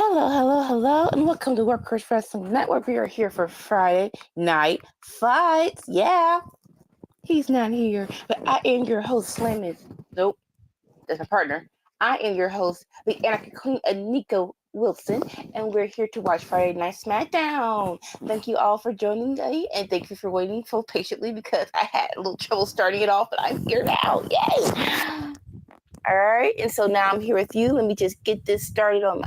Hello, and welcome to Workers Wrestling Network. We are here for Friday Night Fights. Yeah, he's not here, but I am your host, Slim is. Nope, that's my partner. I am your host, the Anarchy Queen, Anika Wilson, and we're here to watch Friday Night SmackDown. Thank you all for joining me, and thank you for waiting so patiently because I had a little trouble starting it off, but I'm here now. Yay! All right, and so now I'm here with you. Let me just get this started on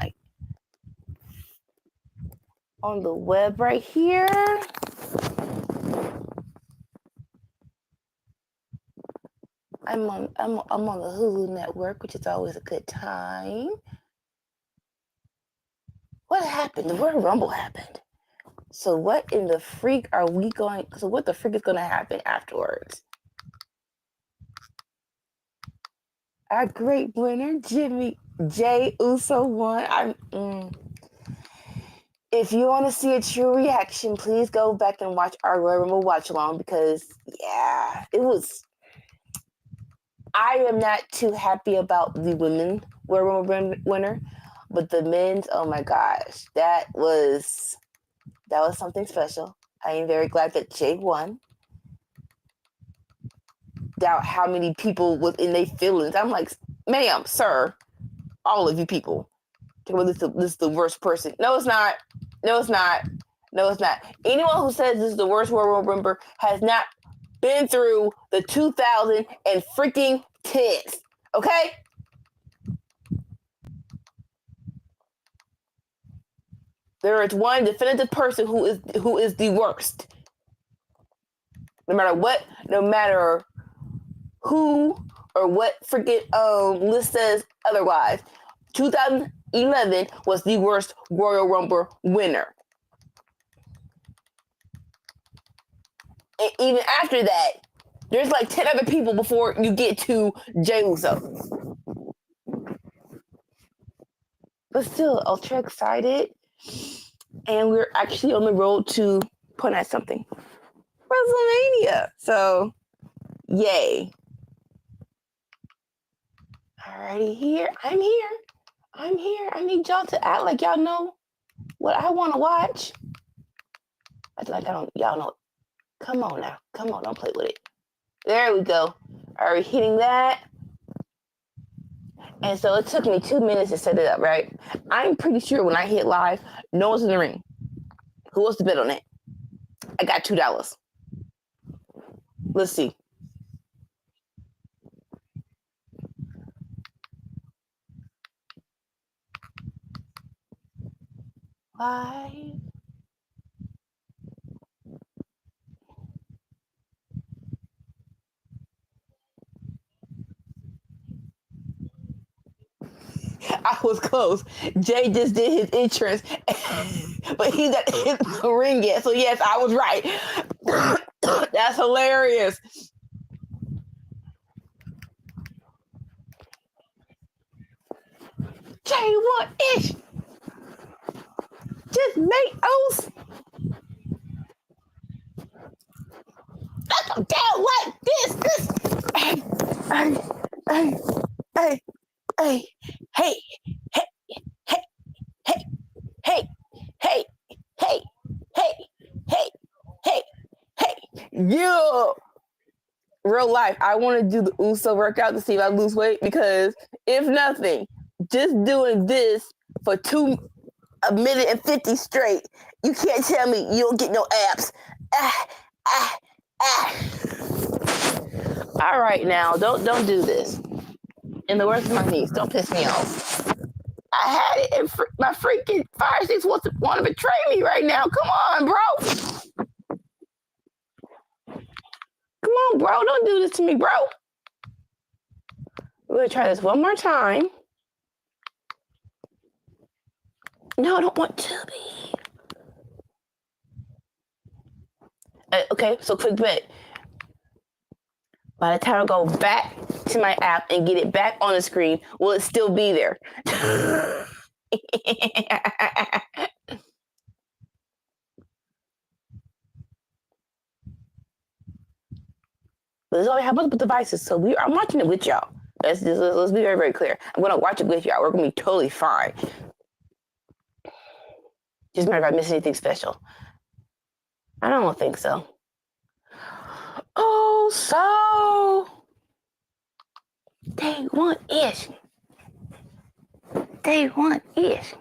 the web right here. I'm on the Hulu network, which is always a good time. What happened? The Royal Rumble happened. So what in the freak are we going? So what the freak is going to happen afterwards? Our great winner, Jey Uso, won. If you want to see a true reaction, please go back and watch our Royal Rumble watch-along because, yeah, it was... I am not too happy about the women Royal Rumble winner, but the men's, oh my gosh, that was something special. I am very glad that Jey won. Doubt how many people was in their feelings. I'm like, ma'am, sir, all of you people. This is the worst person. No, it's not. No, it's not. No, it's not. Anyone who says this is the worst Royal Rumble has not been through the 2000 and freaking 10s. Okay? There is one definitive person who is the worst. No matter what, no matter who or what freaking list says otherwise. 2011 was the worst Royal Rumble winner. And even after that, there's like 10 other people before you get to Jey Uso. But still, ultra excited. And we're actually on the road to point out something. WrestleMania. So, yay. Alrighty, here. I'm here. I need y'all to act like y'all know what I want to watch. Act like y'all know. Come on now. Come on, don't play with it. There we go. Are we hitting that? And so it took me 2 minutes to set it up, right? I'm pretty sure when I hit live, no one's in the ring. Who wants to bet on it? I got $2. Let's see. Why? I was close. Jay just did his entrance, but he's not in the ring yet. So yes, I was right. That's hilarious. Jay, what ish? Just make O's. That's a down like this. Hey, hey, hey, hey, hey, hey, hey, hey, hey, hey, hey, hey, hey, hey, hey. Yeah. Real life, I want to do the Uso workout to see if I lose weight because if nothing, just doing this for 1 minute and 50 straight, you can't tell me you don't get no abs. All right, now don't do this. In the words of my niece, don't piss me off. I had it, and my freaking Fire Sticks want to betray me right now. Come on, bro. Come on, bro. Don't do this to me, bro. We're going to try this one more time. No, I don't want to be. Okay, so quick bet. By the time I go back to my app and get it back on the screen, will it still be there? There's only how much devices, so I'm watching it with y'all. Let's be very, very clear. I'm gonna watch it with y'all. We're gonna be totally fine. Just matter if I miss anything special. I don't think so. Oh, so day one-ish. Day one-ish.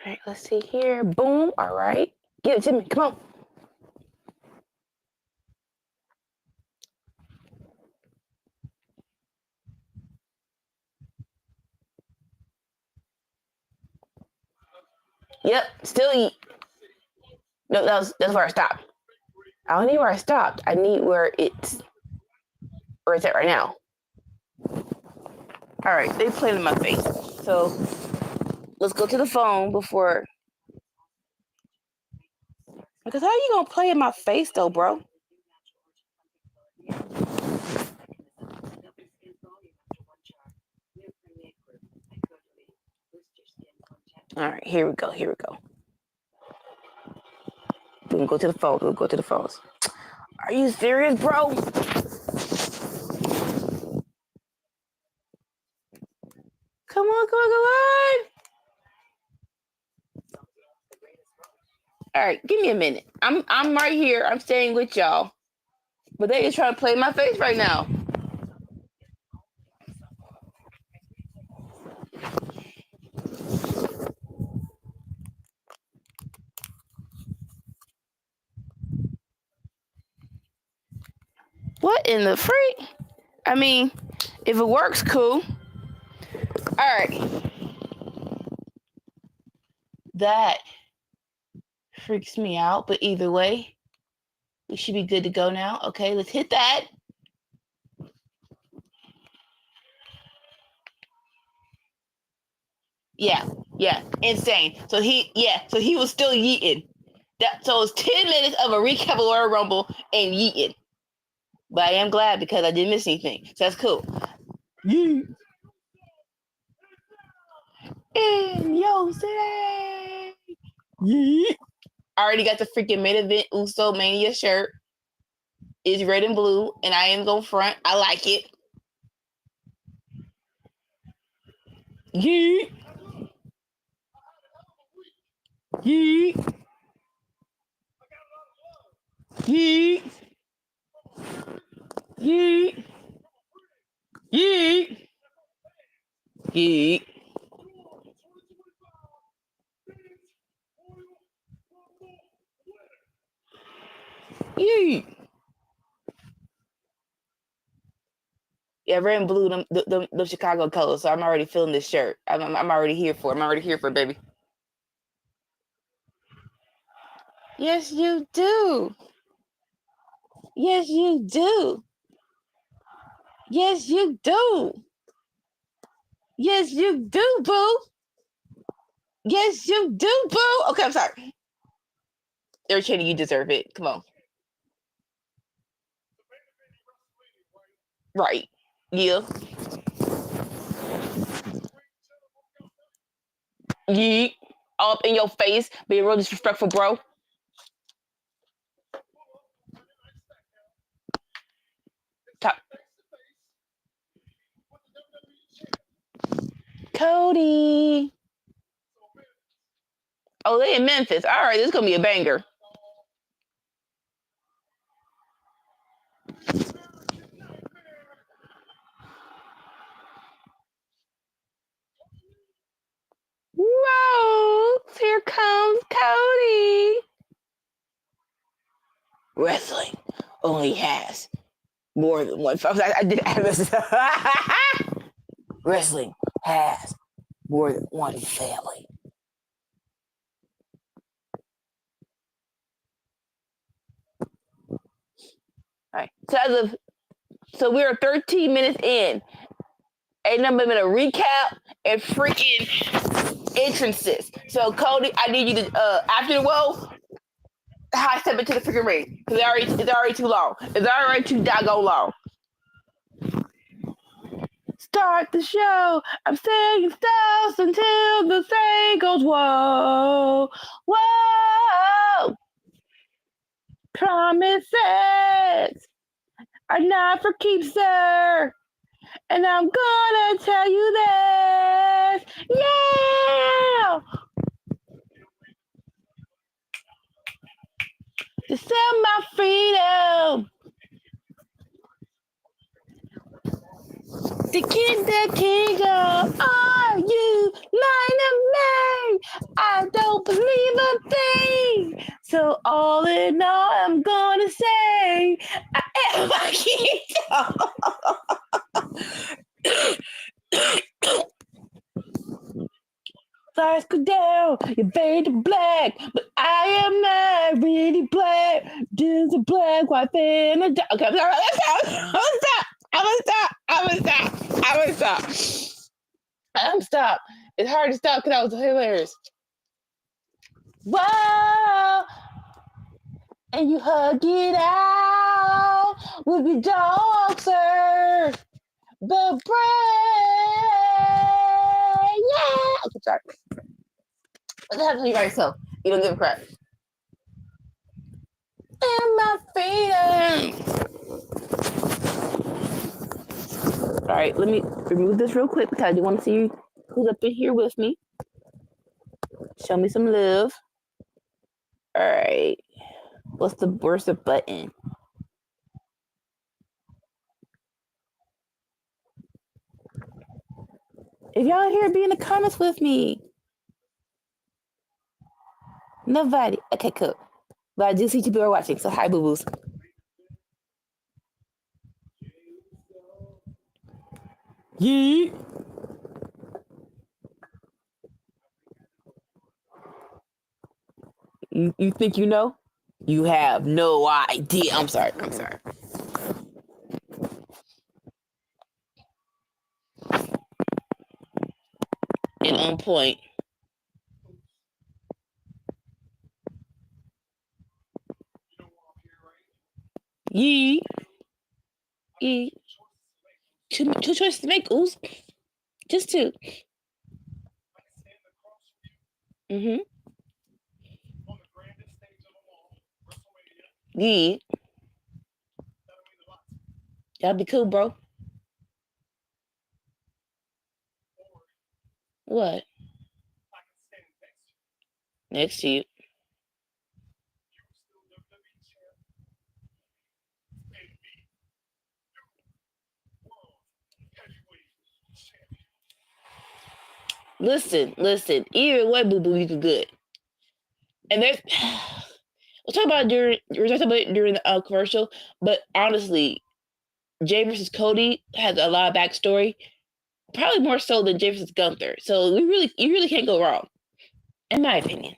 All right, let's see here. Boom. All right. Give it to me. Come on. Yep. Still eat. No, that's where I stopped. I don't need where I stopped. I need where it's at right now. All right. They played in my face. So let's go to the phone before. Because how are you gonna play in my face though, bro? All right, here we go. We can go to the phone. We'll go to the phones. Are you serious, bro? Come on. All right, give me a minute. I'm right here. I'm staying with y'all. But they just trying to play in my face right now. What in the freak? I mean, if it works, cool. All right. That freaks me out, but either way, we should be good to go now. Okay, let's hit that. Yeah, insane. So he was still yeeting. So it's 10 minutes of a recap of Royal Rumble and yeeting. But I am glad because I didn't miss anything. So that's cool. Yeet. In your city. Yeet. I already got the freaking main event Uso Mania shirt. It's red and blue, and I am going front. I like it. Yeet. Yeet. Yeet. Yeet. Yeet. Yeet. Yeet. Yeah, red and blue, the Chicago colors. So I'm already feeling this shirt. I'm already here for it. I'm already here for it, baby. Yes, you do. Yes, you do. Yes, you do. Yes, you do, boo. Yes, you do, boo. Okay, I'm sorry. They're chanting, you deserve it. Come on. Right. Yeah. Yeet. All up in your face. Being real disrespectful, bro. Top. Cody. Oh, they in Memphis. All right, this is going to be a banger. Rose, here comes Cody. Wrestling only has more than one. I did add this. Wrestling has more than one family. All right. So we're 13 minutes in. Ain't nothing but a recap and freaking entrances. So Cody, I need you to after the whoa, high step into the freaking ring because it's already too long. It's already too daggone long. Start the show. I'm saying stuff until the thing goes whoa, whoa. Promises are not for keeps, sir. And I'm gonna tell you this. Yeah! to sell my freedom. To keep the kingdom. Are you lying to me? I don't believe a thing. So all in all, I'm gonna say I am my kingdom. Flies go down, you're faded black, but I am not really black. Just a black, white, and a dark. Okay, I'm sorry. I'm gonna stop. I'm gonna stop. I'm gonna stop. I'm gonna stop. I'm stop. It's hard to stop because that was hilarious. Whoa! And you hug it out with your dog, sir. The brain. Yeah. Okay, sorry. What happens when you by yourself? You don't give a crap. And my freedom. All right, let me remove this real quick because I do want to see who's up in here with me. Show me some love. All right. Where's the button? If y'all here, be in the comments with me. Nobody. Okay, cool. But I do see people are watching, so hi, boo-boos. Yee. You think you know? You have no idea. I'm sorry. And on point. Yee. Yee. Two choices to make, ooze. Just two. Mm-hmm. Yee. That'd be cool, bro. What? Next to you. Listen. Either way, boo boo, you do good. And there's we'll talk about it during the commercial. But honestly, Jay versus Cody has a lot of backstory, probably more so than Jay versus Gunther. So you really can't go wrong, in my opinion.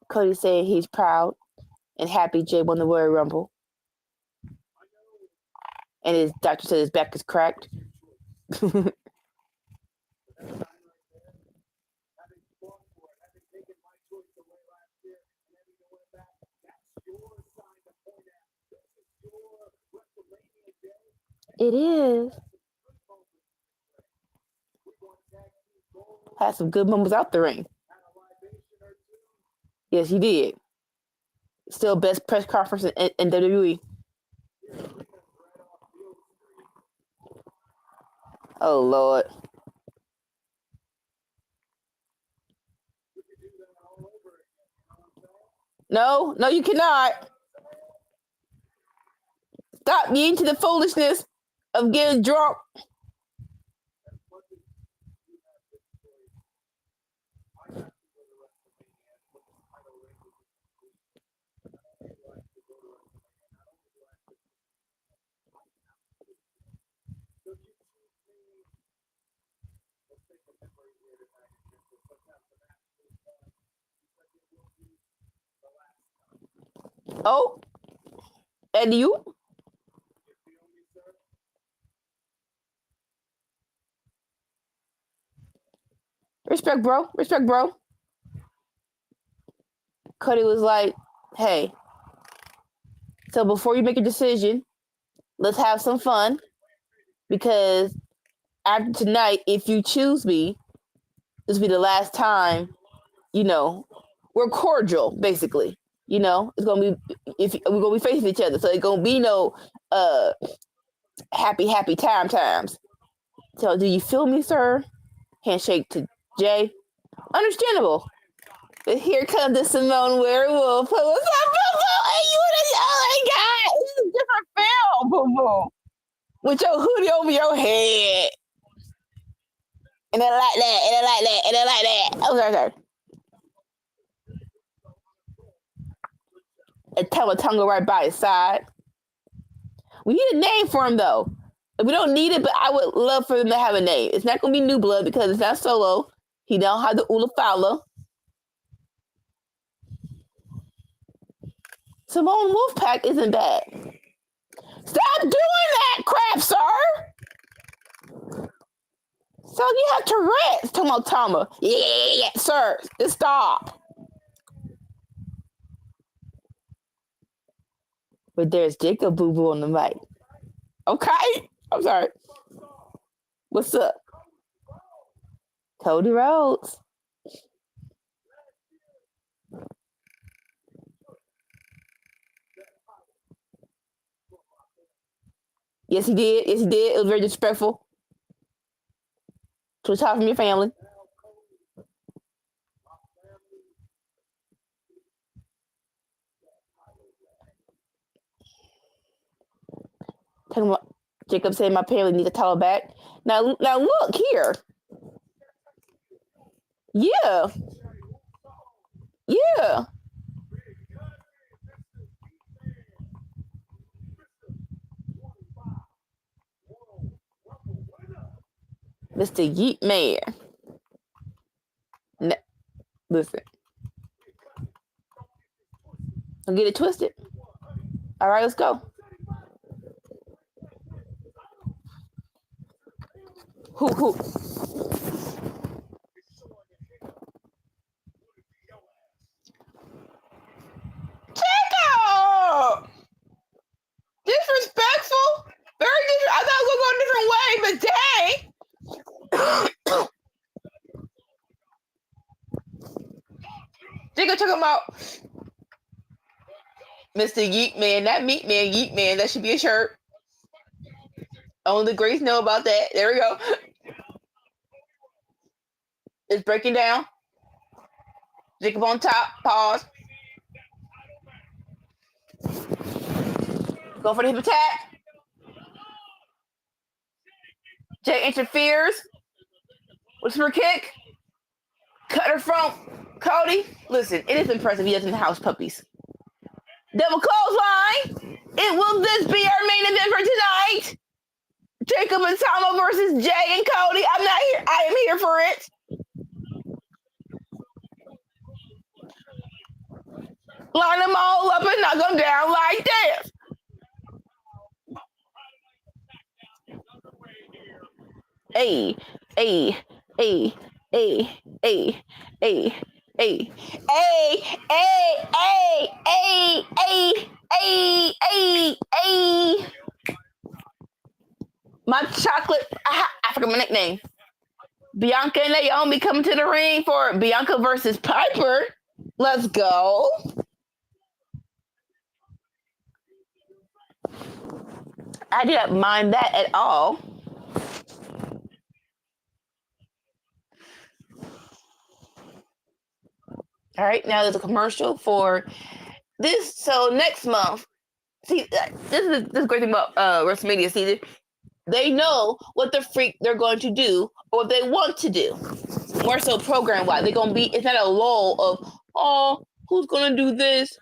Cody saying he's proud and happy Jay won the Royal Rumble. And his doctor said his back is cracked. It is. Had some good moments out the ring. Yes, he did. Still best press conference in WWE. Oh, Lord. No, you cannot. Stop being into the foolishness of getting drunk. Oh, and you? respect, bro. Respect, bro. Cody was like, hey, so before you make a decision, let's have some fun. Because after tonight, if you choose me, this will be the last time, we're cordial, basically. It's gonna be if we're gonna be facing each other. So it's gonna be no happy times. So do you feel me, sir? Handshake to Jay. Understandable. But here comes the Simone werewolf. What's up, boo boo? Hey, oh my god, this is a different film, boo boo. With your hoodie over your head. And then like that, and then like that, and then like that. Oh, sorry. And Tonga right by his side. We need a name for him, though. We don't need it, but I would love for him to have a name. It's not going to be New Blood because it's not Solo. He don't have the Ula Fowler. Simone Wolfpack isn't bad. Stop doing that crap, sir! So you have Tourette's, Tama. Yeah, sir. Just stop. But there's Jacob Boo Boo on the mic. Okay. I'm sorry. What's up? Cody Rhodes. Yes, he did. Yes, he did. It was very disrespectful to a child from your family. Jacob said my family needs a towel back. Now look here. Yeah. Mr. Yeet Man. Listen. Don't get it twisted. All right, let's go. Who? Jacob! Disrespectful? Very different. I thought we were going a different way, but dang. Jacob talking about Mr. Yeet Man, not Meat Man, Yeet Man. That should be a shirt. Only the Grace know about that. There we go. It's breaking down. Jacob on top. Pause. Go for the hip attack. Jay interferes. Whisper kick. Cut her from Cody. Listen, it is impressive he doesn't house puppies. Double clothesline. It will this be our main event for tonight? Jacob and Tama versus Jay and Cody. I'm not here. I am here for it. Line them all up and knock them down like this. Hey. My chocolate, I forgot my nickname. Bianca and Naomi coming to the ring for Bianca versus Piper. Let's go. I didn't mind that at all. All right, now there's a commercial for this. So next month, see, this is great thing about WrestleMania season. They know what the freak they're going to do or what they want to do. More so program wise, they're gonna be. It's not a lull of who's gonna do this,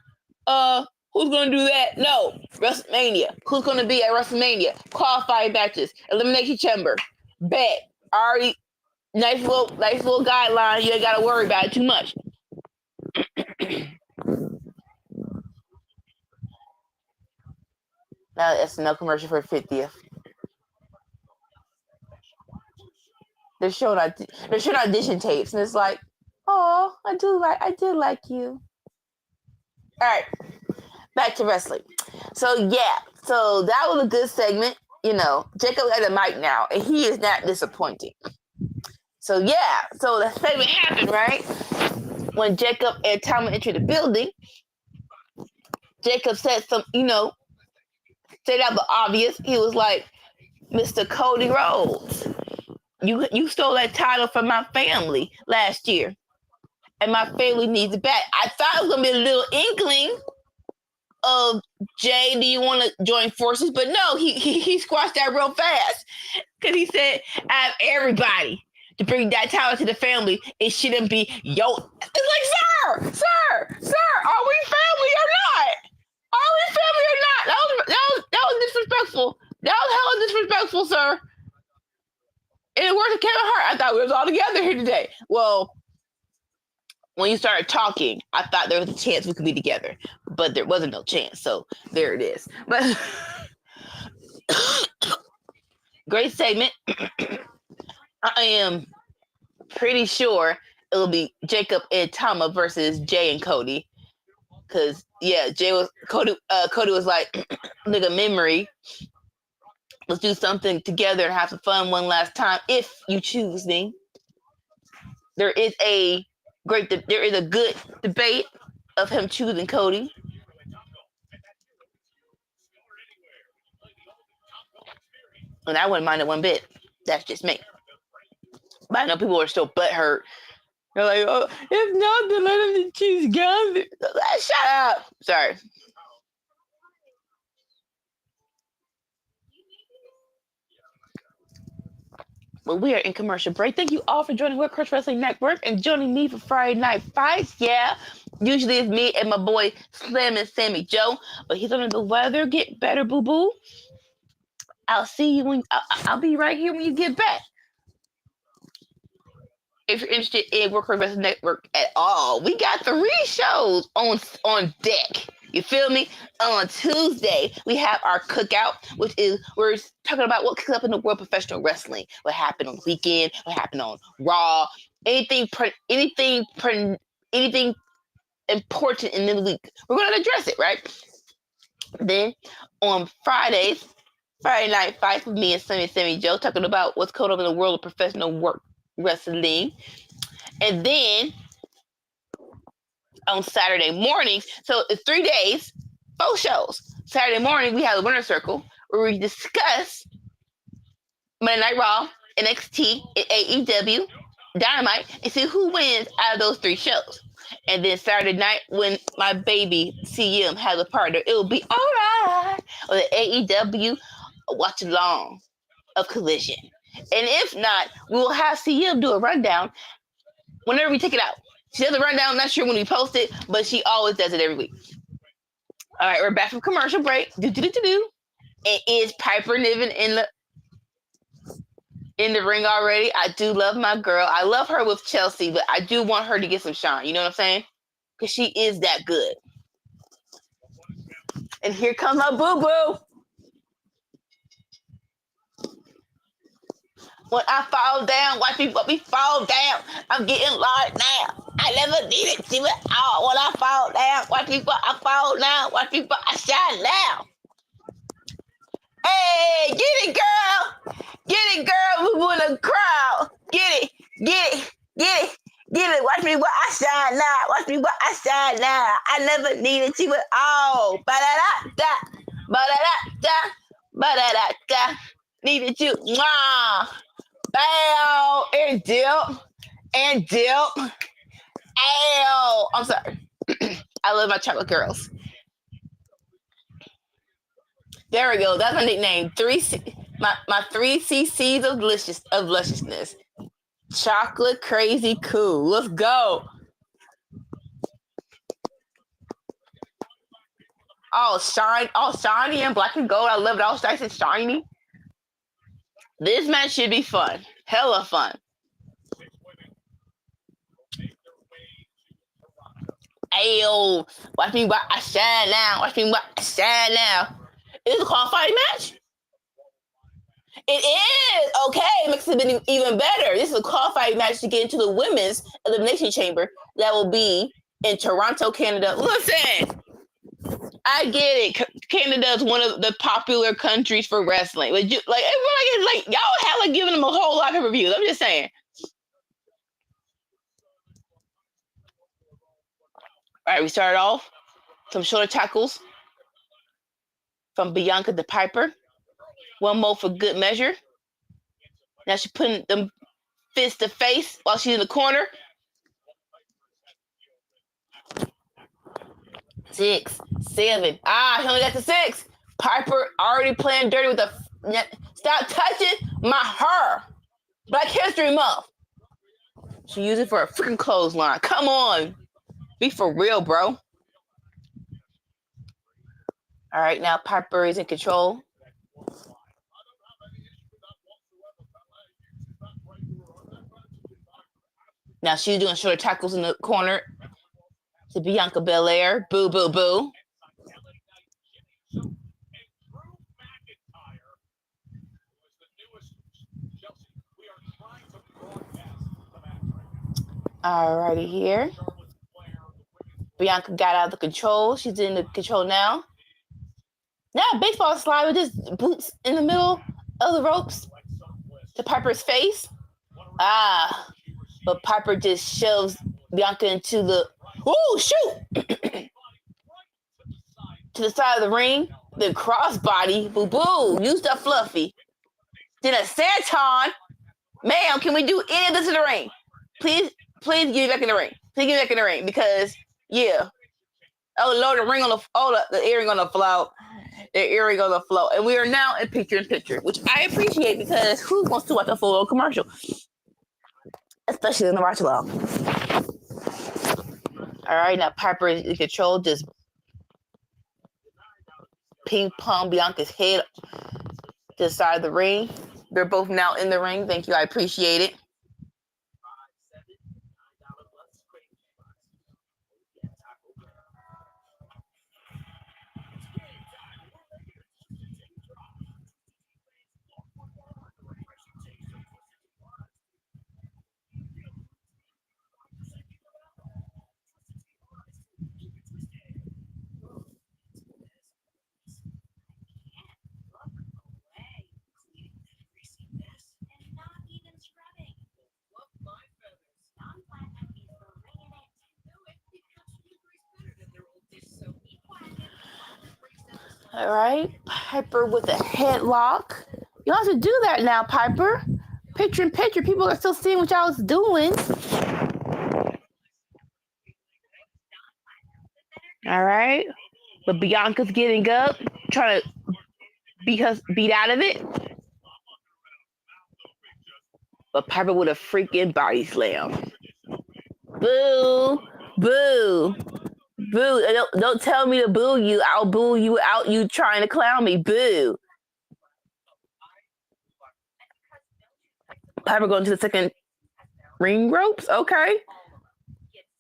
who's gonna do that. No, WrestleMania. Who's gonna be at WrestleMania? Qualifying matches, elimination chamber, bet. Already nice little guideline. You ain't gotta worry about it too much. Now that's no commercial for 50th. they're showing audition tapes, and it's like, oh, I did like you. All right, back to wrestling. So that was a good segment. Jacob got the mic now, and he is not disappointing. So the segment happened, right? When Jacob and Tama entered the building, Jacob said straight out the obvious. He was like, Mr. Cody Rhodes, you stole that title from my family last year, and my family needs it back. I thought it was going to be a little inkling of, Jay, do you want to join forces? But no, he squashed that real fast, because he said, out of everybody to bring that title to the family, it shouldn't be yo. It's like, sir, are we family or not? Are we family or not? That was disrespectful. That was hella disrespectful, sir. And it worked with Kevin Hart. I thought we was all together here today. Well, when you started talking, I thought there was a chance we could be together, but there wasn't no chance. So there it is. But great segment. I am pretty sure it'll be Jacob and Tama versus Jay and Cody. Cause Cody was like, nigga, memory. Let's do something together and have some fun one last time if you choose me. There is a good debate of him choosing Cody. And I wouldn't mind it one bit. That's just me. But I know people are still butthurt. They're like, oh, if not, then let him choose Gambit. Shut up. Sorry. Well, we are in commercial break. Thank you all for joining World Crush Wrestling Network and joining me for Friday Night Fights. Yeah, usually it's me and my boy Slim and Sammy Joe, but he's under the weather. Get better, boo boo. I'll see you I'll be right here when you get back. If you're interested in World Crush Wrestling Network at all, we got 3 shows on deck. You feel me? On Tuesday, we have our cookout, which is we're talking about what cooks up in the world of professional wrestling. What happened on the weekend? What happened on Raw? Anything important in the week? We're going to address it, right? Then on Friday Night Fights with me and Sammy Joe, talking about what's going on in the world of professional wrestling. And then on Saturday mornings, so it's 3 days, 4 shows. Saturday morning, we have the Winner's Circle, where we discuss Monday Night Raw, NXT, and AEW, Dynamite, and see who wins out of those 3 shows. And then Saturday night, when my baby CM has a partner, it'll be all right. Or the AEW Watchalong of Collision. And if not, we will have CM do a rundown whenever we take it out. She does a rundown, I'm not sure when we post it, but she always does it every week. All right, we're back from commercial break. It is Piper Niven in the ring already. I do love my girl. I love her with Chelsea, but I do want her to get some shine. You know what I'm saying? Because she is that good. And here comes my boo-boo. When I fall down, watch me fall down. I'm getting large now. I never needed to at all. When I fall down, watch me I fall down. Watch me I shine now. Hey, get it, girl. Get it, girl. Boo-boo in the crowd. Get it. Watch me I shine now. Watch me I shine now. I never needed you at all. Ba-da-da-da. Ba-da-da-da. Ba-da-da-da. Needed you. Mwah. Bow and dip. Ow. I'm sorry. I love my chocolate girls. There we go. That's my nickname. My 3 cc's of lusciousness. Chocolate crazy cool. Let's go. All shiny and black and gold. I love it. All nice and shiny. This match should be fun. Hella fun. Ayo, watch me I shine now. Watch me I shine now. Is it a qualifying match? It is okay. It makes it even better. This is a qualifying match to get into the women's elimination chamber that will be in Toronto, Canada. Listen, I get it. Canada is one of the popular countries for wrestling, but y'all hella giving them a whole lot of reviews. I'm just saying. All right, we started off some shoulder tackles from Bianca to Piper. One more for good measure. Now she's putting them fist to face while she's in the corner. 6, 7. She only got to 6. Piper already playing dirty with the. Stop touching my hair. Black History Month. She used it for a freaking clothesline. Come on. Be for real, bro. All right, now Piper is in control. Now she's doing shoulder tackles in the corner to Bianca Belair. Boo, boo, boo. Alrighty here. Bianca got out of the control. She's in the control now. Now baseball slide with just boots in the middle of the ropes to Piper's face. But Piper just shoves Bianca into the shoot to the side of the ring. The crossbody, boo boo. Use that fluffy. Then a senton. Ma'am, can we do any of this in the ring? Please get me back in the ring. Please get me back in the ring because yeah. Oh Lord, the earring on the float. The earring on the float. And we are now in picture-in-picture, which I appreciate because who wants to watch a full commercial? Especially in the Watchalong. All right, now Piper is in control, just ping pong Bianca's head to the side of the ring. They're both now in the ring. Thank you, I appreciate it. All right, Piper with a headlock. You have to do that now, Piper. Picture-in-picture. People are still seeing what y'all was doing. All right, but Bianca's getting up, trying to beat out of it. But Piper with a freaking body slam. Boo, boo. Boo! Don't tell me to boo you. I'll boo you out. You trying to clown me? Boo! Piper going to the second ring ropes. Okay.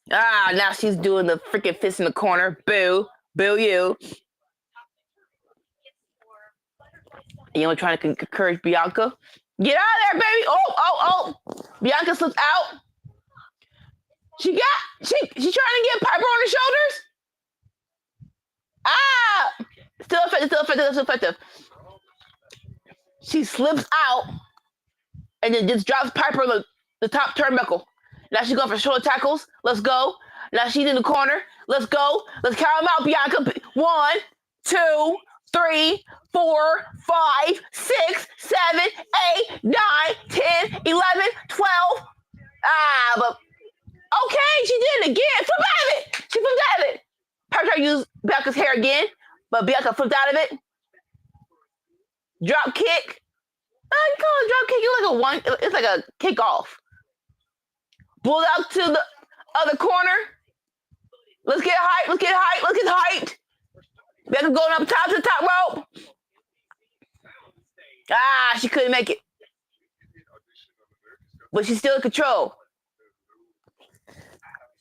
Now she's doing the freaking fist in the corner. Boo! Boo you! You know, trying to encourage Bianca. Get out of there, baby! Oh! Bianca slips out. She's trying to get Piper on her shoulders. Still effective. She slips out and then just drops Piper on the top turnbuckle. Now she's going for shoulder tackles. Let's go. Now she's in the corner. Let's go. Let's count them out, Bianca. 1, 2, 3, 4, 5, 6, 7, 8, 9, 10, 11, 12. But okay, she did it again. Flip out of it. She flipped out of it. Piper tried to use Bianca's hair again, but Bianca flipped out of it. Drop kick. You call it a drop kick. It's like a kickoff. Bulldog to the other corner. Let's get hyped. Bianca going up top to the top rope. She couldn't make it. But she's still in control.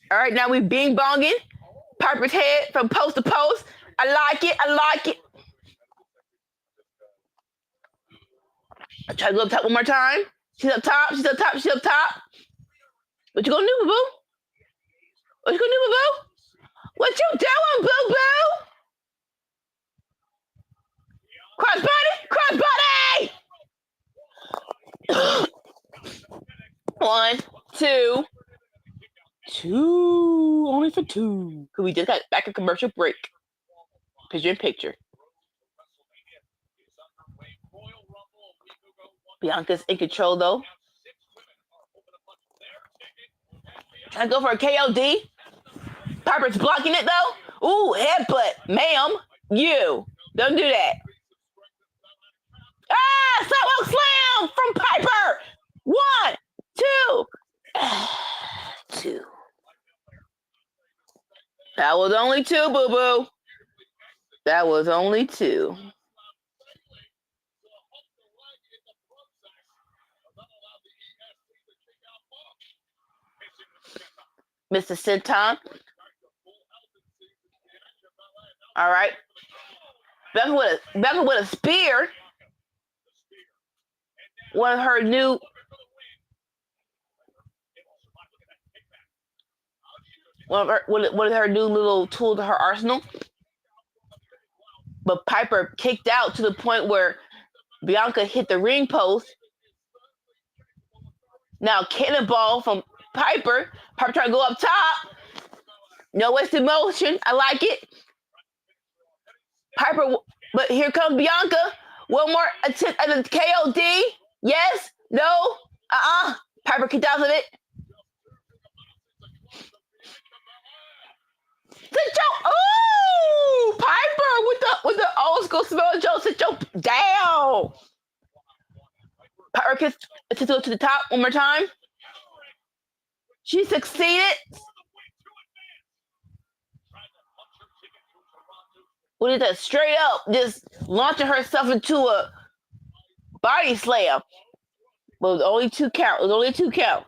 All right, now we bing bonging. Piper's head from post to post. I like it. Try to go up top one more time. She's up top. She's up top. She's up top. What you gonna do, boo boo? What you gonna do, boo boo? What you doing, boo boo? Crossbody! Crossbody! 1, 2. Two. Only for two. Cause we just got back a commercial break. Picture in picture. Bianca's in control though. Trying to go for a KOD. Piper's blocking it though. Ooh, headbutt. Ma'am, you. Don't do that. Ah, sidewalk slam from Piper. 1, 2. 2. That was only 2, boo-boo. That was only 2. Mr. Senton. All right. Becca with a spear. One of her new little tools to her arsenal. But Piper kicked out to the point where Bianca hit the ring post. Now cannonball from Piper. Piper trying to go up top. No wasted motion. I like it. Piper, but here comes Bianca. One more attempt at a KOD. Yes? No? Piper kicked out of it. Ooh! Piper with the old school smell Joe. Sit your down. Piper gets to go to the top one more time. She succeeded. What is that? Straight up, just launching herself into a body slam. But it was only 2 count. It was only 2 count.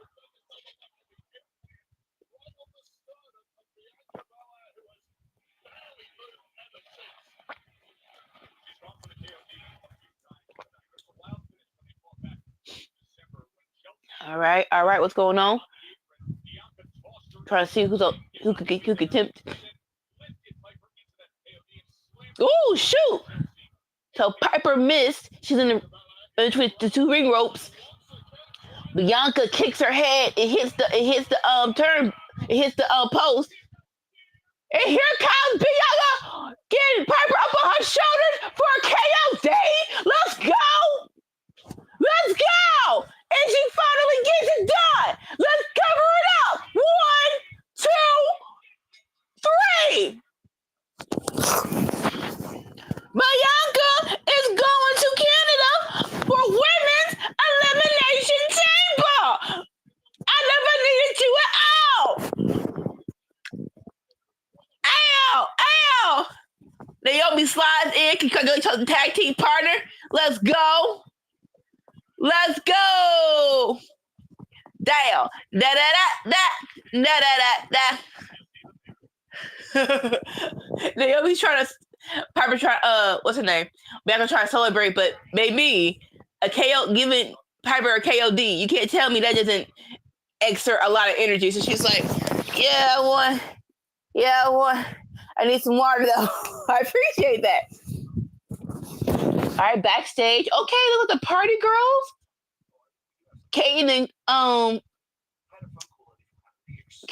All right. What's going on? Trying to see who could tempt. Ooh, shoot! So Piper missed. She's in between the 2 ring ropes. Bianca kicks her head. It hits the post. And here comes Bianca getting Piper up on her shoulders for a KOD. Let's go! And she finally gets it done. Let's cover it up. 1, 2, 3. Bianca is going to Canada for Women's Elimination Chamber. I never needed you at all. Ow! Naomi slides in. Congratulations, the tag team partner. Let's go. Down. Naomi's trying to. Piper what's her name? Bianca trying to celebrate, but maybe giving Piper a KOD. You can't tell me that doesn't exert a lot of energy. So she's like, yeah, I won. I need some water though. I appreciate that. All right, backstage. Okay, look at the party girls. Kate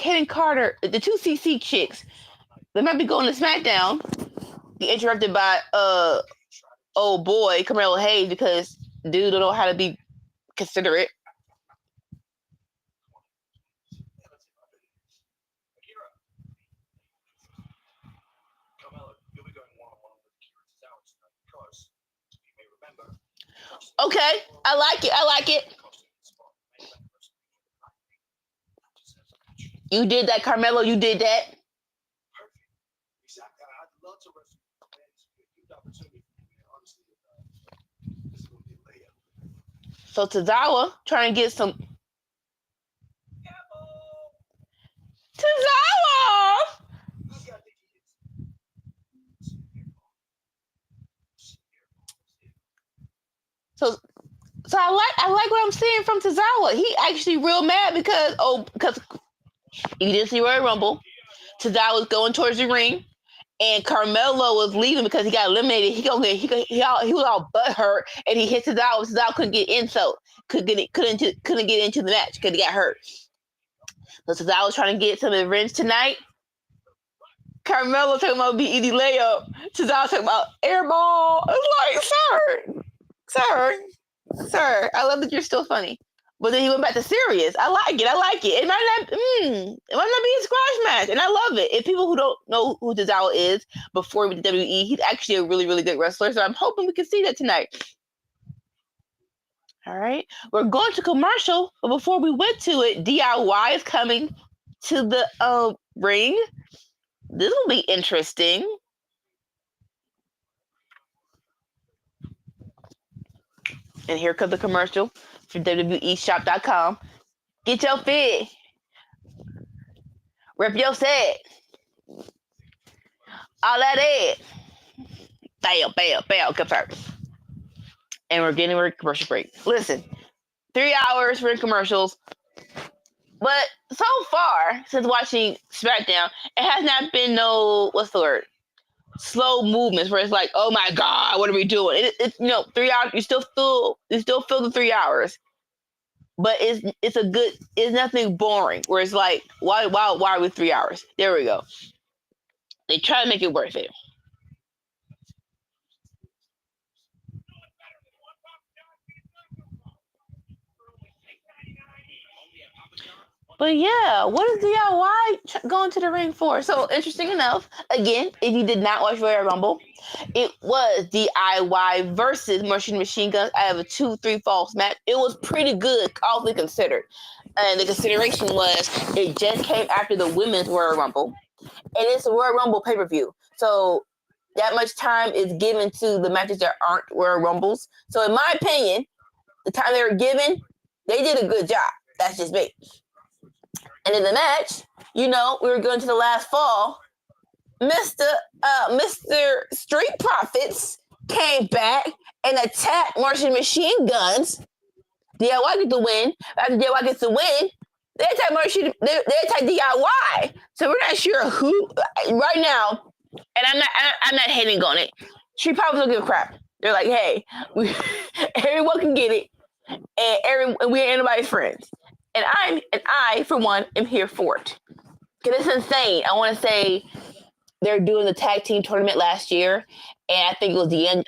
and Carter, the 2 CC chicks. They might be going to SmackDown. Get interrupted by old boy Carmelo Hayes because dude don't know how to be considerate. Okay, I like it. You did that, Carmelo. You did that. So Tozawa trying to get some. Tozawa! So I like what I'm seeing from Tozawa. He actually real mad because he didn't see Royal Rumble. Tozawa was going towards the ring, and Carmelo was leaving because he got eliminated. He was all butthurt, and he hit Tozawa. Tozawa couldn't get in, so couldn't get into the match because he got hurt. So Tozawa was trying to get some revenge tonight. Carmelo talking about BED layup. Tozawa talking about airball. It's like, sir, I love that you're still funny. But then he went back to serious. I like it. It might not be a squash match, and I love it. If people who don't know who Tozawa is before with the WWE, he's actually a really, really good wrestler. So I'm hoping we can see that tonight. All right, we're going to commercial, but before we went to it, DIY is coming to the ring. This will be interesting. And here comes the commercial for WWEshop.com. Get your fit. Rep your set. All that it. Bam. Comes out. And we're getting a commercial break. Listen, 3 hours for commercials. But so far, since watching SmackDown, it has not been slow movements where it's like, oh my God, what are we doing? It's 3 hours. You still feel the 3 hours, but it's nothing boring where it's like, why are we 3 hours? There we go. They try to make it worth it. But yeah, what is DIY going to the ring for? So interesting enough, again, if you did not watch Royal Rumble, it was DIY versus Machine Guns. I have a 2-3 falls match. It was pretty good, all things considered. And the consideration was it just came after the women's Royal Rumble. And it's a Royal Rumble pay-per-view. So that much time is given to the matches that aren't Royal Rumbles. So in my opinion, the time they were given, they did a good job. That's just me. And in the match, we were going to the last fall. Mr. Street Profits came back and attacked Martian Machine Guns. DIY gets the win. After DIY gets the win, they attack DIY. So we're not sure who right now. And I'm not hating on it. Street Profits don't give a crap. They're like, hey, everyone can get it, and we ain't anybody's friends. And I, for one, am here for it. Because it's insane. I want to say they're doing the tag team tournament last year. And I think it was the end,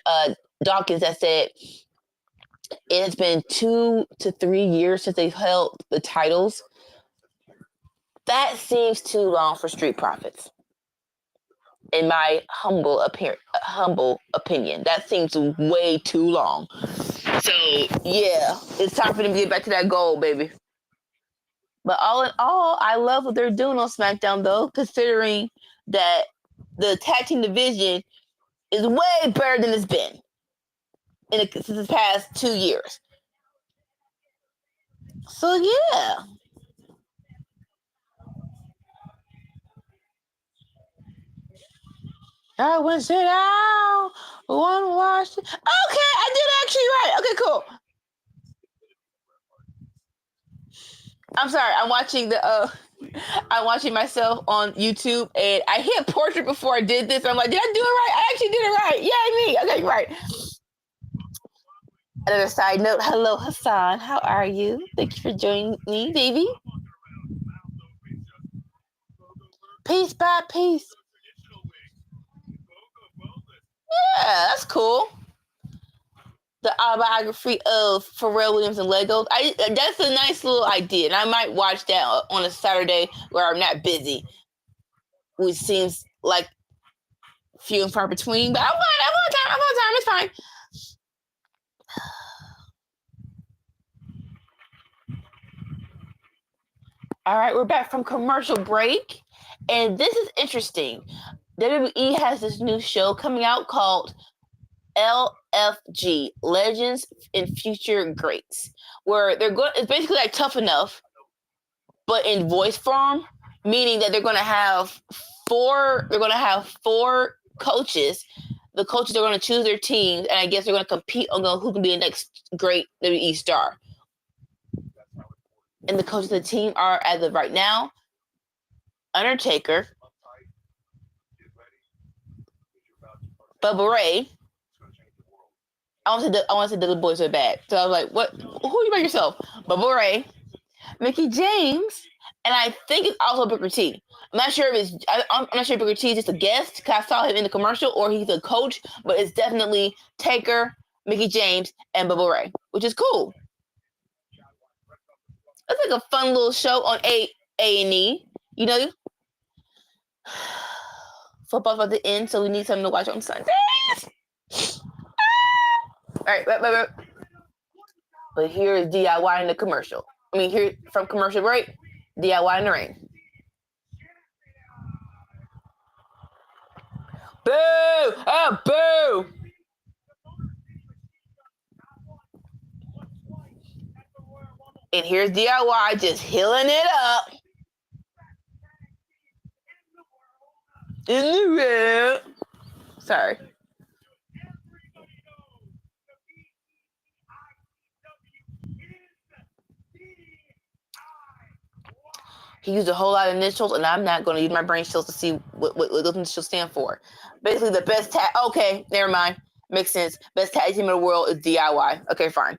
Dawkins that said it's been 2 to 3 years since they've held the titles. That seems too long for Street Profits. In my humble opinion. That seems way too long. So, yeah, it's time for them to get back to that goal, baby. But all in all, I love what they're doing on SmackDown, though, considering that the tag team division is way better than it's been since the past 2 years. So, yeah. I went sit down, one watch. Okay, I did actually right. Okay, cool. I'm sorry. I'm watching myself on YouTube, and I hit portrait before I did this. I'm like, did I do it right? I actually did it right. Yeah, me. Okay, right. Another side note. Hello, Hassan. How are you? Thank you for joining me, baby. Peace by peace. Yeah, that's cool. The autobiography of Pharrell Williams and Legos. That's a nice little idea, and I might watch that on a Saturday where I'm not busy, which seems like few and far between. But I'm on time. It's fine. All right, we're back from commercial break, and this is interesting. WWE has this new show coming out called LFG, Legends and Future Greats, where it's basically like Tough Enough, but in voice form, meaning that they're going to have four coaches the coaches are going to choose their teams, and I guess they're going to compete on who can be the next great WWE star. And the coaches of the team are, as of right now, Undertaker, Bubba Ray. I want to say the boys are bad. So I was like, what? Who are you by yourself? Bubba Ray, Mickey James, and I think it's also Booker T. I'm not sure if I'm not sure if Booker T is just a guest because I saw him in the commercial, or he's a coach, but it's definitely Taker, Mickey James, and Bubba Ray, which is cool. That's like a fun little show on A&E. You know, football's about to end, so we need something to watch on Sundays. All right, but here is DIY in the commercial. I mean, here from commercial break, DIY in the ring. Boo! Oh, boo! And here's DIY just healing it up. In the world. Sorry. He used a whole lot of initials, and I'm not going to use my brain cells to see what those initials stand for. Basically, the best tag. Okay, never mind. Makes sense. Best tag team in the world is DIY. Okay, fine.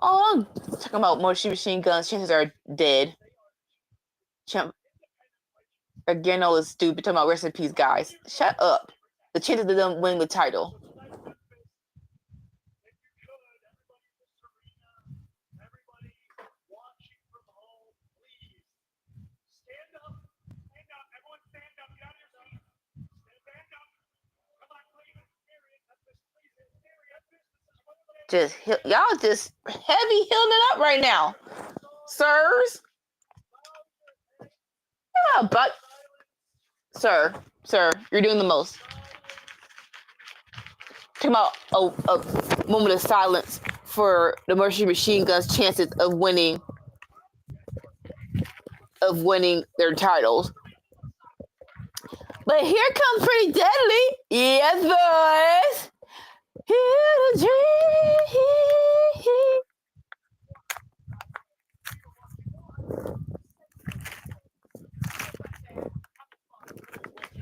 Oh, talking about Machine Guns. Chances are dead. Gargano is stupid. Talking about rest in peace, guys. Shut up. The chances of them winning the title. Y'all just heavy healing it up right now, sirs. Yeah, but sir, you're doing the most. Talking about a moment of silence for the Machine Guns' chances of winning their titles. But here comes Pretty Deadly. Yes, boys. Here's a dream.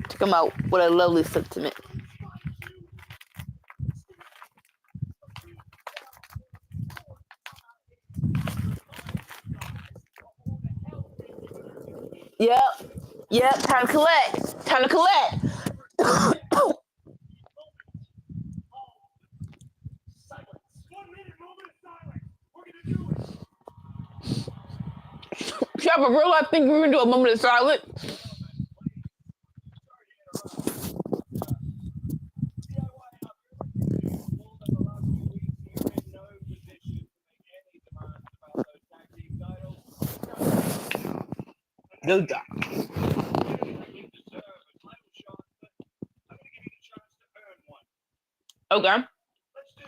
To come out with a lovely sentiment. Yep. Time to collect. Shop a real life think we're gonna do a moment of silence. Good job. Okay. Let's do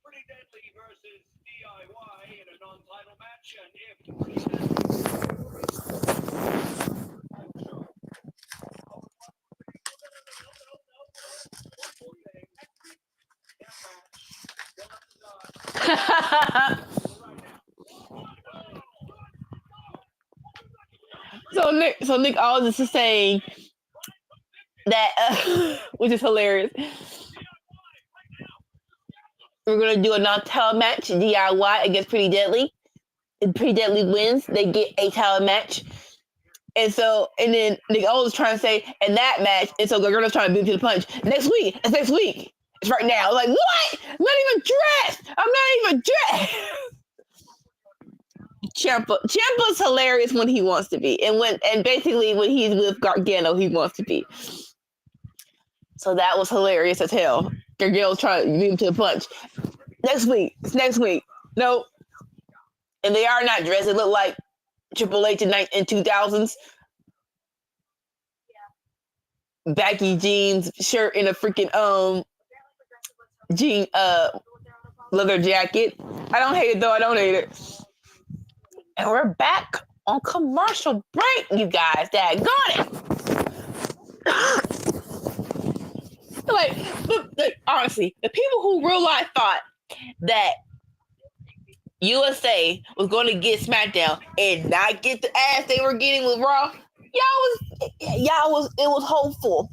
Pretty Deadly versus DIY in a non-title match, and if So Nick Aldis is saying that, which is hilarious. We're gonna do a non-title match, DIY against Pretty Deadly. If Pretty Deadly wins, they get a title match. And then Nick Aldis trying to say, in that match, and so Gargano's trying to beat him to the punch. Next week. It's next week. It's right now. Like, what? I'm not even dressed. Ciampa's hilarious when he wants to be, and basically when he's with Gargano, he wants to be. So that was hilarious as hell. Gargano's trying to beat him to the punch. Next week. It's next week. Nope. And they are not dressed. They look like Triple H in 2000s. Baggy jeans, shirt, and a freaking jean leather jacket. I don't hate it though. I don't hate it. And we're back on commercial break, you guys. Dad got it. like, honestly, the people who real life thought that USA was going to get SmackDown and not get the ass they were getting with Raw, it was hopeful.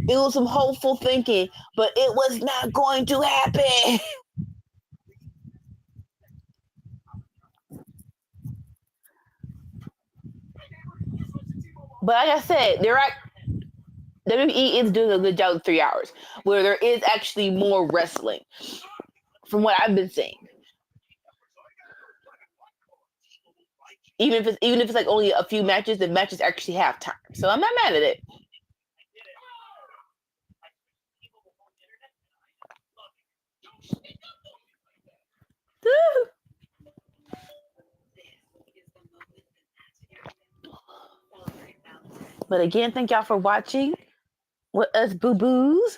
It was some hopeful thinking, but it was not going to happen. But like I said, WWE is doing a good job of 3 hours, where there is actually more wrestling, from what I've been seeing. Even if it's like only a few matches, the matches actually have time. So I'm not mad at it. But again, thank y'all for watching with us boo-boos.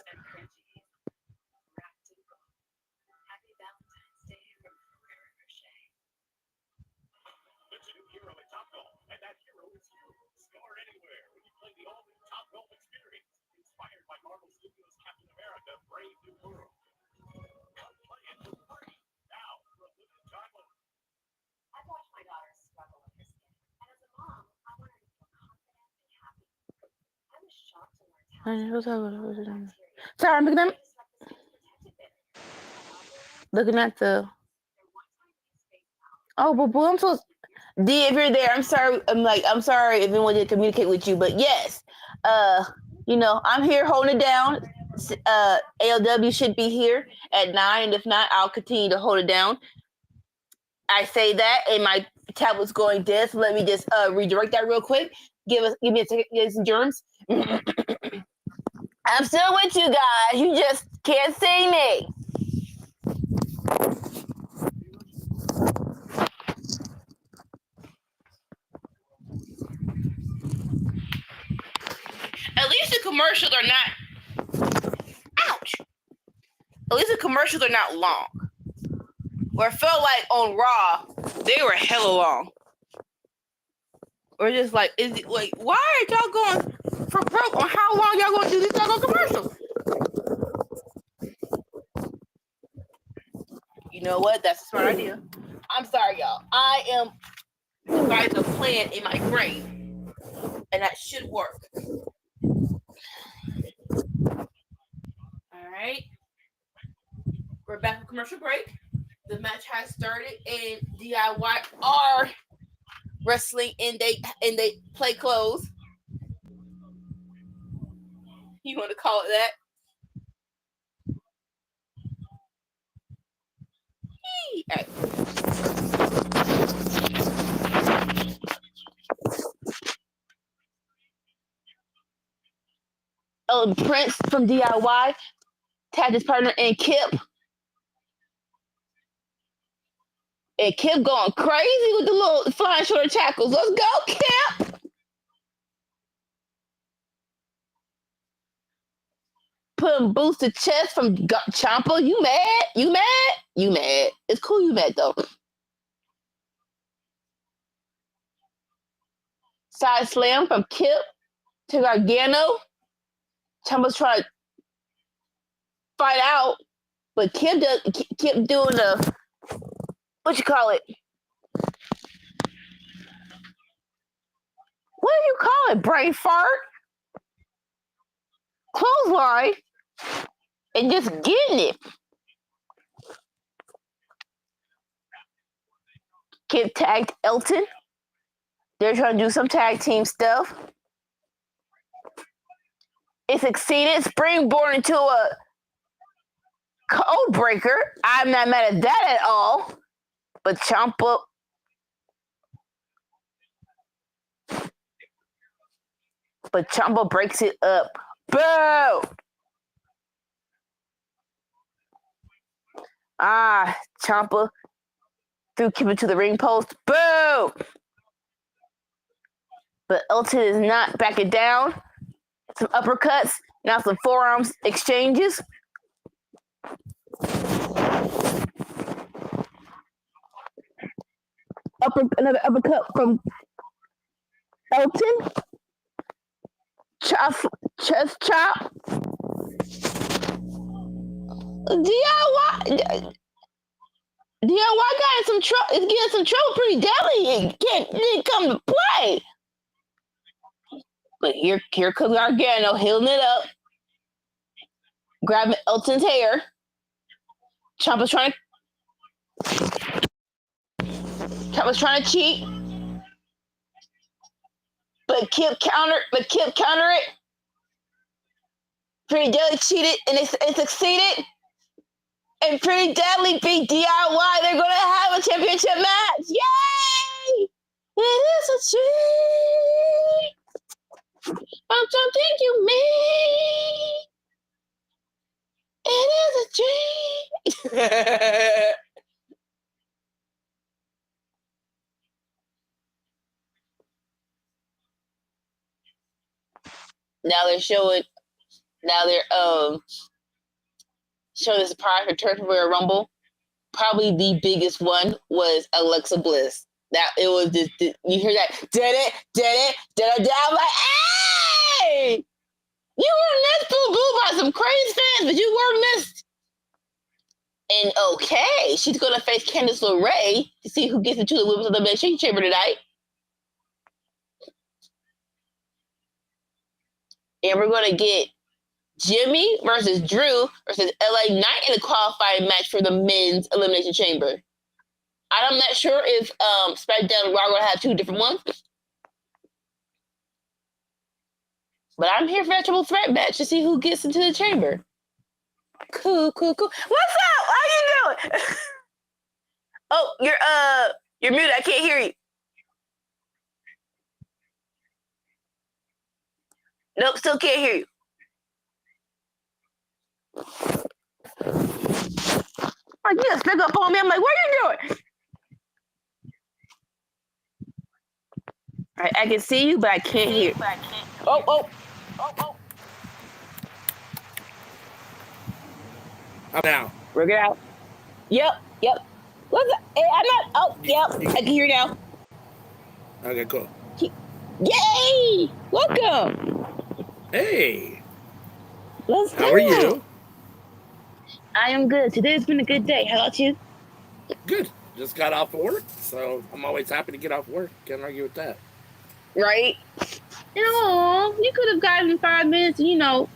Sorry, I'm looking at the. Oh, boo-boo, I'm so. D, if you're there, I'm sorry. I'm sorry if anyone didn't communicate with you, but yes, I'm here holding it down. ALW should be here at 9, and if not, I'll continue to hold it down. I say that, and my tablet's going dead. So let me just redirect that real quick. Give me a second, get some germs. I'm still with you guys. You just can't see me. At least the commercials are not. Ouch. At least the commercials are not long. Where it felt like on Raw, they were hella long. Or just like, is it like, why are y'all going for broke on how long y'all gonna do these doggone commercials? You know what? That's a smart idea. I'm sorry, y'all. I am devising a plan in my brain, and that should work. All right. We're back from commercial break. The match has started, and DIY are wrestling in they play clothes. You want to call it that? Right. Prince from DIY tagged his partner in Kip. And Kip going crazy with the little flying shoulder tackles. Let's go, Kip! Putting boots to chest from Ciampa. You mad? You mad? You mad? It's cool you mad, though. Side slam from Kip to Gargano. Ciampa's trying to fight out, but Kip doing the, what you call it? What do you call it? Brain fart? Clothesline? And just getting it. Kip tagged Elton. They're trying to do some tag team stuff. It succeeded, springboard into a code breaker. I'm not mad at that at all. But Ciampa breaks it up. Boo! Ciampa threw Kip into the ring post. Boo! But Elton is not backing down. Some uppercuts. Now some forearms exchanges. Another uppercut from Elton. Chest chop. DIY got in some trouble. It's getting some trouble pretty deadly. It didn't come to play. But here comes Gargano healing it up, grabbing Elton's hair. Ciampa's trying to cheat, but Kip counter it. Pretty Deadly cheated and it succeeded. And Pretty Deadly beat DIY. They're gonna have a championship match. Yay! It is a dream. I'm something you made. It is a dream. Now they're showing the surprise return for Royal Rumble. Probably the biggest one was Alexa Bliss. That it was this you hear that did it. I'm like, hey, you were missed boo by some crazy fans, but you were missed. And okay, she's gonna face Candice LeRae to see who gets into the women's elimination chamber tonight. And we're gonna get Jimmy versus Drew versus LA Knight in a qualifying match for the men's elimination chamber. I'm not sure if SmackDown and Raw are going to have two different ones. But I'm here for that triple threat match to see who gets into the chamber. Cool. What's up? How you doing? Oh, you're muted. I can't hear you. Nope, still can't hear you. Like, you snuck up on me. I'm like, what are you doing? All right, I can see you, but I can't hear you. Oh. Up now. Work it out. Yep. What's up? Hey, I'm not. Oh, yep. I can hear you now. Okay, cool. Yay! Welcome. Hey. Let's go. How are you? I am good. Today's been a good day. How about you? Good. Just got off of work, so I'm always happy to get off work. Can't argue with that. Right? You could have gotten 5 minutes,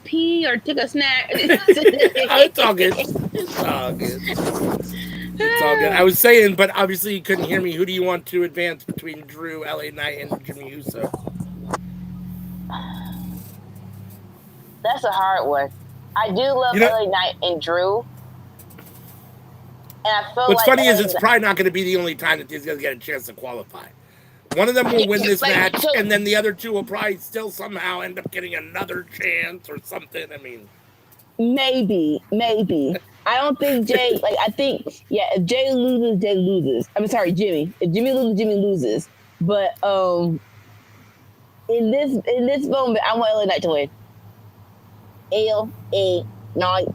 pee or took a snack. It's all good. It's all good. I was saying, but obviously you couldn't hear me. Who do you want to advance between Drew, LA Knight, and Jimmy Uso? That's a hard one. I do love LA Knight and Drew. And I feel what's funny is it's probably not going to be the only time that these guys get a chance to qualify. One of them will win this match, and then the other two will probably still somehow end up getting another chance or something. I mean, maybe. I don't think Jay. If Jay loses, Jay loses. I'm sorry, Jimmy. If Jimmy loses, Jimmy loses. But in this moment, I want LA Knight to win. LA Knight.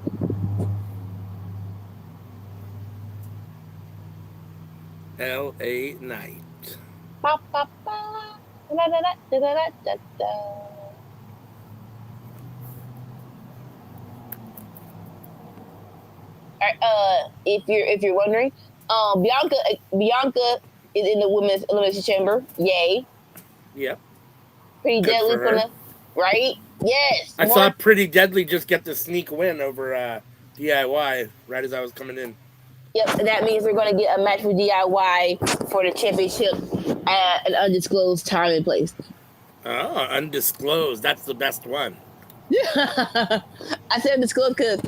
LA Knight. Ba, ba, ba. Da, da, da, da, da, da. If you're wondering, Bianca is in the women's elimination chamber. Yay! Yep. Pretty Deadly gonna, right? Yes. I saw Pretty Deadly just get the sneak win over DIY right as I was coming in. Yep, and that means we're going to get a match with DIY for the championship at an undisclosed time and place. Oh, undisclosed. That's the best one. I said undisclosed because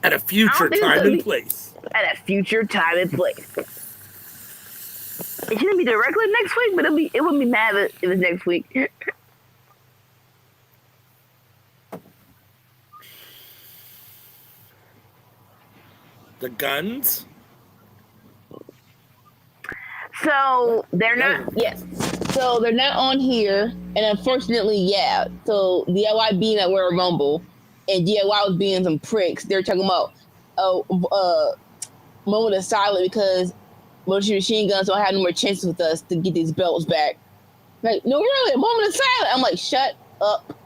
at a future time and place. At a future time and place. It shouldn't be directly next week, but it wouldn't be mad if it was next week. The Guns? So they're not. Yes. So they're not on here, and unfortunately, yeah. So DIY being at Royal Rumble, and DIY was being some pricks. They're talking about moment of silence because Motor Machine Guns don't have no more chances with us to get these belts back. Like, no, really, a moment of silence. I'm like, shut up,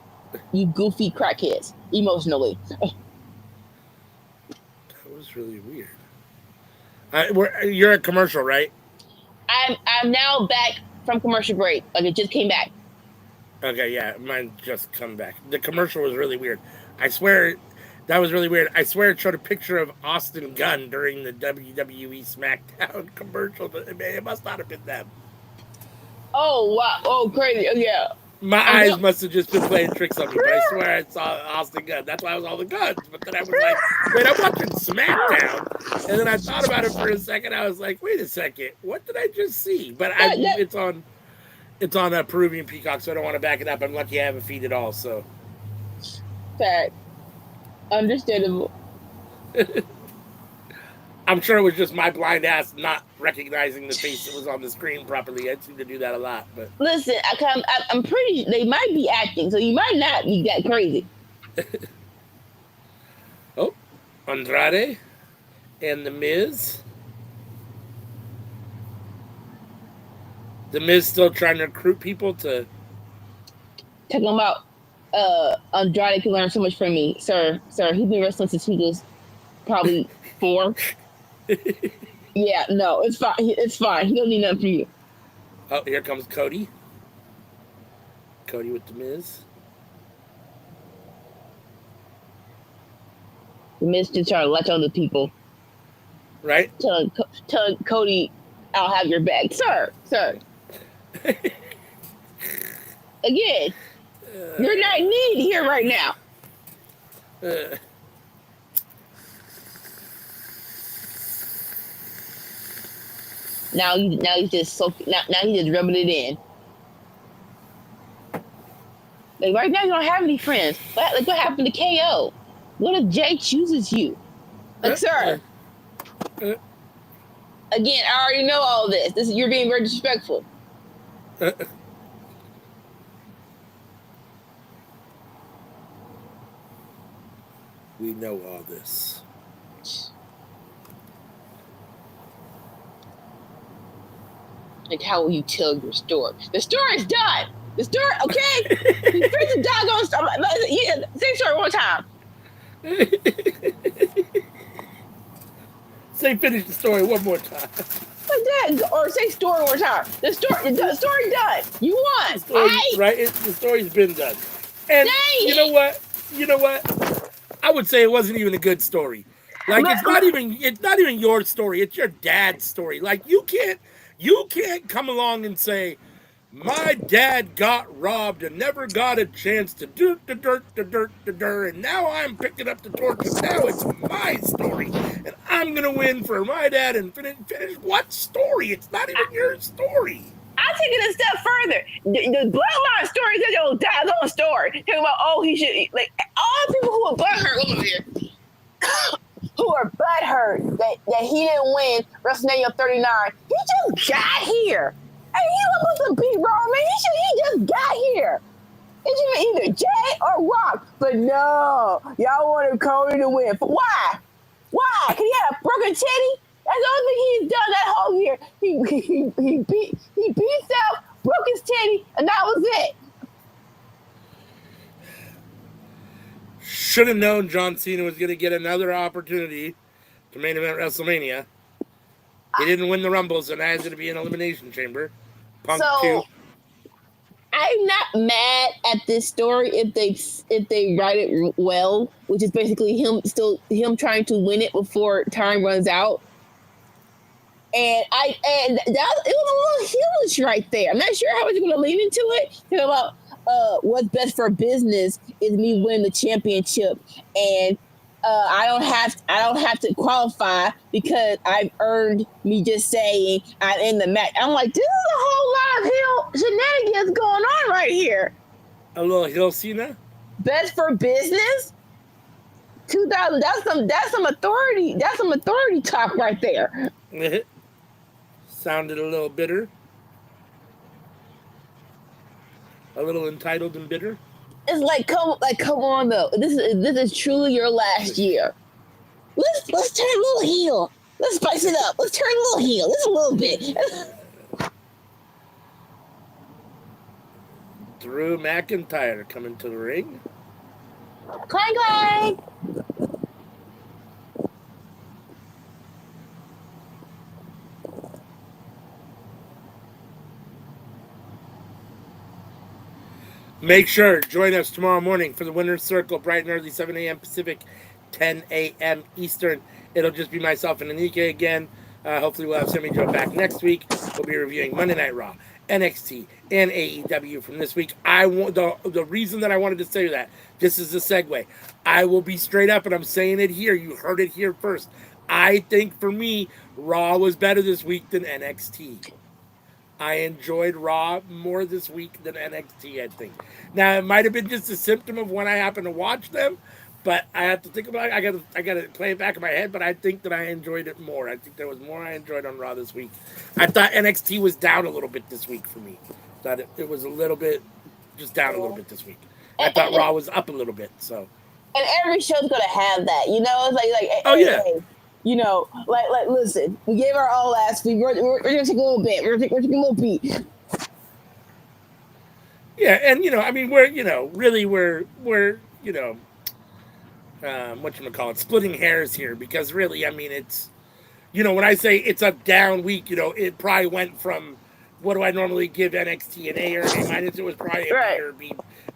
you goofy crackheads, emotionally. That was really weird. You're at commercial, right? I'm now back from commercial break. Like, it just came back. Okay, yeah, mine just come back. The commercial was really weird. I swear, that was really weird. I swear it showed a picture of Austin Gunn during the WWE SmackDown commercial. It must not have been them. Oh, wow. Oh, crazy. Oh, yeah. My eyes must have just been playing tricks on me, but I swear I saw Austin Gunn. That's why I was all the guns. But then I was like, wait, I'm watching SmackDown. And then I thought about it for a second. I was like, wait a second. What did I just see? But it's on a Peruvian Peacock, so I don't want to back it up. I'm lucky I have a feed at all, so. Fact. Understandable. I'm sure it was just my blind ass not recognizing the face that was on the screen properly. I seem to do that a lot. But listen, I'm pretty. They might be acting, so you might not be that crazy. Oh, Andrade and The Miz. The Miz still trying to recruit people to. Talking about Andrade can learn so much from me, sir. He's been wrestling since he was probably 4. Yeah, no, it's fine. It's fine. He don't need nothing from you. Oh, here comes Cody. Cody with The Miz. The Miz just trying to latch on to people. Right? Telling Cody, I'll have your back. Sir. Again, you're not needed here right now. Now he's just rubbing it in. Like right now you don't have any friends. What happened to KO? What if Jay chooses you? Like, sir. Again, I already know all this. You're being very disrespectful. We know all this. Like, how will you tell your story? The story's done. The story, okay? Finish the doggone story. Yeah, say story one time. Say finish the story one more time. Like that, or say story one more time. The story done. You won. The story, right? The story's been done. And you know what? I would say it wasn't even a good story. Like it's not even your story. It's your dad's story. Like you can't come along and say, my dad got robbed and never got a chance to dirt, and now I'm picking up the torch, and now it's my story, and I'm going to win for my dad and finish what story? It's not even your story. I'll take it a step further. The bloodline story is your dad's own story. Talking about, he should, like, all the people who are butthurt over here, who are butthurt that he didn't win WrestleMania 39, he just got here. Hey, he was supposed to beat Roman. He just got here. It should be either Jay or Rock. But no, y'all wanted Cody to win. But why? Why? Because he had a broken titty? That's the only thing he's done that whole year. He beat himself, broke his titty, and that was it. Should have known John Cena was going to get another opportunity to main event WrestleMania. He didn't win the Rumble, so now he's going to be in Elimination Chamber. Punk 2. I'm not mad at this story if they write it well, which is basically him trying to win it before time runs out. And it was a little heelish right there. I'm not sure how he's going to lean into it. Talking about what's best for business is me winning the championship, and I don't have to qualify because I've earned me just saying I'm in the match. I'm like, this is a whole lot of heel shenanigans going on right here. A little heel Cena? Best for business? 2000. That's some authority. That's some authority talk right there. Sounded a little bitter. A little entitled and bitter. It's like come on though. This is truly your last year. Let's turn a little heel. Let's spice it up. Let's turn a little heel. Just a little bit. Drew McIntyre coming to the ring. Clang, clang. Make sure, join us tomorrow morning for the Winner's Circle, bright and early, 7 a.m. Pacific, 10 a.m. Eastern. It'll just be myself and Anike again. Hopefully we'll have Sammy Joe back next week. We'll be reviewing Monday Night Raw, NXT, and AEW from this week. The reason that I wanted to say that, this is a segue. I will be straight up, and I'm saying it here. You heard it here first. I think, for me, Raw was better this week than NXT. I enjoyed Raw more this week than NXT, I think. Now, it might have been just a symptom of when I happened to watch them, but I have to think about it. I got to play it back in my head, but I think that I enjoyed it more. I think there was more I enjoyed on Raw this week. I thought NXT was down a little bit this week for me. Thought it was a little bit just down a little bit this week. I thought Raw was up a little bit, so. And every show's going to have that, you know? It's like oh, yeah. You know, like, listen, we gave our all last week. We're going to take a little bit. We're going to take a little beat. Yeah, and, you know, I mean, we're, you know, really we're you know, whatchamacallit, splitting hairs here, because really, I mean, it's, you know, when I say it's a down week, you know, it probably went from, what do I normally give NXT, an A or an A minus? It was probably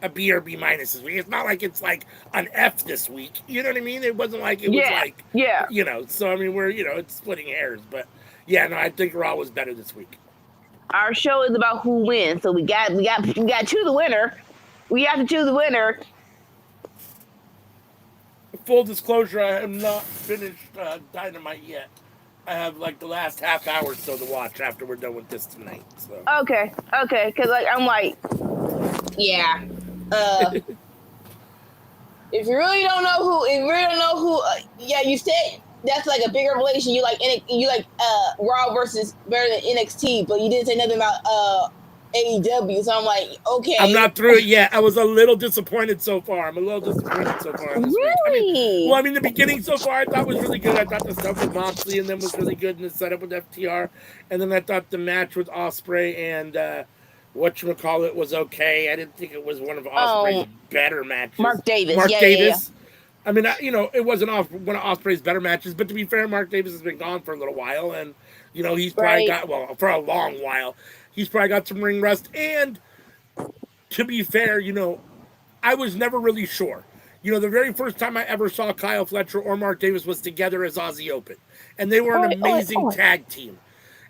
a B or B minus this week. It's not like it's like an F this week. You know what I mean? It wasn't like it was like, you know. So I mean, we're, you know, it's splitting hairs, but yeah, no, I think Raw was better this week. Our show is about who wins, so we got to choose the winner. We have to choose the winner. Full disclosure, I have not finished Dynamite yet. I have like the last half hour still to watch after we're done with this tonight. So. Okay, because like I'm like, yeah. If you really don't know who, yeah, you said that's like a bigger relation. You like Raw versus better than NXT, but you didn't say nothing about AEW. So I'm like, okay. I'm not through it yet. I was a little disappointed so far. I'm a little disappointed so far. This week. I mean, the beginning so far I thought was really good. I thought the stuff with Moxley and them was really good, and the setup with FTR. And then I thought the match with Ospreay and whatchamacallit was okay. I didn't think it was one of Ospreay's better matches. Mark Davis. Yeah. I mean, you know, it wasn't one of Ospreay's better matches, but to be fair, Mark Davis has been gone for a little while, and, you know, he's probably for a long while. He's probably got some ring rust. And to be fair, you know, I was never really sure. You know, the very first time I ever saw Kyle Fletcher or Mark Davis was together as Aussie Open. And they were an amazing tag team.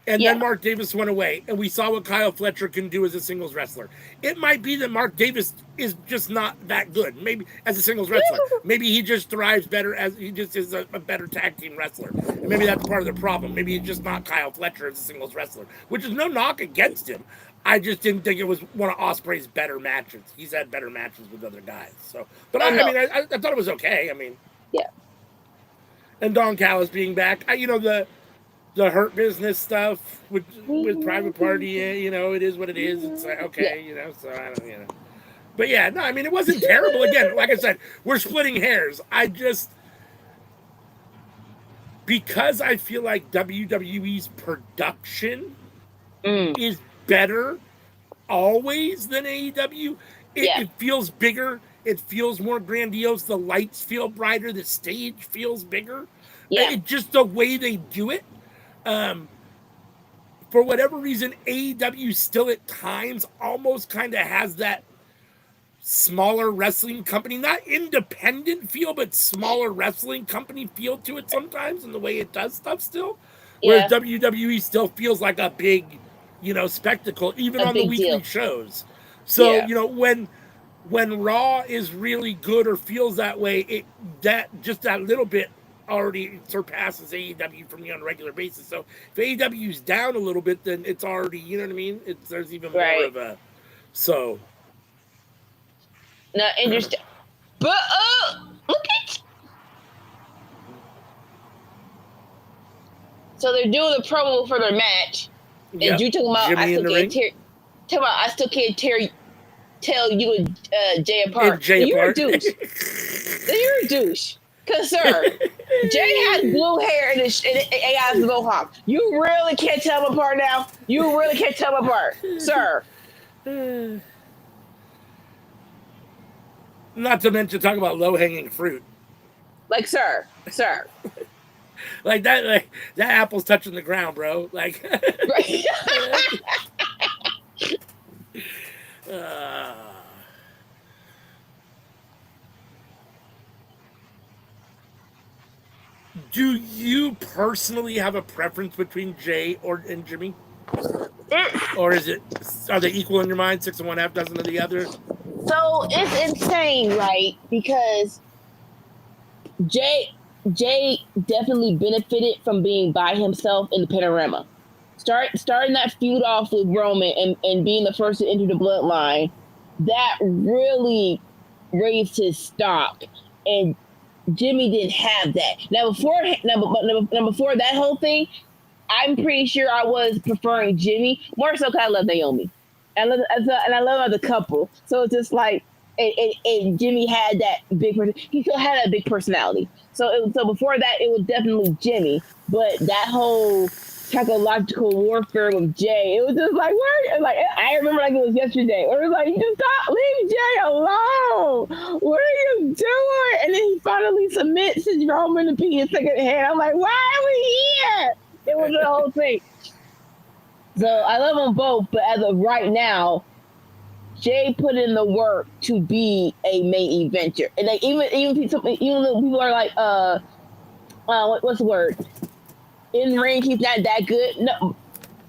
And then Mark Davis went away, and we saw what Kyle Fletcher can do as a singles wrestler. It might be that Mark Davis is just not that good, maybe as a singles wrestler. Maybe he just thrives better as he just is a better tag team wrestler. And maybe that's part of the problem. Maybe he's just not Kyle Fletcher as a singles wrestler, which is no knock against him. I just didn't think it was one of Ospreay's better matches. He's had better matches with other guys. So, but I mean, I thought it was okay. I mean, yeah. And Don Callis being back, you know, the Hurt Business stuff with Private Party, you know, it is what it is. It's like, okay, you know, so I don't, you know. But yeah, no, I mean, it wasn't terrible. Again, like I said, we're splitting hairs. Because I feel like WWE's production is better always than AEW. It feels bigger. It feels more grandiose. The lights feel brighter. The stage feels bigger. Yeah. Just the way they do it. For whatever reason, AEW still at times almost kind of has that smaller wrestling company, not independent feel, but smaller wrestling company feel to it sometimes in the way it does stuff still. Whereas WWE still feels like a big, you know, spectacle, even on the weekly shows. So, you know, when Raw is really good or feels that way, that little bit already surpasses AEW for me on a regular basis. So if AEW's down a little bit, then it's already, you know what I mean? There's even more of a, so. Not interesting. But, look at. So they're doing the promo for their match. And you talking about, I still can't tell you and Jay apart. You're a douche. You're a douche. Cause sir, Jay has blue hair and it has a mohawk. You really can't tell them apart now. You really can't tell them apart, sir. Not to mention talk about low hanging fruit. Like sir. Like that apple's touching the ground, bro. Like do you personally have a preference between Jay and Jimmy? Or are they equal in your mind? 6 1/2 dozen of the other? So it's insane, right? Because Jay definitely benefited from being by himself in the panorama. Starting that feud off with Roman and being the first to enter the bloodline, that really raised his stock. And Jimmy didn't have that. Now before that whole thing, I'm pretty sure I was preferring Jimmy more so because I love Naomi. And I love her as a couple. So it's just like, and Jimmy had that big person. He still had a big personality. So before that, it was definitely Jimmy. But that whole psychological warfare with Jay, it was just like, I remember like it was yesterday. Where it was like, just stop, leave Jay alone. What are you doing? And then he finally submits his Roman to be his second hand. I'm like, why are we here? It was the whole thing. So I love them both, but as of right now, Jay put in the work to be a main eventer, and like even though people are like, what's the word? In ring, he's not that good. No,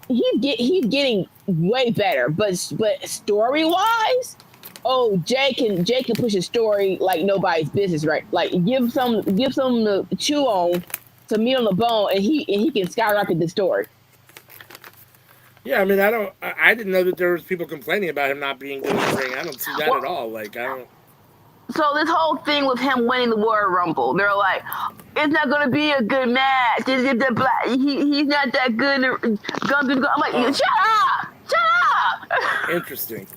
he's getting way better, but story wise, Jay can push a story like nobody's business, right? Like give some to chew on, some meat on the bone, and he can skyrocket the story. Yeah, I mean, I didn't know that there was people complaining about him not being good in the ring. I don't see that at all. Like, I don't. So this whole thing with him winning the Royal Rumble, they're like, it's not going to be a good match. He's not that good. I'm like, shut up. Interesting.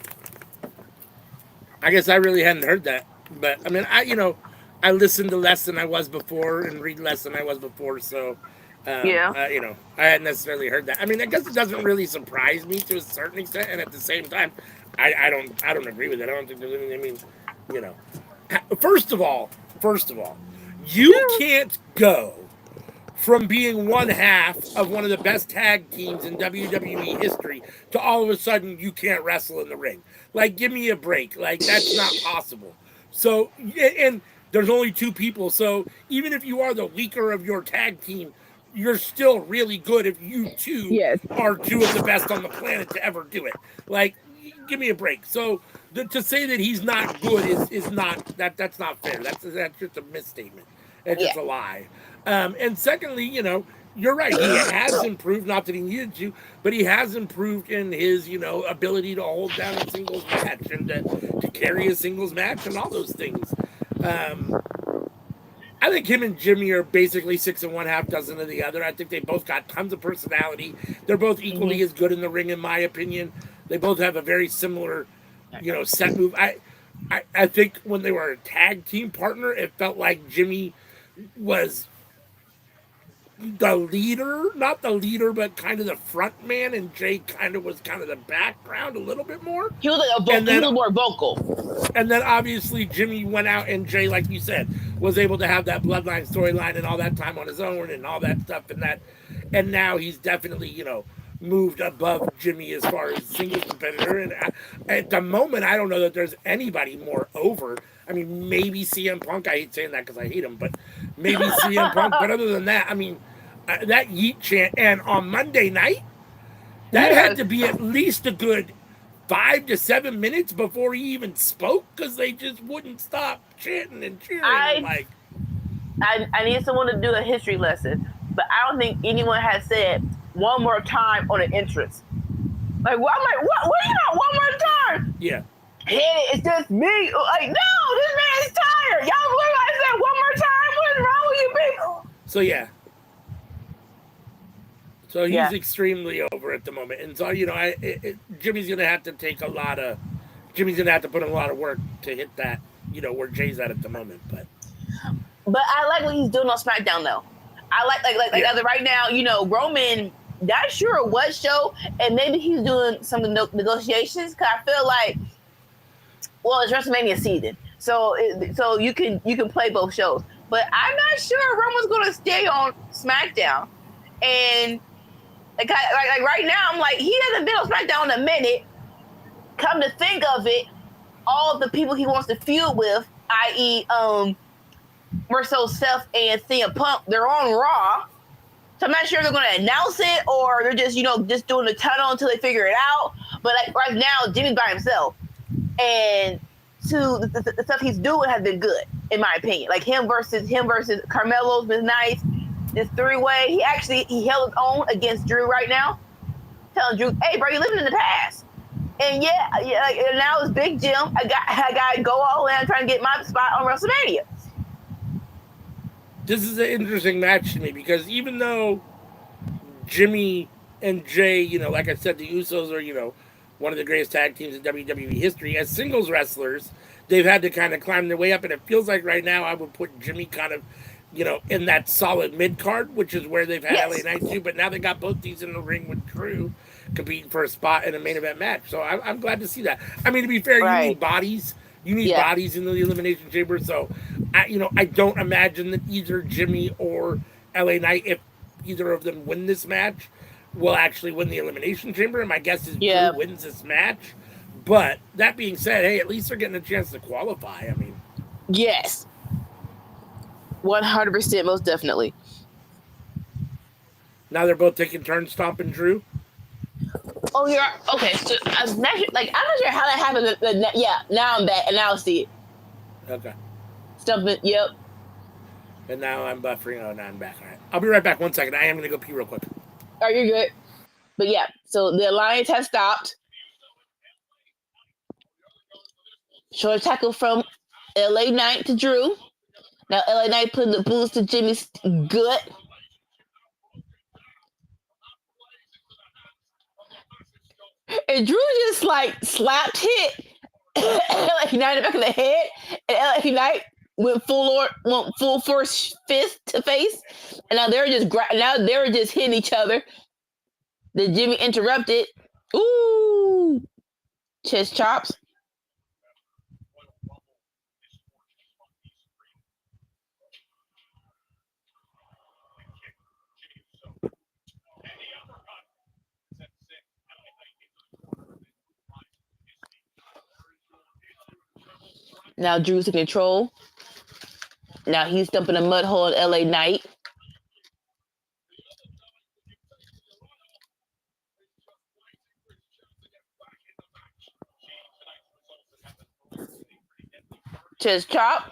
I guess I really hadn't heard that. But, I mean, I listened to less than I was before and read less than I was before, so... I hadn't necessarily heard that. I mean, I guess it doesn't really surprise me to a certain extent, and at the same time, I don't agree with it. I don't think there's anything. I mean, first of all, you can't go from being one half of one of the best tag teams in WWE history to all of a sudden you can't wrestle in the ring. Like, give me a break. Like, that's not possible. So, and there's only 2 people. So even if you are the weaker of your tag team, you're still really good if you two are 2 of the best on the planet to ever do it. Like, give me a break. So to say that he's not good is not that's not fair. That's just a misstatement. It's just a lie. And secondly, you're right. He has improved. Not that he needed to, but he has improved in his ability to hold down a singles match and to carry a singles match and all those things. I think him and Jimmy are basically 6 1/2 dozen of the other. I think they both got tons of personality. They're both equally as good in the ring, in my opinion. They both have a very similar, set move. I think when they were a tag team partner, it felt like Jimmy was the leader, not the leader, but kind of the front man, and Jay was the background a little bit more. He was a little more vocal. And then obviously Jimmy went out, and Jay, like you said, was able to have that bloodline storyline and all that time on his own and all that stuff and now he's definitely, moved above Jimmy as far as singles competitor. And at the moment, I don't know that there's anybody more over. I mean, maybe CM Punk. I hate saying that because I hate him, but maybe CM Punk. But other than that, I mean, that Yeet chant. And on Monday night, that had to be at least a good 5 to 7 minutes before he even spoke because they just wouldn't stop chanting and cheering. I need someone to do a history lesson, but I don't think anyone has said one more time on an entrance. Like, what? I'm like, what? What do you want? One more time? Yeah. It's just me. Like, no, this man is tired. Y'all realize that one more time? What's wrong with you people? So, yeah. So he's extremely over at the moment. And so, Jimmy's going to have to put in a lot of work to hit that, where Jay's at the moment. But But I like what he's doing on SmackDown, though. I like as of right now, Roman, not sure what show, and maybe he's doing some negotiations, because I feel like, well, it's WrestleMania season, so you can play both shows. But I'm not sure Roman's going to stay on SmackDown. And like right now, I'm like, he hasn't been on SmackDown in a minute. Come to think of it, all the people he wants to feud with, i.e., Marcel, Seth, and CM Punk, they're on Raw. So I'm not sure if they're going to announce it or they're just, just doing the tunnel until they figure it out. But like right now, Jimmy's by himself, and the stuff he's doing has been good, in my opinion. Like him versus Carmelo's been nice. This 3-way, he held his own against Drew right now, telling Drew, "Hey, bro, you're living in the past." And and now it's Big Jim. I got to go all in trying to get my spot on WrestleMania. This is an interesting match to me because even though Jimmy and Jay, like I said, the Usos are, one of the greatest tag teams in WWE history, as singles wrestlers, they've had to kind of climb their way up. And it feels like right now I would put Jimmy kind of, in that solid mid card, which is where they've had LA Knight too. But now they got both these in the ring with Drew competing for a spot in a main event match. So I'm glad to see that. I mean, to be fair, you need bodies. You need bodies in the Elimination Chamber. So, I don't imagine that either Jimmy or LA Knight, if either of them win this match, will actually win the Elimination Chamber. And my guess is Drew wins this match. But that being said, hey, at least they're getting a chance to qualify. I mean, yes, 100%, most definitely. Now they're both taking turns stomping Drew. Oh, you're okay. So I'm not sure how that happened. Now I'm back, and now I see it. Okay. Stumping. Yep. And now I'm buffering. Oh, now I'm back. All right. I'll be right back. 1 second. I am going to go pee real quick. Oh, you're good. But yeah, so the alliance has stopped. Short tackle from LA Knight to Drew. Now LA Knight putting the boots to Jimmy's gut. And Drew just slapped hit LA Knight in the back of the head, and LA Knight went full force fist to face, and now they're just hitting each other. Then Jimmy interrupted. Ooh, chest chops. Now Drew's in control. Now he's dumping a mud hole at LA Knight. Chest chop.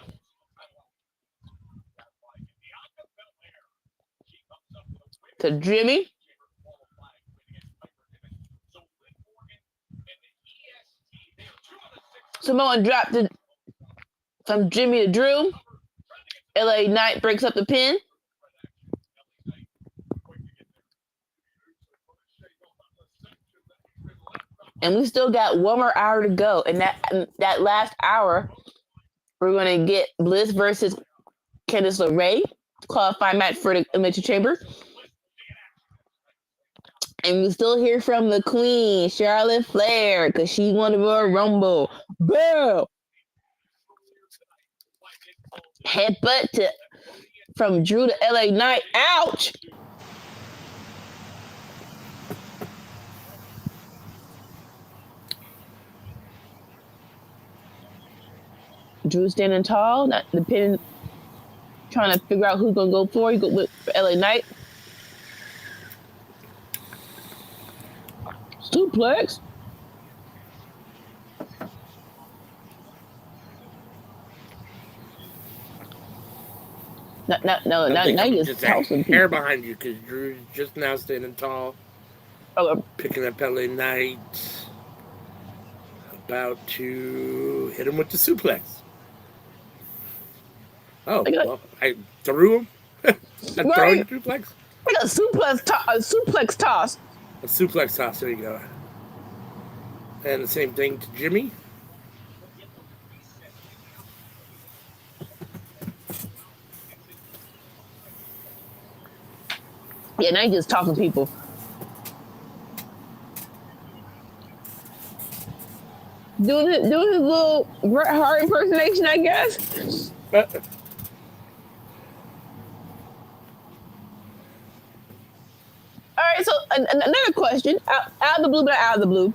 To Jimmy. Samoan dropped it from Jimmy to Drew. LA Knight breaks up the pin. And we still got 1 more hour to go. And that last hour, we're going to get Bliss versus Candice LeRae, qualifying match for the Elimination Chamber. And we still hear from the Queen, Charlotte Flair, because she won the Royal Rumble. Boom! Headbutt from Drew to LA Knight. Ouch! Drew standing tall, not the pin, trying to figure out who's going to go for. He go with LA Knight. Suplex. No, now you just tossing hair behind you because Drew's just now standing tall. Picking up LA Knight. About to hit him with the suplex. Oh, well, I threw him. I'm throwing a suplex. Like a suplex toss. A suplex toss, there you go. And the same thing to Jimmy. Yeah, now you just talking to people. Do his little Bret Hart impersonation, I guess. All right, so another question, out of the blue, but out of the blue.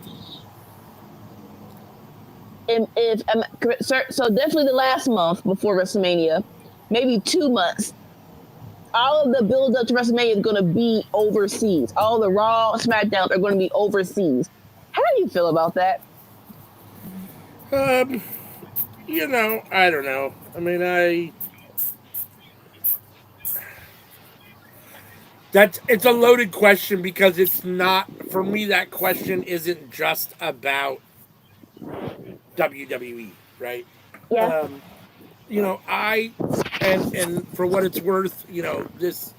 So definitely the last month before WrestleMania, maybe 2 months, all of the build up to WrestleMania is going to be overseas. All the Raw, SmackDown are going to be overseas. How do you feel about that? You know, I don't know. I mean, it's a loaded question because it's not, for me, that question isn't just about WWE, right? Yeah. You know, and for what it's worth, you know, this is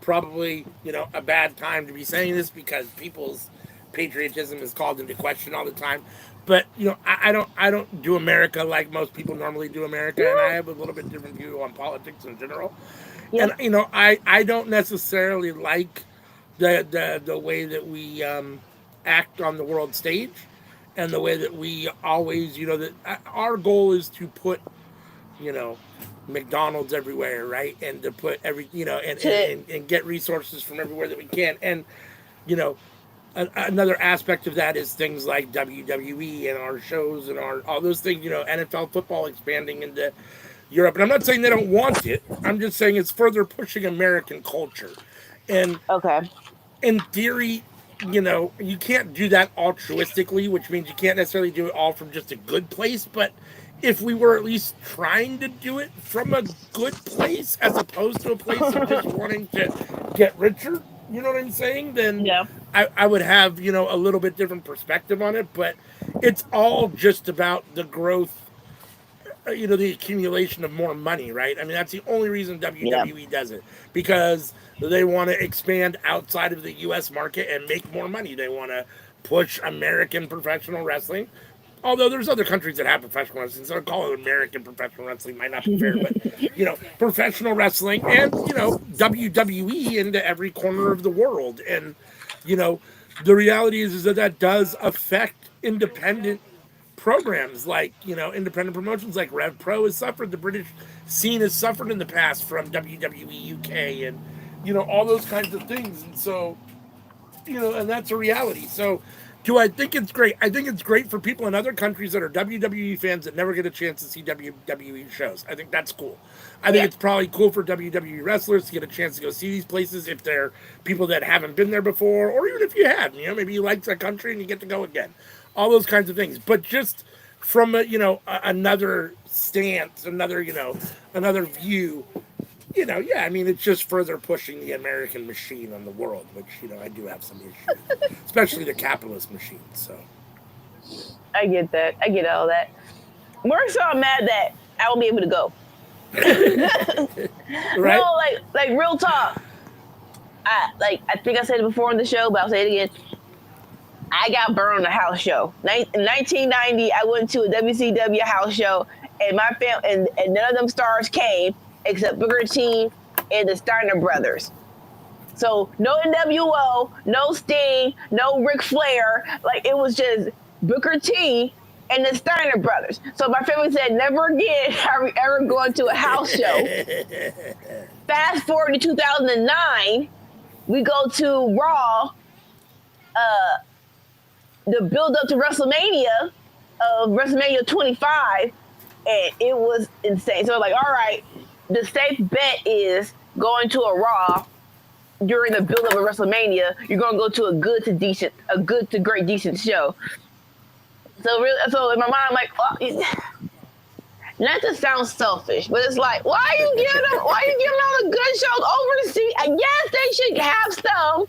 probably, you know, a bad time to be saying this because people's patriotism is called into question all the time. But, you know, I don't do America like most people normally do America, and I have a little bit different view on politics in general. Yeah. And, you know, I don't necessarily like the way that we act on the world stage, and the way that we always, you know, that our goal is to put, you know, McDonald's everywhere, right? And to put every, you know, and get resources from everywhere that we can. And, you know, another aspect of that is things like WWE and our shows and all those things, you know, NFL football expanding into Europe. And I'm not saying they don't want it. I'm just saying it's further pushing American culture. And in theory, you know, you can't do that altruistically, which means you can't necessarily do it all from just a good place. But if we were at least trying to do it from a good place as opposed to a place of just wanting to get richer, you know what I'm saying? Then yeah. I would have, you know, a little bit different perspective on it. But it's all just about the growth, you know, the accumulation of more money, right? I mean, that's the only reason WWE does it, because they want to expand outside of the U.S. market and make more money. They want to push American professional wrestling. Although there's other countries that have professional wrestling, so calling it American professional wrestling might not be fair, but, you know, professional wrestling and, you know, WWE into every corner of the world. And, you know, the reality is that does affect independent programs, like, you know, independent promotions like Rev Pro has suffered. The British scene has suffered in the past from WWE UK and, you know, all those kinds of things. And so, you know, and that's a reality. So do I think it's great? I think it's great for people in other countries that are WWE fans that never get a chance to see WWE shows. I think that's cool. I think it's probably cool for WWE wrestlers to get a chance to go see these places if they're people that haven't been there before, or even if you have, you know, maybe you like that country and you get to go again. All those kinds of things. But just from a, you know, another stance, another view, you know, yeah, I mean, it's just further pushing the American machine on the world, which, you know, I do have some issues with, especially the capitalist machine. So I get that. I get all that. More so, I'm mad that I won't be able to go. Right? No, like real talk. I think I said it before on the show, but I'll say it again. I got burned on a house show. In 1990, I went to a WCW house show, and my family and none of them stars came except Booker T and the Steiner brothers. So no NWO, no Sting, no Ric Flair. Like, it was just Booker T and the Steiner brothers. So my family said, never again are we ever going to a house show. Fast forward to 2009, we go to Raw. The build up to WrestleMania, WrestleMania 25, and it was insane. So like, all right, the safe bet is going to a Raw during the build up of WrestleMania. You're gonna go to a good to great decent show. So in my mind, I'm like, oh, not to sound selfish, but it's like, why are you giving all the good shows overseas? And yes, they should have some.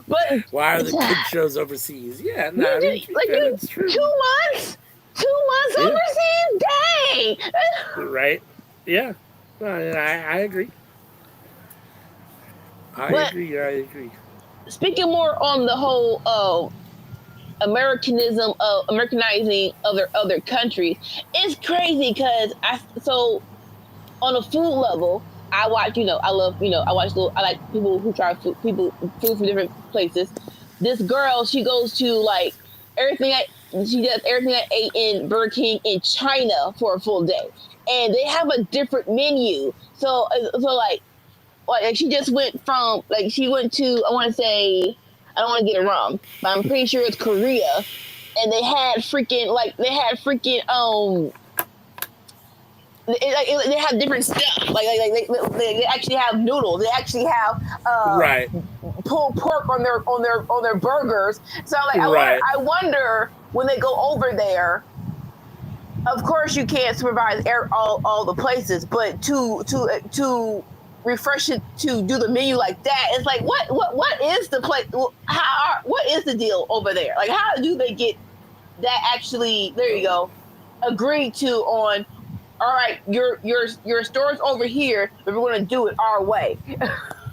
But why are the good shows overseas? Yeah, no, it's true. 2 months? 2 months overseas? Dang! Right? Yeah. No, I agree. I agree. Speaking more on the whole Americanizing other countries, it's crazy because on a food level, I watch, I love, I like people who try food from different places. This girl, she goes to like everything she does everything I ate in Burger King in China for a full day, and they have a different menu. So like she just went from like she went to, I want to say, I don't want to get it wrong, but I'm pretty sure it's Korea, and they have different stuff. They actually have noodles. They actually have Right. pulled pork on their burgers. So like Right. I wonder when they go over there. Of course, you can't supervise all the places, but to refresh it, to do the menu like that, it's like what is the place? What is the deal over there? Like, how do they get that actually? There you go. Agreed to on. All right, your store's over here, but we're going to do it our way.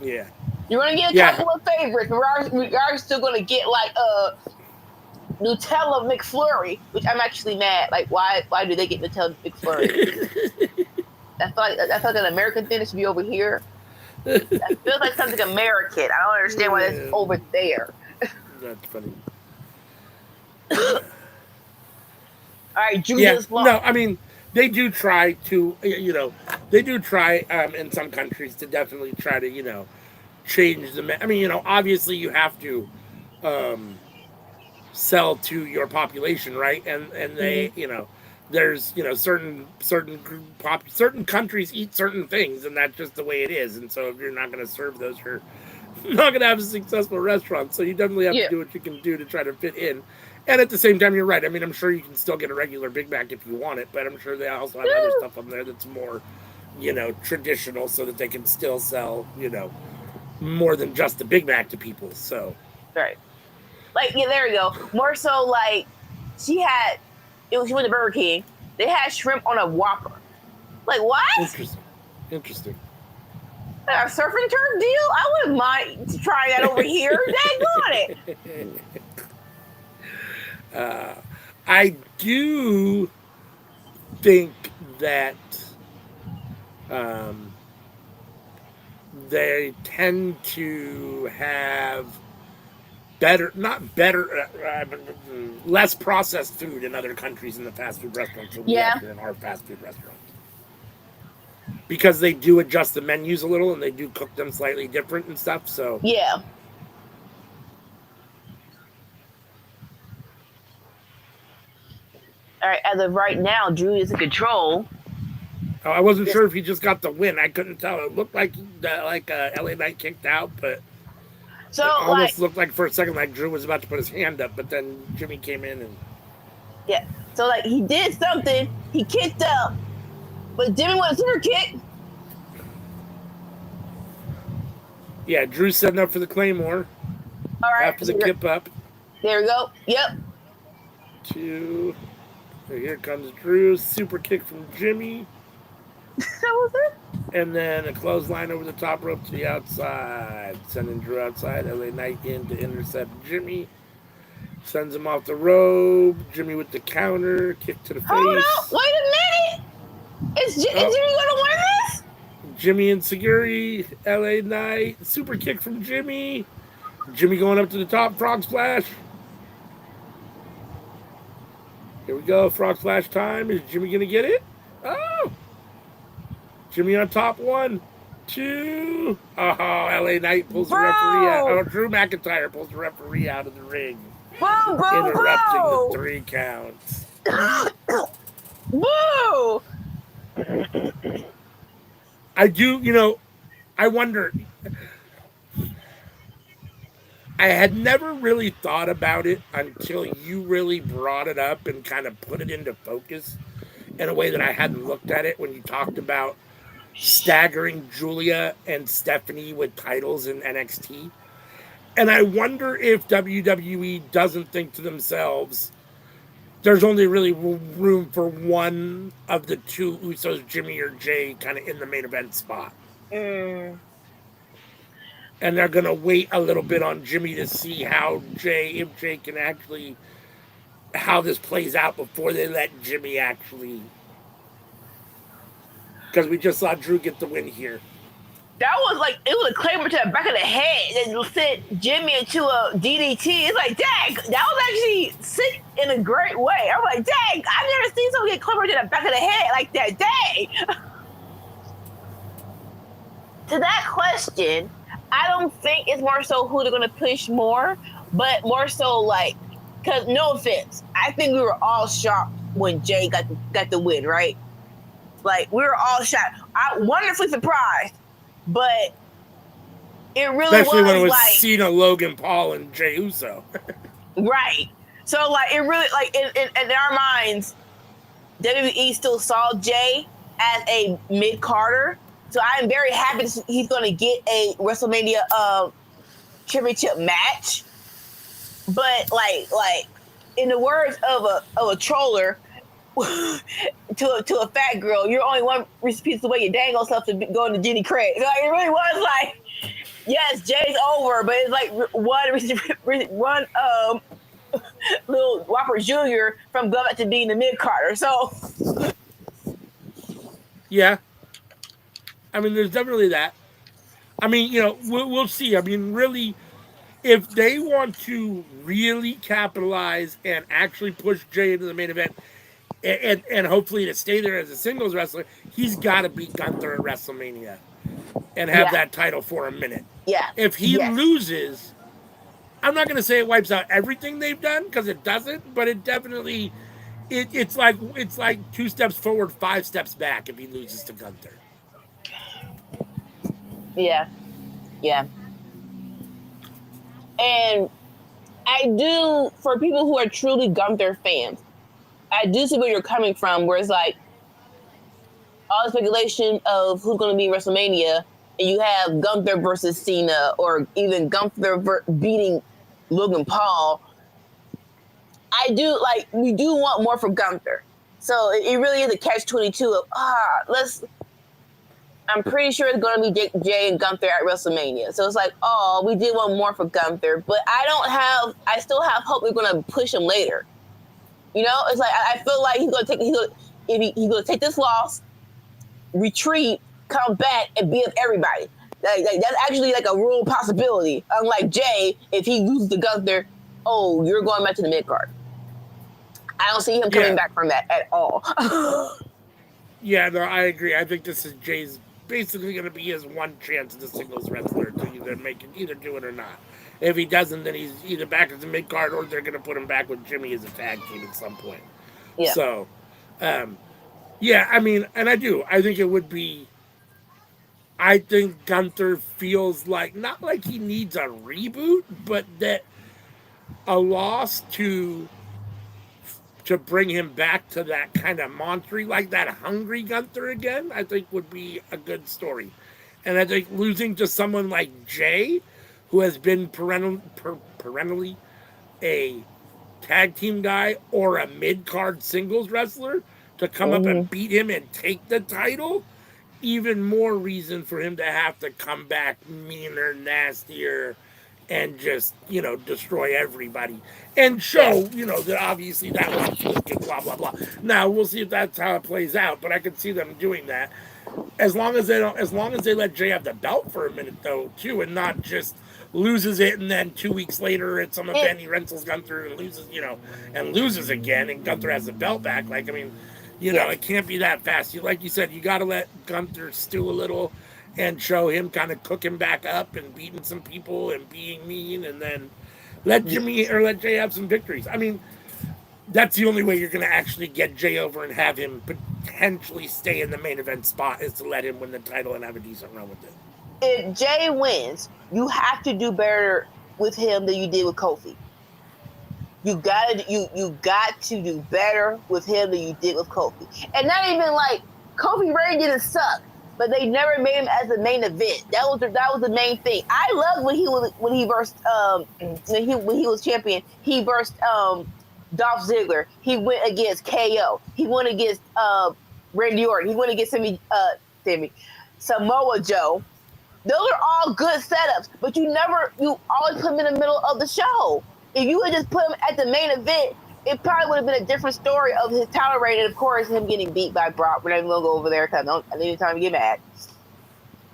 Yeah. You're going to get a couple of favorites, but we are still going to get like a Nutella McFlurry, which I'm actually mad. Like, why do they get Nutella McFlurry? That's like an American thing that should be over here. That feels like something American. I don't understand why that's over there. That's funny. All right, Drew. No, I mean, they do try to, in some countries to definitely try to, change the. I mean, obviously you have to sell to your population, right? And they, there's certain countries eat certain things, and that's just the way it is. And so if you're not going to serve those, you're not going to have a successful restaurant. So you definitely have to do what you can do to try to fit in. And at the same time, you're right. I mean, I'm sure you can still get a regular Big Mac if you want it, but I'm sure they also have other stuff on there that's more, traditional, so that they can still sell, more than just the Big Mac to people. So, right, like there you go. More so, like she went to Burger King. They had shrimp on a Whopper. Like, what? Interesting. A surf and turf deal? I wouldn't mind trying that over here. Dang on it. I do think that they tend to have less processed food in other countries in the fast food restaurants than we have in our fast food restaurants. Because they do adjust the menus a little and they do cook them slightly different and stuff. So yeah. All right, as of right now, Drew is in control. Oh, I wasn't sure if he just got the win. I couldn't tell. It looked like LA Knight kicked out, but so it almost looked like for a second like Drew was about to put his hand up, but then Jimmy came in and so like he did something. He kicked up, but Jimmy went a super kick. Yeah, Drew's setting up for the Claymore. All right, after the kip up. There we go. Yep. 2. So here comes Drew. Super kick from Jimmy. That was it. And then a clothesline over the top rope to the outside. Sending Drew outside. LA Knight in to intercept Jimmy. Sends him off the rope. Jimmy with the counter. Kick to the face. Hold up. Wait a minute. Is Jimmy going to win this? Jimmy and Seguri. LA Knight. Super kick from Jimmy. Jimmy going up to the top. Frog splash. Here we go. Frog splash time. Is Jimmy going to get it? Oh. Jimmy on top. 1, 2. Oh, LA Knight pulls the referee out. Oh, Drew McIntyre pulls the referee out of the ring. Boom, boom, interrupting the 3 counts. Woo! I do, I wonder. I had never really thought about it until you really brought it up and kind of put it into focus in a way that I hadn't looked at it when you talked about staggering Julia and Stephanie with titles in NXT. And I wonder if WWE doesn't think to themselves, there's only really room for one of the 2 Usos, Jimmy or Jay, kind of in the main event spot. And they're going to wait a little bit on Jimmy to see if Jay can actually, how this plays out before they let Jimmy actually. Because we just saw Drew get the win here. That was like, it was a claymore to the back of the head that sent Jimmy into a DDT. It's like, dang, that was actually sick in a great way. I'm like, dang, I've never seen someone get claymore to the back of the head like that. Dang. To that question, I don't think it's more so who they're going to push more, but more so like, because no offense, I think we were all shocked when Jay got the win, right? Like, we were all shocked. I wonderfully surprised, but it really especially when it was like Cena, Logan Paul, and Jey Uso. right. So like, it really like in our minds, WWE still saw Jay as a mid-carder. So I'm very happy he's going to get a WrestleMania championship match. But like in the words of a troller to a fat girl, you're only one piece away your dang old self to go into Jenny Craig. So like, it really was like, yes, Jay's over, but it's like one little Whopper Jr. from going back to being the mid-carder. So yeah. I mean, there's definitely that. I mean, we'll see. I mean, really, if they want to really capitalize and actually push Jay into the main event, and hopefully to stay there as a singles wrestler, he's got to beat Gunther at WrestleMania and have that title for a minute. Yeah. If he loses, I'm not going to say it wipes out everything they've done, because it doesn't, but it definitely, it's like 2 steps forward, 5 steps back if he loses to Gunther. Yeah. Yeah. And I do, for people who are truly Gunther fans, I do see where you're coming from, where it's like all the speculation of who's going to be in WrestleMania, and you have Gunther versus Cena, or even Gunther beating Logan Paul. I do, like, we do want more for Gunther. So it really is a catch-22 of, I'm pretty sure it's going to be Jay and Gunther at WrestleMania. So it's like, we did want more for Gunther, but I still have hope we're going to push him later. You know, it's like, I feel like he's going to take this loss, retreat, come back, and beat up everybody. Like, that's actually like a real possibility. Unlike Jay, if he loses to Gunther, you're going back to the mid-card. I don't see him coming back from that at all. Yeah, no, I agree. I think this is Jay's basically going to be his one chance as a singles wrestler to either do it or not. If he doesn't, then he's either back as a mid-card, or they're going to put him back with Jimmy as a tag team at some point. Yeah. So, I mean, and I do. I think it would be, I think Gunther feels like, not like he needs a reboot, but that a loss to bring him back to that kind of monster, like that hungry Gunther again, I think would be a good story. And I think losing to someone like Jay, who has been perennially a tag team guy or a mid-card singles wrestler, to come up and beat him and take the title, even more reason for him to have to come back meaner, nastier, and just, destroy everybody. And show, that obviously that was a fluke and blah, blah, blah. Now, we'll see if that's how it plays out, but I could see them doing that. As long as they let Jay have the belt for a minute, though, too, and not just loses it, and then 2 weeks later at some event he wrestles Gunther and loses again, and Gunther has the belt back. Like, I mean, it can't be that fast. Like you said, you got to let Gunther stew a little and show him kind of cooking back up and beating some people and being mean, and then let Jay have some victories. I mean, that's the only way you're going to actually get Jay over and have him potentially stay in the main event spot, is to let him win the title and have a decent run with it. If Jay wins, you have to do better with him than you did with Kofi. You got to do better with him than you did with Kofi. And not even like Kofi Ray didn't suck, but they never made him as the main event. That was the main thing. I loved when he versed when he was champion. He versed Dolph Ziggler. He went against KO. He went against Randy Orton. He went against Samoa Joe. Those are all good setups, but you always put him in the middle of the show. If you would just put him at the main event, it probably would have been a different story of his title reign, and of course him getting beat by Brock. We're not even gonna go over there because I don't need time to get mad.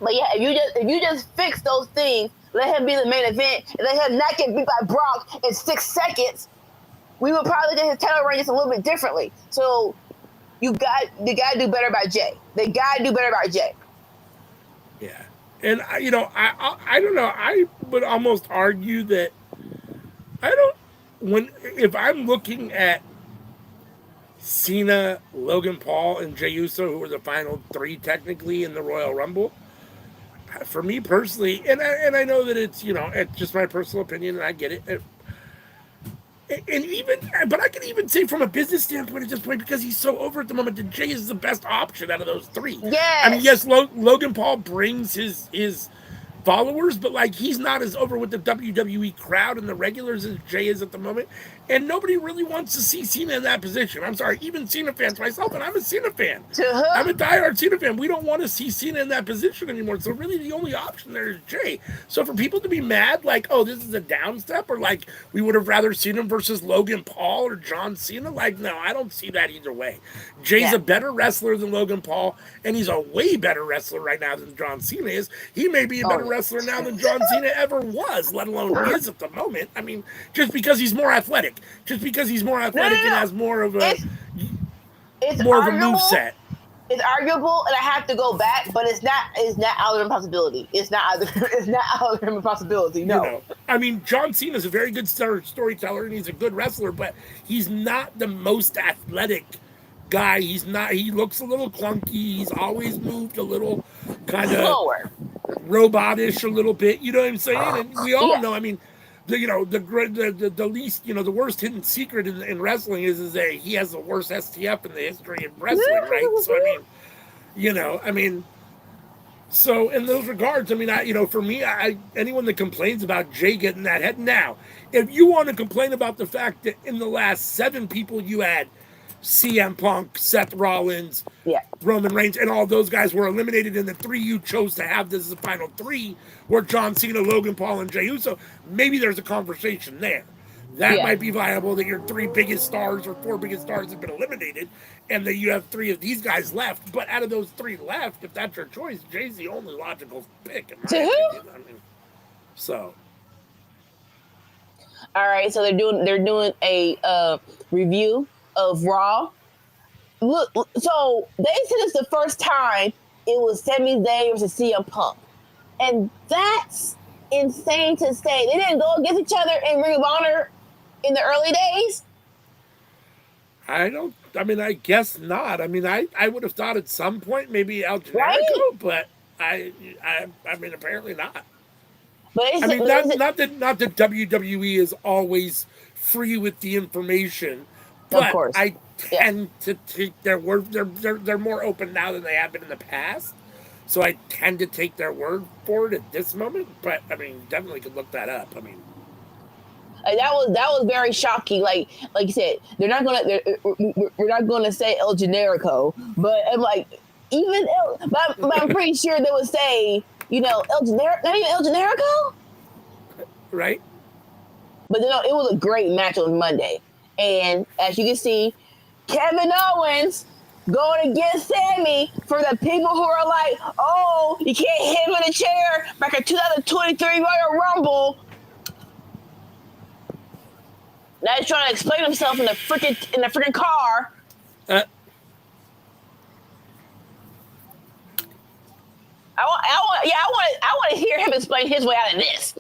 But yeah, if you just fix those things, let him be the main event, and let him not get beat by Brock in 6 seconds, we would probably get his title reign just a little bit differently. So they gotta do better by Jay. They gotta do better by Jay. Yeah, and I don't know. I would almost argue that I don't if I'm looking at Cena, Logan Paul, and Jey Uso, who were the final 3 technically in the Royal Rumble. For me personally, and I know that it's just my personal opinion, and I get it. And even, but I can even say from a business standpoint at this point, because he's so over at the moment, that Jay is the best option out of those 3. Yes. I mean, yes, Logan Paul brings his followers, but like he's not as over with the WWE crowd and the regulars as Jay is at the moment. And nobody really wants to see Cena in that position. I'm sorry, even Cena fans, myself, and I'm a Cena fan. I'm a diehard Cena fan. We don't want to see Cena in that position anymore. So really the only option there is Jay. So for people to be mad, like, oh, this is a down step, or like we would have rather seen him versus Logan Paul or John Cena, like, no, I don't see that either way. Jay's a better wrestler than Logan Paul, and he's a way better wrestler right now than John Cena is. He may be a better wrestler now than John Cena ever was, let alone is at the moment. I mean, just because he's more athletic. Just because he's more athletic and has more of a more of a moveset. It's arguable, and I have to go back, but it's not out of the possibility. It's not out of the possibility. No. I mean, John Cena's a very good storyteller, and he's a good wrestler, but he's not the most athletic guy. He's not. He looks a little clunky. He's always moved a little kind of slower, robotish a little bit. You know what I'm saying? And we all know. I mean, the least, the worst hidden secret in wrestling is that he has the worst STF in the history of wrestling, right? So I mean, so in those regards, I mean, for me, anyone that complains about Jay getting that head, now, if you want to complain about the fact that in the last 7 people you had CM Punk, Seth Rollins, Roman Reigns, and all those guys were eliminated, in the 3 you chose to have this as the final 3 were John Cena, Logan Paul, and Jey Uso, maybe there's a conversation there. That might be viable, that your 3 biggest stars or 4 biggest stars have been eliminated, and that you have 3 of these guys left. But out of those 3 left, if that's your choice, Jay's the only logical pick, in my opinion. I mean, so. All right, so they're doing a review of Raw. Look, so they said it's the first time it was Sami Zayn versus CM Punk, and that's insane to say. They didn't go against each other in Ring of Honor in the early days. I guess not. I mean, I would have thought at some point maybe El Generico, but I mean, apparently not. But not that WWE is always free with the information, but of course. I tend to take their word. They're more open now than they have been in the past, so I tend to take their word for it at this moment. But I mean, definitely could look that up. I mean, that was very shocking. Like you said, we're not gonna say El Generico, but I'm like, but I'm pretty sure they would say, not even El Generico, right? But it was a great match on Monday, and as you can see, Kevin Owens going against Sammy. For the people who are like, oh, you can't hit him in a chair back in 2023 Royal Rumble. Now he's trying to explain himself in the freaking car. I want to hear him explain his way out of this.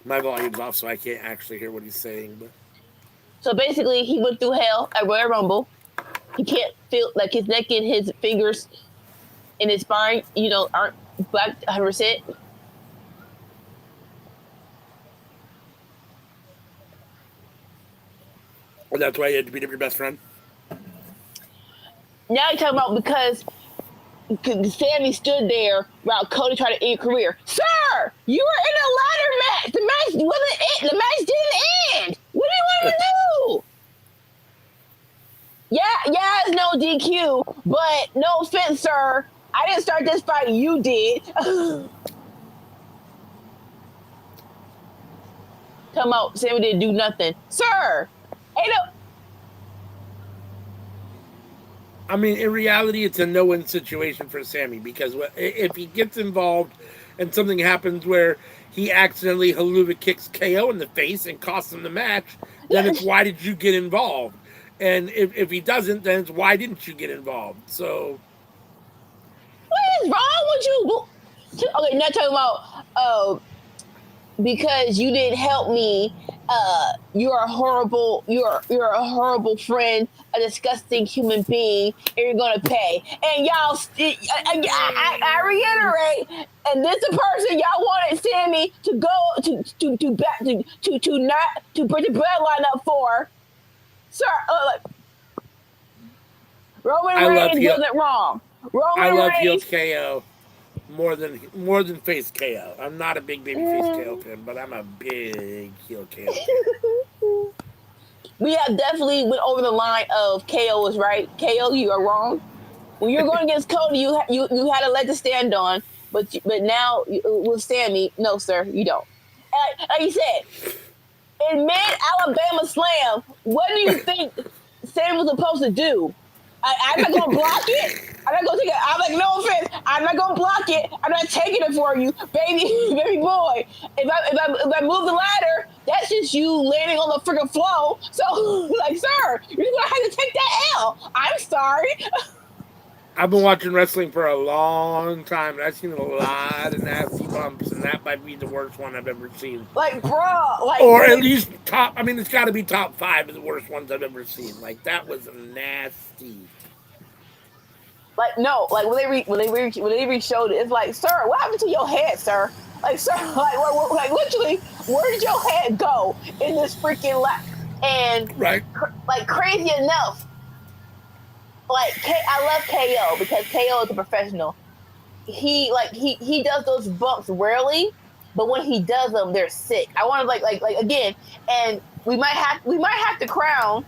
My volume's off, so I can't actually hear what he's saying. But so basically, he went through hell at Royal Rumble. He can't feel like his neck and his fingers and his spine, aren't back 100%. And that's why you had to beat up your best friend? Now you're talking about because Sammy stood there while Cody tried to end your career. Sir, you were in a ladder match. The match wasn't it. The match didn't end. What do you want to do? Yeah, it's no DQ, but no offense, sir. I didn't start this fight. You did. Come out, Sammy didn't do nothing. Sir, ain't no... I mean, in reality, it's a no-win situation for Sammy because if he gets involved and something happens where he accidentally haluva kicks KO in the face and costs him the match, then it's why did you get involved? And if he doesn't, then it's why didn't you get involved? So what is wrong with you? Okay, not talking about because you didn't help me. You're a horrible friend, a disgusting human being, and you're gonna pay. And y'all, I reiterate, and this the person y'all wanted Sammy to go to not to put the bloodline up for, sir. Roman Reigns does it wrong. I love heel KO more than face KO. I'm not a big baby face KO fan, but I'm a big heel KO fan. We have definitely went over the line of KO is right. KO, you are wrong. When you're going against Cody, you had a leg to stand on, but now with Sammy, no sir, you don't. Like you said, in mid Alabama Slam, what do you think Sammy was supposed to do? I'm not gonna block it. I'm not gonna take it. I'm like, no offense. I'm not gonna block it. I'm not taking it for you, baby boy. If I move the ladder, that's just you landing on the freaking flow. So, like, sir, you're gonna have to take that L. I'm sorry. I've been watching wrestling for a long time, and I've seen a lot of nasty bumps, and that might be the worst one I've ever seen. Like, bro, like, or at least top. I mean, it's got to be top 5 of the worst ones I've ever seen. Like that was nasty. Like no, like when they re-showed it, it's like, sir, what happened to your head, sir? Like, sir, like literally, where did your head go in this freaking lap? And right, like crazy enough, like I love KO because KO is a professional. He does those bumps rarely, but when he does them, they're sick. I want to like again, and we might have to crown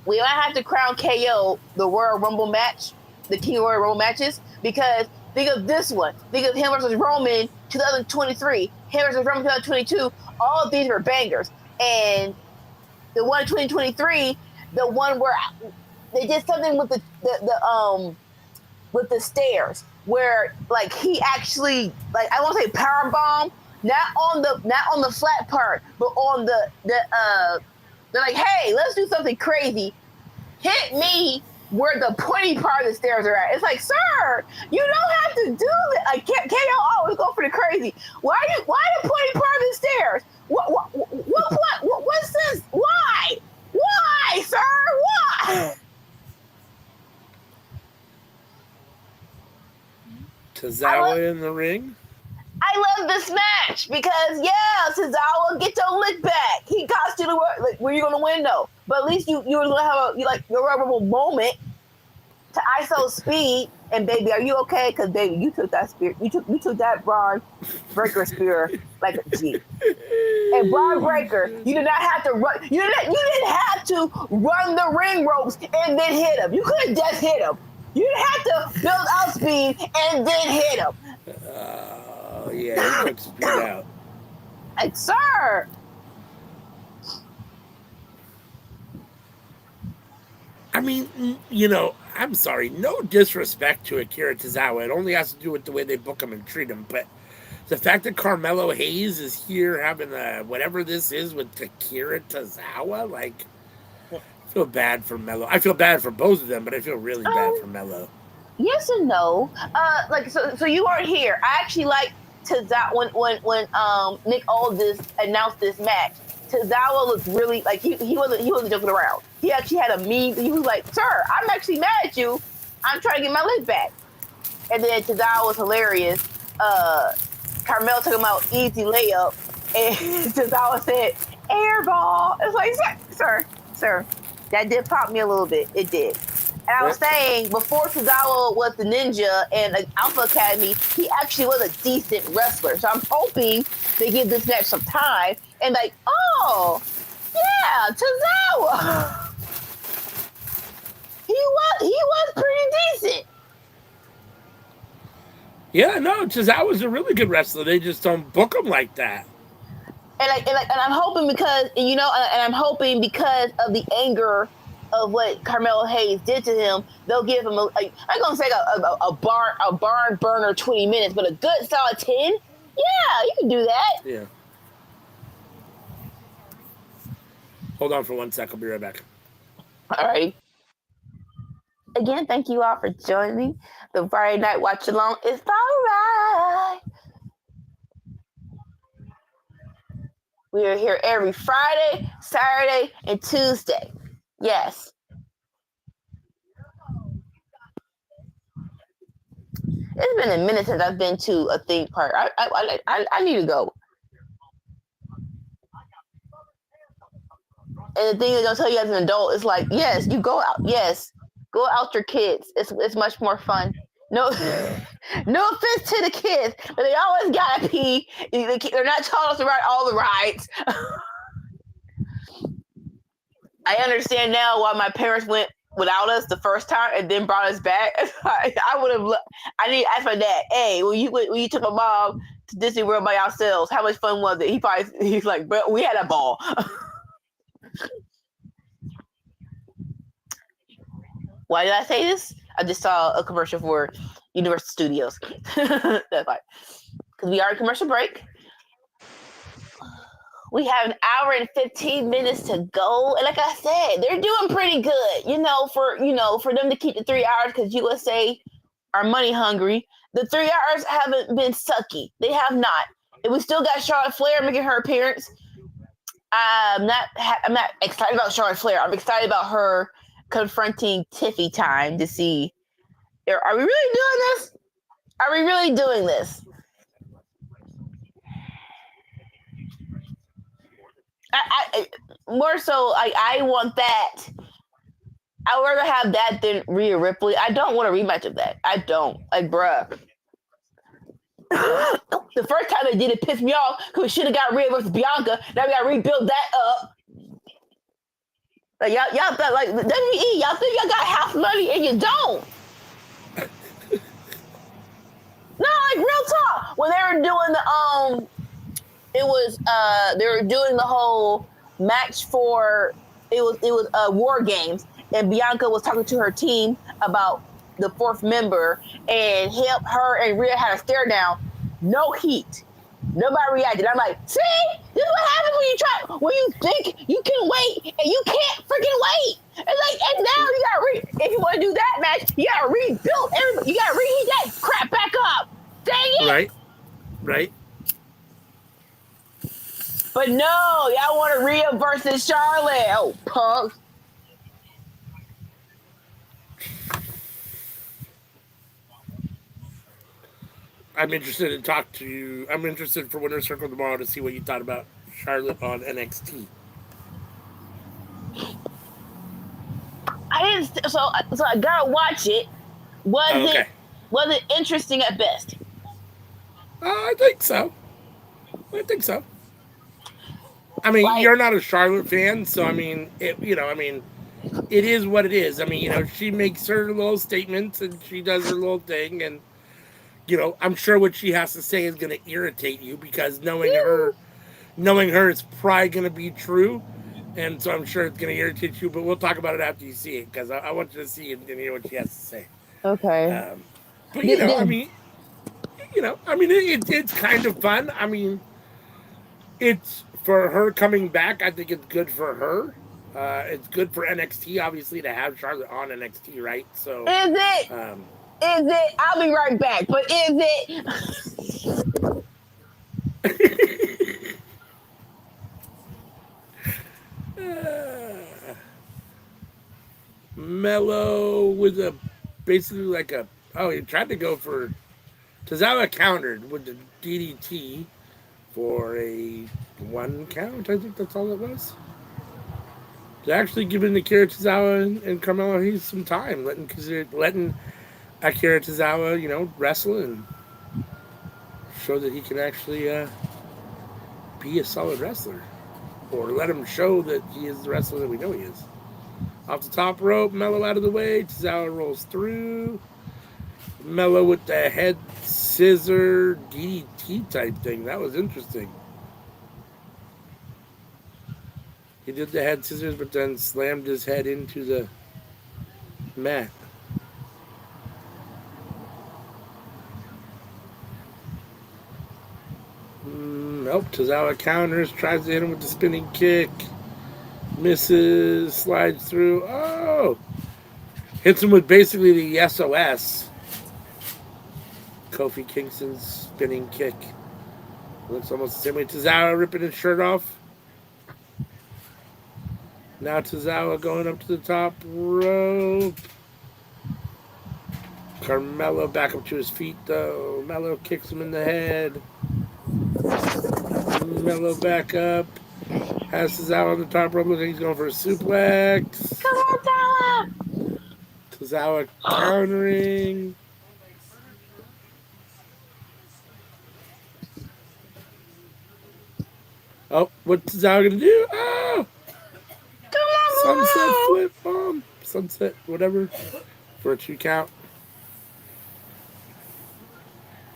KO the Royal Rumble match, the King of Royal Rumble matches, because think of this one. Think of him versus Roman 2023, him versus Roman 2022. All of these were bangers, and the one in 2023, the one where they did something with the stairs, where like he actually, like, I won't say power bomb, not on the flat part, but on the they're like, hey, let's do something crazy. Hit me where the pointy part of the stairs are at. It's like, sir, you don't have to do that. Like, KO always go for the crazy. Why the pointy part of the stairs? What's this? Why, sir? Why? Tozawa in the ring. I love this match because, yeah, Tozawa, get your lick back. He cost you the work. Like, where you gonna win though? But at least you were gonna have your memorable moment to ISO speed. And baby, are you okay? Because baby, you took that spear. You took that Braun Breaker spear like a G. And Braun Breaker, you did not have to run. You didn't have to run the ring ropes and then hit him. You could have just hit him. You didn't have to build up speed and then hit him. Oh yeah, he took speed out. Like, sir. I mean, I'm sorry, no disrespect to Akira Tozawa. It only has to do with the way they book him and treat him. But the fact that Carmelo Hayes is here having whatever this is with Akira Tozawa, like, I feel bad for Melo. I feel bad for both of them, but I feel really bad for Melo. Yes and no. So you weren't here. I actually like Tozawa when Nick Aldis announced this match. Tozawa looked really like he wasn't joking around. He actually had a meme. He was like, "Sir, I'm actually mad at you. I'm trying to get my lick back." And then Tozawa was hilarious. Carmel took him out easy layup, and Tozawa said, "Air ball." It's like, sir, that did pop me a little bit. It did. And I was saying, before Tozawa was the ninja and Alpha Academy, he actually was a decent wrestler. So I'm hoping they give this match some time and like, oh, yeah, Tozawa. He was pretty decent. Yeah, no, Tozawa's a really good wrestler. They just don't book him like that. And I'm hoping because of the anger of what Carmelo Hayes did to him, they'll give him I'm gonna say a barn burner 20 minutes, but a good solid 10. Yeah, you can do that. Yeah. Hold on for 1 sec. I'll be right back. All right. Again, thank you all for joining me. The Friday Night Watchalong is all right. We are here every Friday, Saturday, and Tuesday. Yes. It's been a minute since I've been to a theme park. I need to go. And the thing is, they'll tell you as an adult, it's like, yes, you go out. Yes, go out your kids. It's much more fun. No, no offense to the kids, but they always gotta pee. They're not taught us to ride all the rides. I understand now why my parents went without us the first time and then brought us back. I would have. I need to ask my dad. Hey, when you took my mom to Disney World by ourselves, how much fun was it? He's like, but we had a ball. Why did I say this? I just saw a commercial for Universal Studios. That's why. Because we are in commercial break. We have an hour and 15 minutes to go. And like I said, they're doing pretty good, for them to keep the 3 hours because USA are money hungry. The 3 hours haven't been sucky. They have not. And we still got Charlotte Flair making her appearance. I'm not excited about Charlotte Flair. I'm excited about her confronting Tiffy time to see, are we really doing this? Are we really doing this? I more so, I want that. I would rather have that than Rhea Ripley. I don't want a rematch of that. I don't. Like, bruh. The first time they did it pissed me off because we should have got Rhea versus Bianca. Now we got to rebuild that up. Like, y'all thought, like, WWE, y'all think y'all got half money and you don't. No, like, real talk. When they were doing they were doing the whole match for, it was War Games, and Bianca was talking to her team about the fourth member, and her and Rhea had a stare down. No heat. Nobody reacted. I'm like, see, this is what happens when you think you can wait and you can't freaking wait. And now you gotta if you want to do that match, you gotta rebuild everybody. You gotta reheat that crap back up. Dang it. Right. But no, y'all want Rhea versus Charlotte. Oh, punks. I'm interested for Winner's Circle tomorrow to see what you thought about Charlotte on NXT. I didn't. So I gotta watch it. Was it interesting at best? I think so. I mean, you're not a Charlotte fan, so I mean, it is what it is. I mean, she makes her little statements and she does her little thing, and I'm sure what she has to say is going to irritate you because knowing her is probably going to be true, and so I'm sure it's going to irritate you. But we'll talk about it after you see it because I want you to see it and hear what she has to say. Okay. But it's kind of fun. I mean, it's for her coming back. I think it's good for her. It's good for NXT, obviously, to have Charlotte on NXT, right? So is it? Is it? I'll be right back. But is it? Mello was basically like he tried to go for Tozawa countered with the DDT for a 1 count. I think that's all it was. To actually giving Akira Tozawa and Carmelo Hayes some time, letting Akira Tozawa, wrestle and show that he can actually be a solid wrestler, or let him show that he is the wrestler that we know he is. Off the top rope, Mello out of the way. Tozawa rolls through. Mello with the head scissor DDT type thing. That was interesting. He did the head scissors, but then slammed his head into the mat. Nope. Tozawa counters, tries to hit him with the spinning kick. Misses, slides through. Oh! Hits him with basically the SOS. Kofi Kingston's spinning kick. Looks almost the same way. Tozawa ripping his shirt off. Now Tozawa going up to the top rope. Carmelo back up to his feet, though. Melo kicks him in the head. Melo back up. Has Tozawa on the top rope. Looks like he's going for a suplex. Come on, Tozawa countering. Oh, what's Tozawa going to do? Oh! Sunset flip bomb. Sunset, whatever. For a 2 count.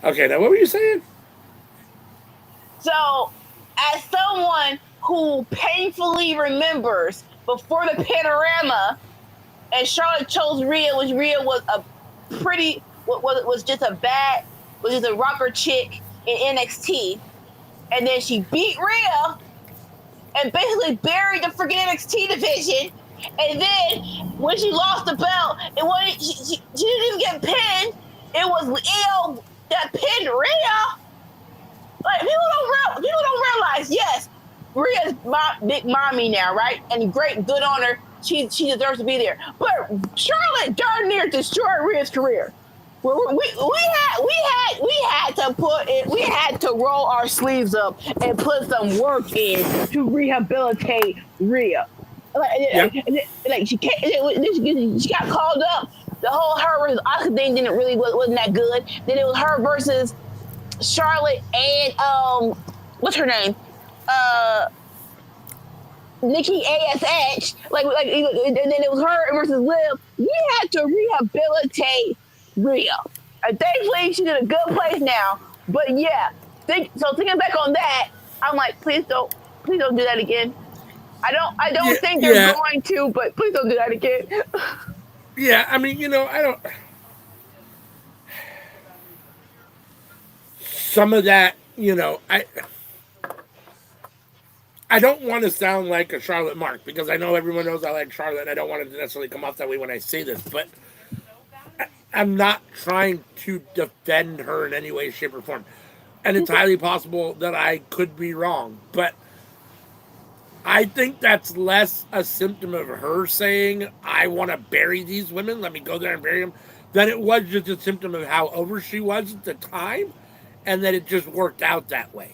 Okay, now what were you saying? So, as someone who painfully remembers before the panorama, and Charlotte chose Rhea, which Rhea was a pretty, was just a rocker chick in NXT, and then she beat Rhea and basically buried the freaking NXT division. And then when she lost the belt, she didn't even get pinned. It was Io that pinned Rhea. Like people don't realize. Yes, Rhea's big mommy now, right? And great, good on her. She deserves to be there. But Charlotte darn near destroyed Rhea's career. We had to put it. We had to roll our sleeves up and put some work in to rehabilitate Rhea. Like she got called up. The whole her versus Asuka thing wasn't that good. Then it was her versus Charlotte and what's her name? Nikki ASH. And then it was her versus Liv. We had to rehabilitate Rhea. And thankfully she did a good place now. But yeah, thinking back on that, I'm like, please don't do that again. I don't think they're going to, but please don't do that again. Yeah, I mean, I don't. Some of that, I don't want to sound like a Charlotte Mark because I know everyone knows I like Charlotte and I don't want it to necessarily come off that way when I say this, but I'm not trying to defend her in any way, shape, or form. And it's highly possible that I could be wrong, but I think that's less a symptom of her saying, I want to bury these women, let me go there and bury them, than it was just a symptom of how over she was at the time and that it just worked out that way.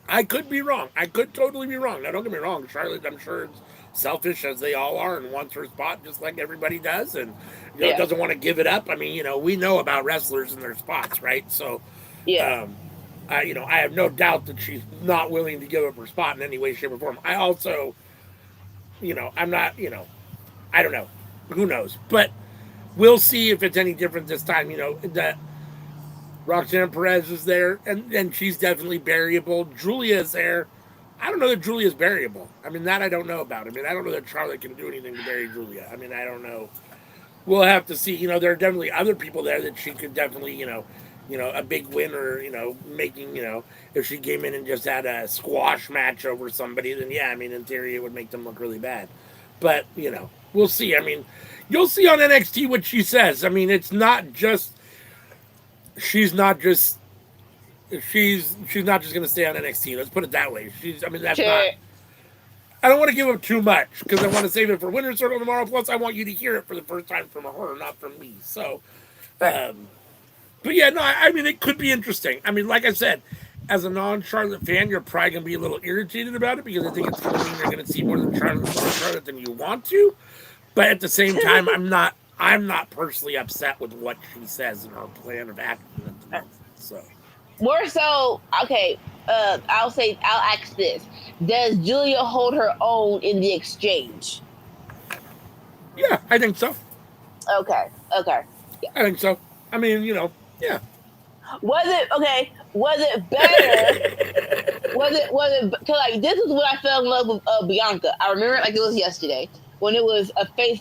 I could be wrong. I could totally be wrong. Now, don't get me wrong. Charlotte, I'm sure, is selfish as they all are and wants her spot just like everybody does and doesn't want to give it up. I mean, we know about wrestlers and their spots, right? So, I have no doubt that she's not willing to give up her spot in any way, shape, or form. I also, I'm not, I don't know. Who knows? But we'll see if it's any different this time. That Roxanne Perez is there, and she's definitely buryable. Julia is there. I don't know that Julia's buryable. I mean, that I don't know about. I mean, I don't know that Charlotte can do anything to bury Julia. I mean, I don't know. We'll have to see. There are definitely other people there that she could definitely, a big win or, making, if she came in and just had a squash match over somebody, then yeah, I mean, in theory, it would make them look really bad. But, we'll see. I mean, you'll see on NXT what she says. I mean, it's not just, she's not just going to stay on NXT. Let's put it that way. That's not, I don't want to give up too much because I want to save it for Winner's Circle tomorrow. Plus, I want you to hear it for the first time from her, not from me. So, but yeah, no, I mean, it could be interesting. I mean, like I said, as a non-Charlotte fan, you're probably going to be a little irritated about it because I think it's going to mean you're going to see more than Charlotte than you want to. But at the same time, I'm not personally upset with what she says in her plan of action at the moment. So more so, okay. I'll ask this: does Julia hold her own in the exchange? Yeah, I think so. Okay. Yeah. I think so. I mean, yeah. Was it better? Cause like this is when I fell in love with Bianca. I remember it like it was yesterday when it was a face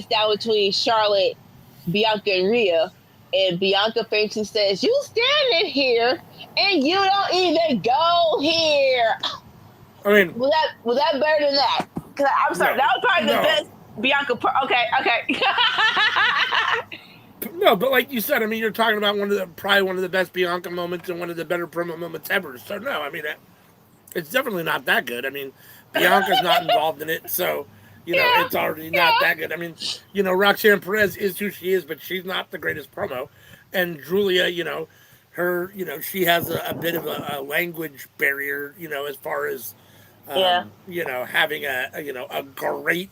down between Charlotte, Bianca, and Rhea, and Bianca famously says, "You standing here and you don't even go here." I mean, was that better than that? Cause I'm sorry, that was probably the best Bianca. Okay. No, but like you said, I mean, you're talking about probably one of the best Bianca moments and one of the better promo moments ever. So no, I mean, it's definitely not that good. I mean, Bianca's not involved in it, so it's already not that good. I mean, Roxanne Perez is who she is, but she's not the greatest promo. And Julia, her, she has a bit of a language barrier, as far as, having a great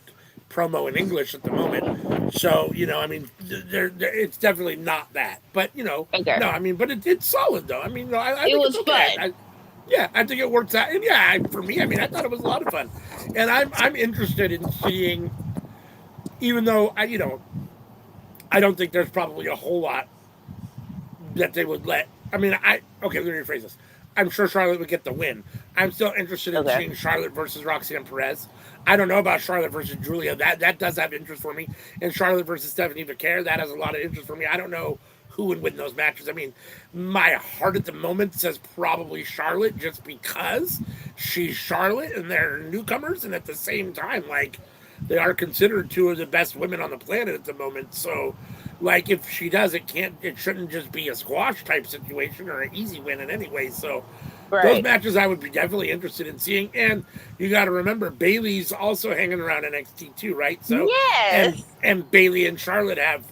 promo in English at the moment. So, I mean, it's definitely not that. But, no, I mean, but it's solid, though. I mean, I think it's okay. I think it works out. And for me, I mean, I thought it was a lot of fun. And I'm interested in seeing, even though, I don't think there's probably a whole lot that they would let. I mean, okay, let me rephrase this. I'm sure Charlotte would get the win. I'm still interested in seeing Charlotte versus Roxanne Perez. I don't know about Charlotte versus Julia. That does have interest for me. And Charlotte versus Stephanie Vaquer, that has a lot of interest for me. I don't know who would win those matches. I mean, my heart at the moment says probably Charlotte, just because she's Charlotte and they're newcomers, and at the same time, like, they are considered two of the best women on the planet at the moment. So, like, if she does, it shouldn't just be a squash type situation or an easy win in any way. So, those matches I would be definitely interested in seeing. And you got to remember, Bayley's also hanging around NXT too, right? So, and Bayley and Charlotte have,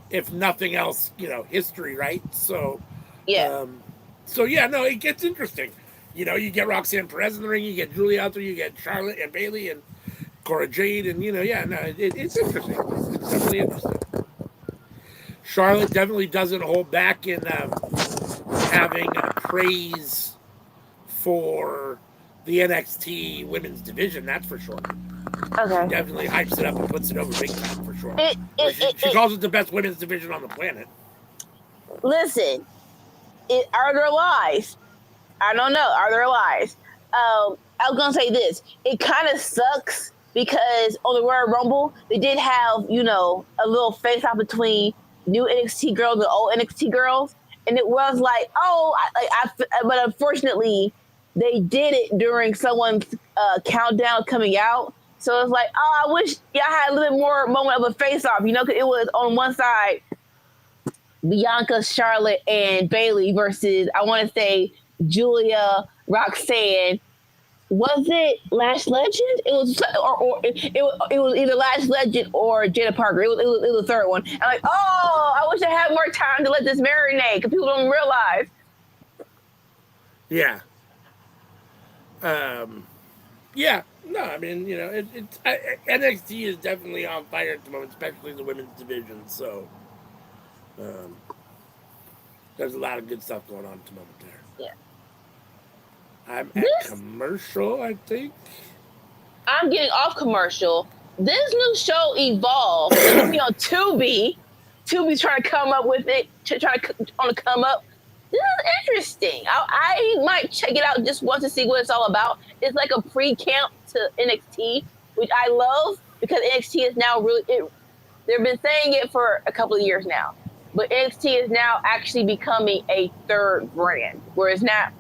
if nothing else, history, right? So, it gets interesting. You get Roxanne Perez in the ring, you get Julia out there, you get Charlotte and Bayley and Cora Jade, and it's interesting. It's definitely interesting. Charlotte definitely doesn't hold back in having praise for the NXT women's division, that's for sure. Okay. She definitely hypes it up and puts it over big time, for sure. She calls it the best women's division on the planet. Listen, are there lies? I don't know. Are there lies? I was going to say this. It kind of sucks because on the Royal Rumble, they did have, a little face-off between new NXT girls and old NXT girls. And it was like, but unfortunately, they did it during someone's countdown coming out. So it's like, I wish y'all had a little more moment of a face-off, because it was on one side, Bianca, Charlotte, and Bayley versus, I want to say, Julia, Roxanne. Was it Lash Legend? It was, it was either Lash Legend or Jada Parker. It was the third one. I'm like, I wish I had more time to let this marinate because people don't realize. Yeah. No, I mean, NXT is definitely on fire at the moment, especially the women's division. So, there's a lot of good stuff going on at the moment there. Yeah. I'm at commercial, I think. I'm getting off commercial. This new show Evolve. It's going to be on Tubi. Tubi's trying to come up with it. Trying to come up. This is interesting. I might check it out just once to see what it's all about. It's like a pre-camp to NXT, which I love because NXT is now really... They've been saying it for a couple of years now. But NXT is now actually becoming a third brand, where it's not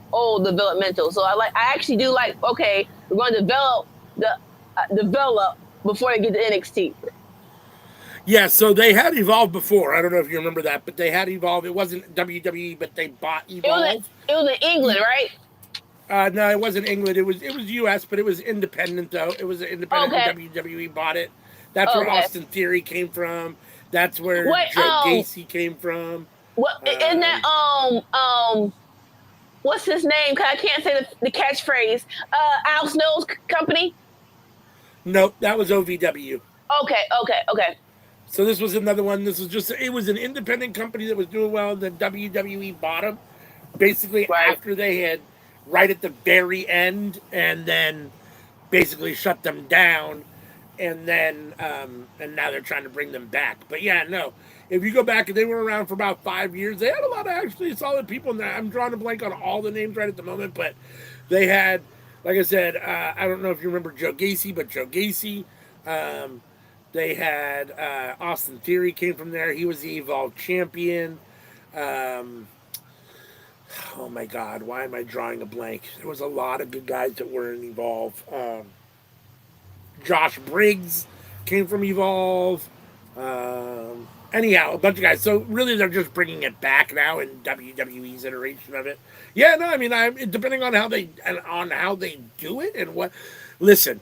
developmental. So I actually do like, okay, we're going to develop before they get to NXT. Yeah, so they had Evolve before. I don't know if you remember that, but they had Evolve. It wasn't WWE, but they bought Evolve. It was in England, right? No, it wasn't England. It was US, but it was independent though. It was independent. Okay. WWE bought it. That's where Austin Theory came from. That's where Joe Gacy came from. What isn't that what's his name? Cause I can't say the catchphrase. Al Snow's company? Nope, that was OVW. Okay. So this was another one. It was an independent company that was doing well, and then WWE bought them. Basically after they had, right at the very end, and then basically shut them down. And then, and now they're trying to bring them back. But yeah, no, if you go back, and they were around for about 5 years. They had a lot of actually solid people in there. I'm drawing a blank on all the names right at the moment, but they had, like I said, I don't know if you remember Joe Gacy, but Joe Gacy. They had Austin Theory came from there. He was the Evolve champion. Um, oh my God, why am I drawing a blank? There was a lot of good guys that were in Evolve. Josh Briggs came from Evolve. Anyhow, a bunch of guys. So really, they're just bringing it back now in WWE's iteration of it. Yeah, no, I mean, depending on how they do it and what. Listen,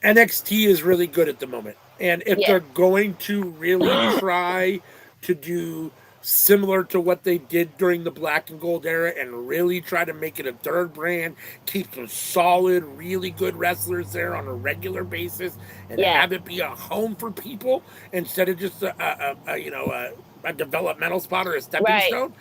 NXT is really good at the moment, and if they're going to really try to do similar to what they did during the Black and Gold era and really try to make it a third brand, keep some solid, really good wrestlers there on a regular basis, and have it be a home for people instead of just a developmental spot or a stepping stone,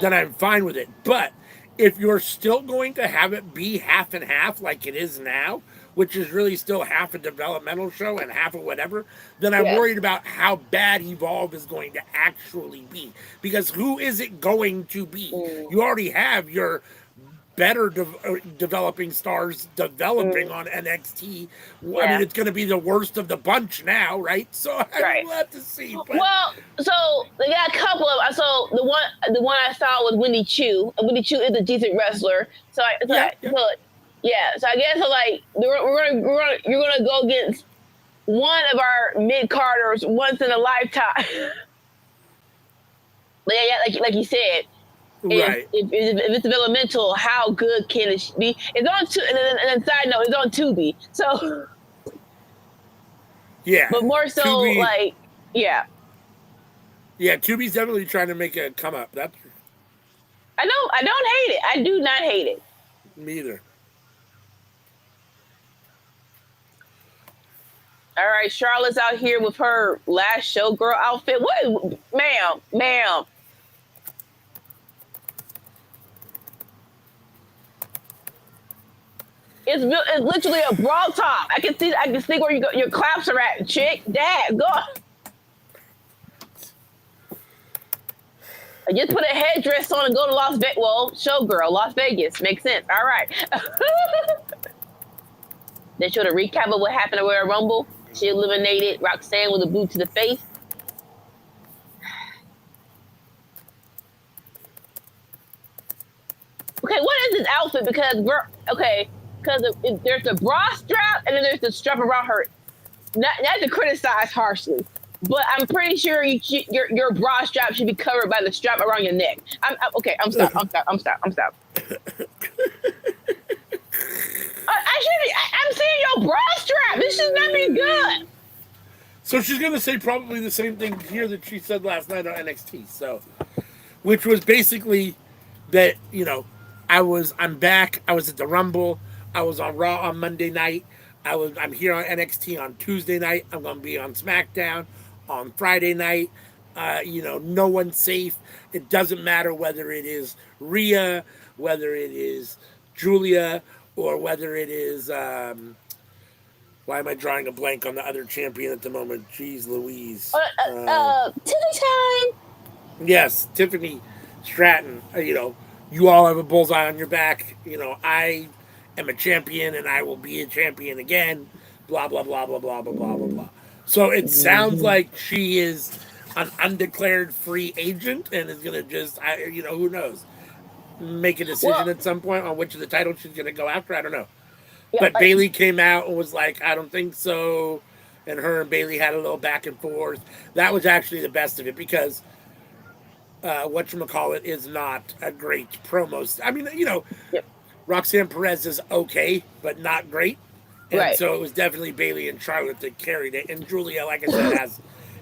then I'm fine with it. But if you're still going to have it be half and half like it is now, which is really still half a developmental show and half of whatever, then I'm worried about how bad Evolve is going to actually be. Because who is it going to be? You already have your better developing stars developing on NXT. I mean, it's going to be the worst of the bunch now, right? So we'll have to see. But. Well, so they got a couple of. So the one I saw was Winnie Chu. And Winnie Chu is a decent wrestler. So I guess like you're gonna go against one of our mid carders once in a lifetime. like you said, if it's developmental, how good can it be? It's on and then side note, it's on Tubi. So but more so Tubi, Tubi's definitely trying to make a come up. That's I don't hate it. I do not hate it. Me either. All right, Charlotte's out here with her last showgirl outfit. What, ma'am? It's literally a bra top. I can see where your claps are at, chick. Dad, go. I just put a headdress on and go to Las Vegas. Well, showgirl, Las Vegas. Makes sense. All right. They showed a recap of what happened at Royal Rumble. She eliminated Roxanne with a boot to the face. Okay, what is this outfit? Because there's the bra strap and then there's the strap around her. Not to criticize harshly, but I'm pretty sure your bra strap should be covered by the strap around your neck. I'm stop. I'm seeing your bra strap. This should not be good. So she's going to say probably the same thing here that she said last night on NXT. So, which was basically that, I'm back. I was at the Rumble. I was on Raw on Monday night. I'm here on NXT on Tuesday night. I'm going to be on SmackDown on Friday night. No one's safe. It doesn't matter whether it is Rhea, whether it is Julia, or whether it is, why am I drawing a blank on the other champion at the moment? Jeez Louise. Tiffany time. Yes, Tiffany Stratton. You all have a bullseye on your back. I am a champion and I will be a champion again. Blah, blah, blah, blah, blah, blah, blah, blah, blah. So it sounds like she is an undeclared free agent and is going to just, who knows, make a decision at some point on which of the titles she's going to go after. I don't know. But Bayley came out and was like, I don't think so. And her and Bayley had a little back and forth. That was actually the best of it because whatchamacallit is not a great promo. I mean, Roxanne Perez is okay, but not great. And so it was definitely Bayley and Charlotte that carried it. And Julia, like I said,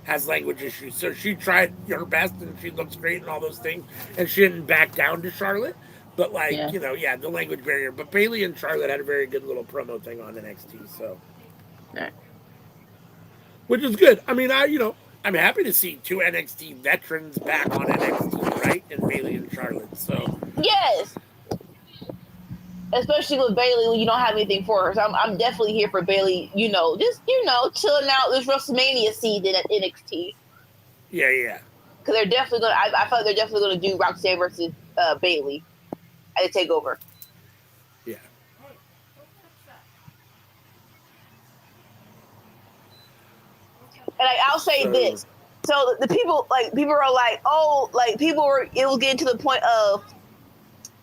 has language issues. So she tried her best and she looks great and all those things. And she didn't back down to Charlotte. But the language barrier. But Bayley and Charlotte had a very good little promo thing on NXT. So, which is good. I mean, I'm happy to see two NXT veterans back on NXT, right? And Bayley and Charlotte. So yes, especially with Bayley when you don't have anything for her. So I'm definitely here for Bayley. Chilling out this WrestleMania season at NXT. Yeah. Because they're definitely gonna. I feel like they're definitely gonna do Roxanne versus Bailey at the takeover. Yeah. And like, I'll say this. So the people are like, oh, like people were. It was getting to the point of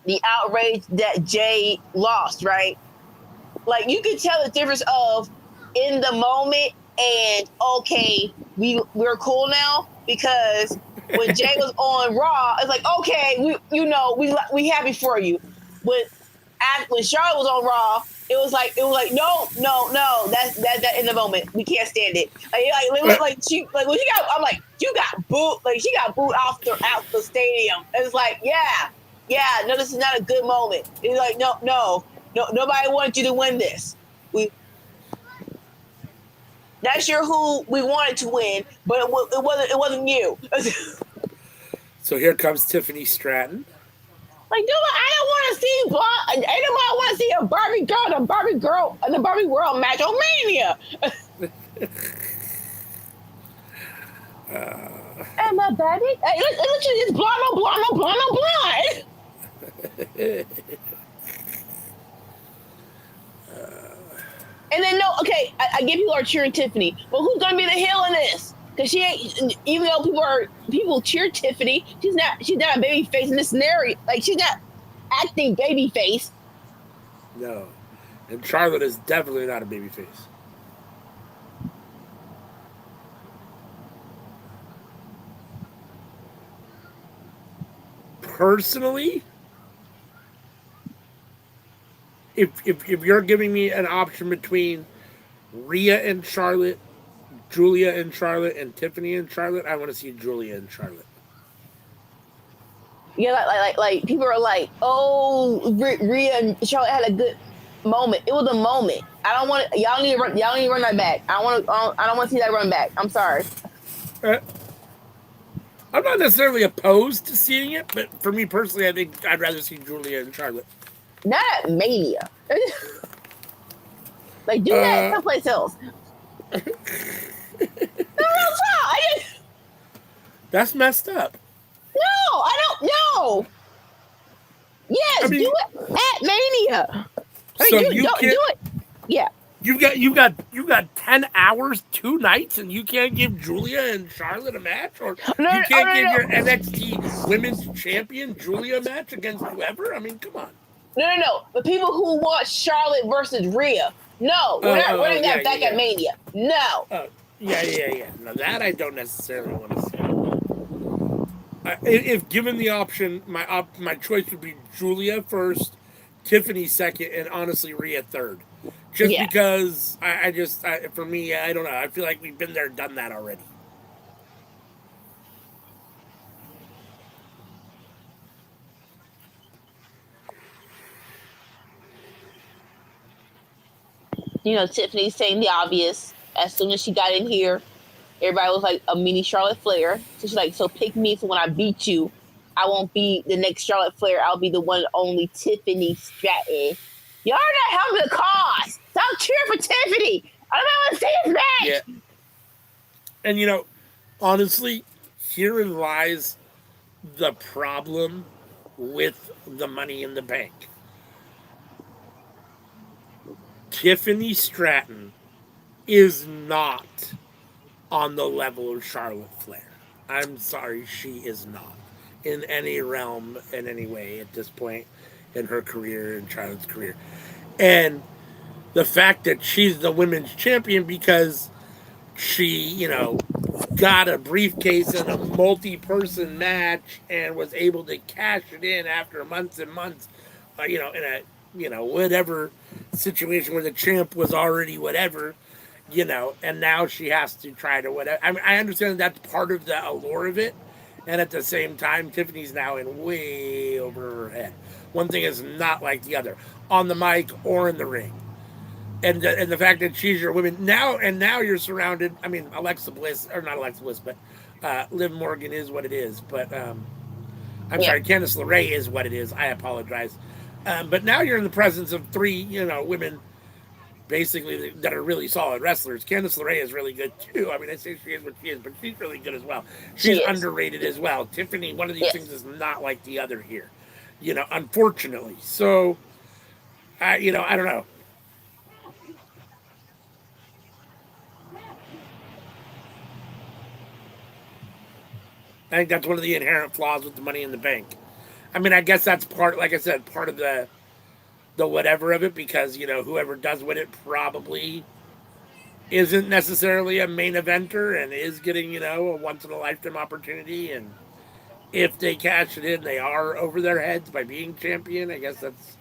the outrage that Jay lost, right? Like you could tell the difference of in the moment and okay, we're cool now because when Jay was on Raw, it's like okay, we happy for you. When Charlotte was on Raw, it was like no, that's that in the moment we can't stand it. Like she like when she got, I'm like you got booed, like she got booed out the stadium. It's like no, this is not a good moment. It's like no, nobody wanted you to win this. That's who we wanted to win, but it wasn't you. So here comes Tiffany Stratton. Like, dude, I don't want to see blonde. Ain't nobody want to see a Barbie girl in the Barbie World match on Mania. And my baby, hey, look, it's blonde on blonde. And then okay, I get people are cheering Tiffany, but who's gonna be the heel in this? Because she ain't. Even though people cheer Tiffany, she's not a baby face in this scenario. Like she's not acting baby face. No, and Charlotte is definitely not a baby face. Personally, if you're giving me an option between Rhea and Charlotte, Julia and Charlotte, and Tiffany and Charlotte, I want to see Julia and Charlotte. Yeah, like people are like, oh, Rhea and Charlotte had a good moment. It was a moment. I don't want y'all need to run that back. I don't want to see that run back. I'm sorry. I'm not necessarily opposed to seeing it, but for me personally, I think I'd rather see Julia and Charlotte. Not at Mania. Like, do that someplace else. No, that's messed up. No, I don't know. Yes, do it at Mania. So you can't do it. Yeah. You got 10 hours, 2 nights, and you can't give Julia and Charlotte a match, or you can't give your NXT Women's Champion Julia a match against whoever. I mean, come on. No. The people who want Charlotte versus Rhea. No, we're not running that back at Mania. No. Yeah. Now that I don't necessarily want to say. If given the option, my choice would be Julia first, Tiffany second, and honestly Rhea third. Just because for me, I don't know. I feel like we've been there, done that already. Tiffany's saying the obvious. As soon as she got in here, everybody was like a mini Charlotte Flair. So she's like, so pick me. So when I beat you, I won't be the next Charlotte Flair. I'll be the one and only Tiffany Stratton. Y'all are not helping the cause. Stop cheering for Tiffany. I don't want to see this match. Yeah. And honestly, herein lies the problem with the Money in the Bank. Tiffany Stratton is not on the level of Charlotte Flair. I'm sorry, she is not in any realm, in any way at this point in her career, in Charlotte's career. And the fact that she's the women's champion because she, got a briefcase in a multi-person match and was able to cash it in after months and months, in a, whatever situation where the champ was already whatever, and now she has to try to whatever. I understand that's part of the allure of it. And at the same time, Tiffany's now in way over her head. One thing is not like the other, on the mic or in the ring. And the fact that she's your woman now you're surrounded. I mean, Alexa Bliss, or not Alexa Bliss, but Liv Morgan is what it is. But sorry, Candice LeRae is what it is. I apologize. But now you're in the presence of 3, women basically that are really solid wrestlers. Candice LeRae is really good too. I mean, I say she is what she is, but she's really good as well. She's underrated as well. Tiffany, one of these things is not like the other here, unfortunately. So, I don't know. I think that's one of the inherent flaws with the Money in the Bank. I mean, I guess that's part, like I said, part of the whatever of it, because whoever does win it probably isn't necessarily a main eventer and is getting a once in a lifetime opportunity, and if they cash it in, they are over their heads by being champion. I guess that's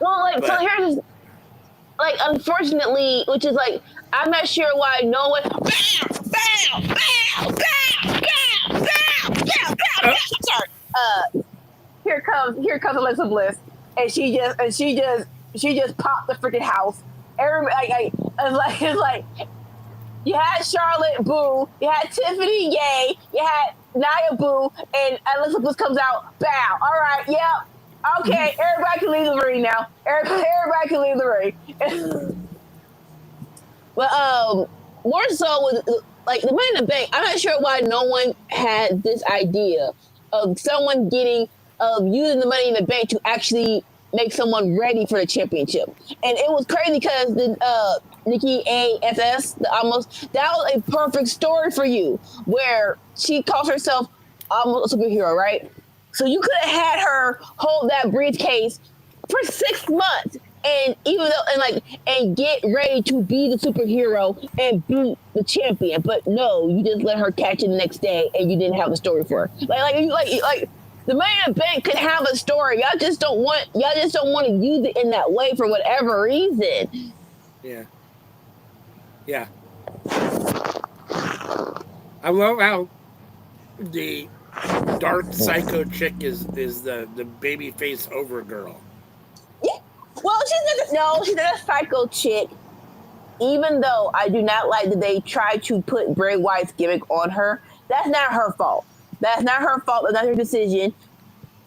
so here's unfortunately, which is I'm not sure why no one. I'm sorry. Here comes Alexa Bliss, and she just popped the freaking house. Everybody, it's like you had Charlotte, boo. You had Tiffany, yay. You had Nia, boo, and Alexa Bliss comes out, bow. All right, yep. Okay, everybody can leave the ring now. Everybody can leave the ring. But more so with the Money in the Bank, I'm not sure why no one had this idea of someone using the Money in the Bank to actually make someone ready for the championship. And it was crazy because the Nikki ASS, that was a perfect story for you, where she calls herself almost a superhero, right? So you could have had her hold that briefcase for 6 months, and and get ready to be the superhero and be the champion. But no, you just let her catch it the next day, and you didn't have the story for her. The Money in the Bank could have a story. Y'all just don't want to use it in that way for whatever reason. Yeah. I love how the dark psycho chick is the baby face over girl. Yeah. Well, she's not a psycho chick. Even though I do not like that they try to put Bray Wyatt's gimmick on her, that's not her fault. That's not her fault. That's not her decision.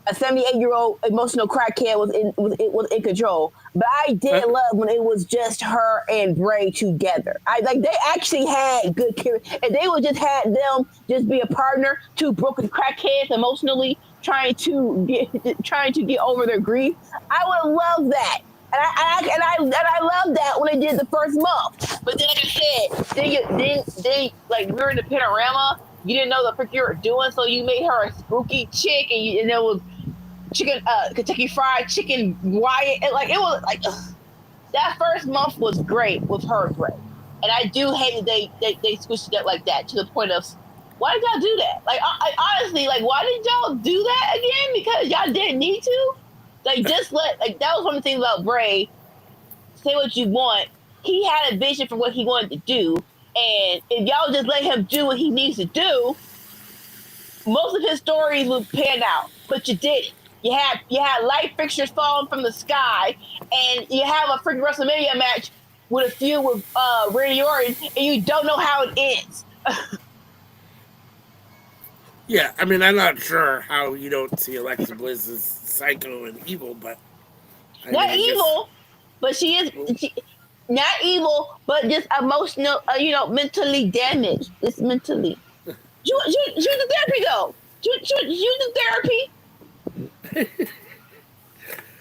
A 78-year-old emotional crackhead was in control. But I did love when it was just her and Bray together. They actually had good chemistry. And they would just had them just be a partner, two broken crackheads emotionally trying to get over their grief. I would love that. And I love that when they did the first month. But then, like I said, then we were in the panorama. You didn't know the frick you were doing, so you made her a spooky chick, and it was chicken, Kentucky Fried Chicken Wyatt. And it was that first month was great with her and Bray. And I do hate that they switched it up like that, to the point of, why did y'all do that? I honestly, why did y'all do that again? Because y'all didn't need to. Just that was one of the things about Bray. Say what you want. He had a vision for what he wanted to do. And if y'all just let him do what he needs to do, most of his stories would pan out. But you didn't. You had light fixtures falling from the sky, and you have a freaking WrestleMania match with a feud with Randy Orton, and you don't know how it ends. Yeah, I mean, I'm not sure how you don't see Alexa Bliss as psycho and evil, but but she is not evil, but just emotional, mentally damaged. It's mentally. She was in therapy though. She was in therapy.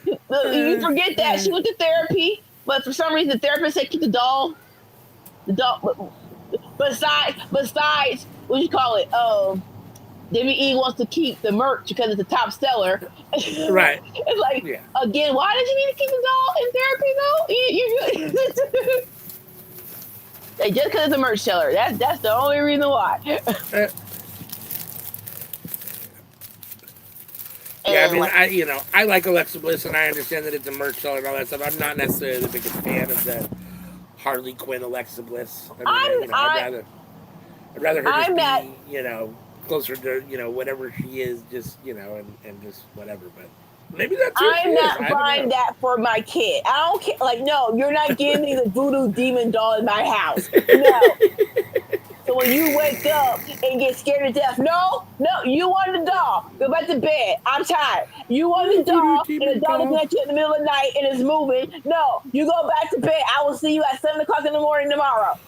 You forget that she went to therapy, but for some reason the therapist said keep the doll. Besides, what you call it? WWE wants to keep the merch because it's a top seller. Right. It's again, why did you need to keep the doll in therapy though? Just because it's a merch seller. That's the only reason why. Yeah, I mean, I like Alexa Bliss, and I understand that it's a merch seller and all that stuff. I'm not necessarily the biggest fan of the Harley Quinn Alexa Bliss. I'd rather her just be, closer to, whatever she is, just, and just whatever. But maybe that's I'm not buying that for my kid. I don't care. No, you're not giving me the voodoo demon doll in my house. No. So So when you wake up and get scared to death, no, you want the doll. Go back to bed. I'm tired. You want the doll, and the doll looking at you in the middle of the night and it's moving. No, you go back to bed. I will see you at 7:00 in the morning tomorrow.